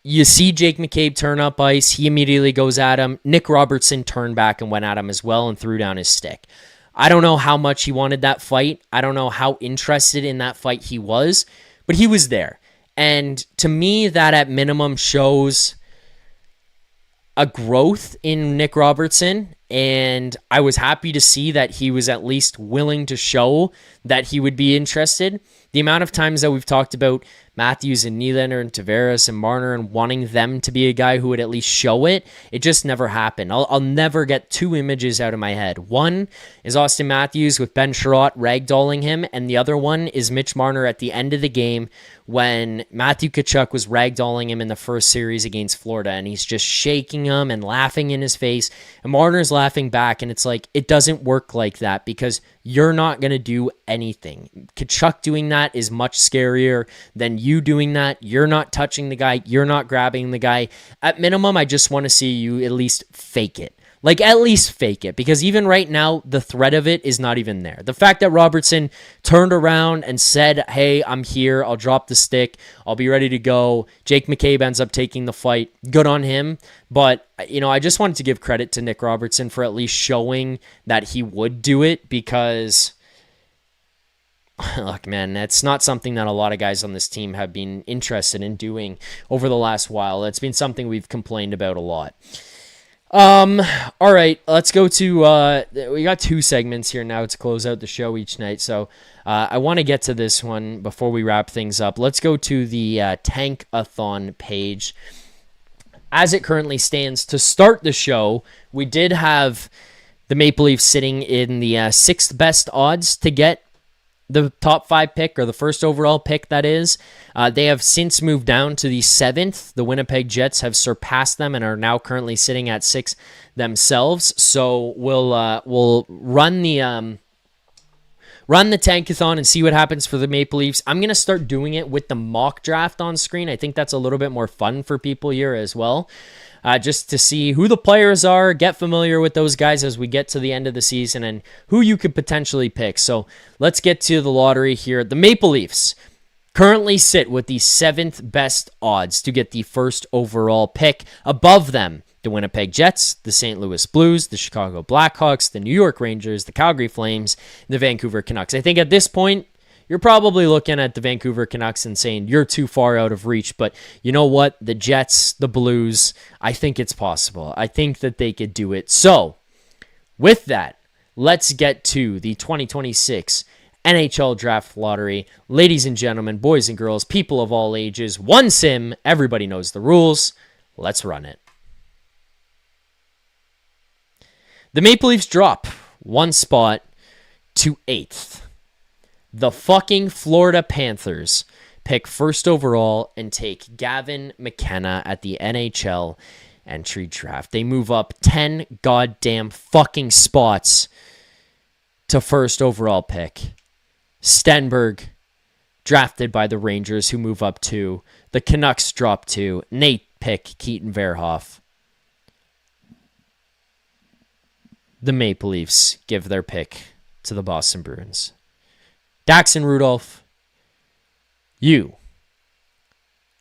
you see Jake McCabe turn up ice. He immediately goes at him. Nic Robertson turned back and went at him as well and threw down his stick. I don't know how much he wanted that fight. I don't know how interested in that fight he was, but he was there. And to me, that at minimum shows a growth in Nic Robertson, and I was happy to see that he was at least willing to show that he would be interested. The amount of times that we've talked about Matthews and Nylander and Tavares and Marner and wanting them to be a guy who would at least show it, it just never happened. I'll never get two images out of my head. One is Auston Matthews with Ben Sherratt ragdolling him, and the other one is Mitch Marner at the end of the game when Matthew Tkachuk was ragdolling him in the first series against Florida, and he's just shaking him and laughing in his face, and Marner's laughing back, and it's like, it doesn't work like that because you're not going to do anything. Tkachuk doing that is much scarier than you doing that. You're not touching the guy. You're not grabbing the guy. At minimum, I just want to see you at least fake it. Like, at least fake it, because even right now, the threat of it is not even there. The fact that Robertson turned around and said, hey, I'm here, I'll drop the stick, I'll be ready to go. Jake McCabe ends up taking the fight. Good on him. But, I just wanted to give credit to Nic Robertson for at least showing that he would do it, because, look, man, that's not something that a lot of guys on this team have been interested in doing over the last while. It's been something we've complained about a lot. All right, let's go to, we got two segments here now to close out the show each night. So, I want to get to this one before we wrap things up. Let's go to the, Tankathon page. As it currently stands, to start the show, we did have the Maple Leafs sitting in the, sixth best odds to get the top 5 pick, or the first overall pick, that is. They have since moved down to the 7th. The Winnipeg Jets have surpassed them and are now currently sitting at 6 themselves. So we'll run the Tankathon and see what happens for the Maple Leafs. I'm going to start doing it with the mock draft on screen. I think that's a little bit more fun for people here as well. Just to see who the players are, get familiar with those guys as we get to the end of the season, and who you could potentially pick. So let's get to the lottery here. The Maple Leafs currently sit with the 7th best odds to get the first overall pick. Above them, the Winnipeg Jets, the St. Louis Blues, the Chicago Blackhawks, the New York Rangers, the Calgary Flames, the Vancouver Canucks. I think at this point, you're probably looking at the Vancouver Canucks and saying you're too far out of reach. But you know what? The Jets, the Blues, I think it's possible. I think that they could do it. So, with that, let's get to the 2026 NHL Draft Lottery. Ladies and gentlemen, boys and girls, people of all ages, one sim, everybody knows the rules. Let's run it. The Maple Leafs drop one spot to 8th. The fucking Florida Panthers pick first overall and take Gavin McKenna at the NHL entry draft. They move up 10 goddamn fucking spots to first overall pick. Stenberg, drafted by the Rangers, who move up 2. The Canucks drop 2. Nate pick Keaton Verhoff. The Maple Leafs give their pick to the Boston Bruins. Daxon Rudolph, you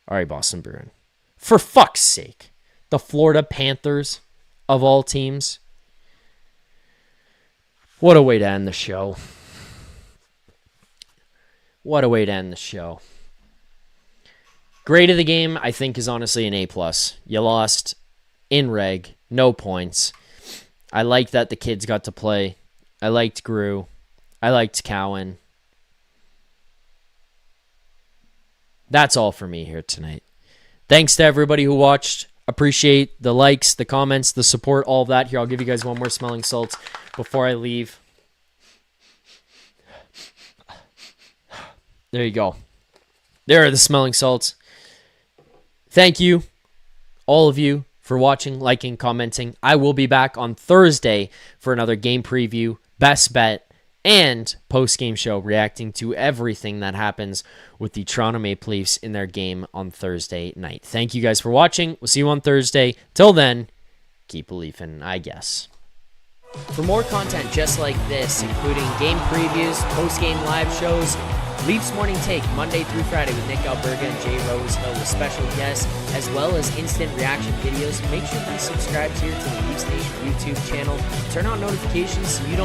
are a Boston Bruin. For fuck's sake. The Florida Panthers, of all teams. What a way to end the show. What a way to end the show. Grade of the game, I think, is honestly an A+. You lost in reg, no points. I like that the kids got to play. I liked Grew. I liked Cowan. That's all for me here tonight. Thanks to everybody who watched. Appreciate the likes, the comments, the support, all of that. Here, I'll give you guys one more smelling salts before I leave. There you go. There are the smelling salts. Thank you, all of you, for watching, liking, commenting. I will be back on Thursday for another game preview, best bet, and post-game show reacting to everything that happens with the Toronto Maple Leafs in their game on Thursday night. Thank you guys for watching. We'll see you on Thursday. Till then, keep believing, I guess. For more content just like this, including game previews, post-game live shows, Leafs Morning Take, Monday through Friday with Nic Alberga and Jay Rosehill with special guests, as well as instant reaction videos, make sure to subscribe here to the Leafs Nation YouTube channel. Turn on notifications so you don't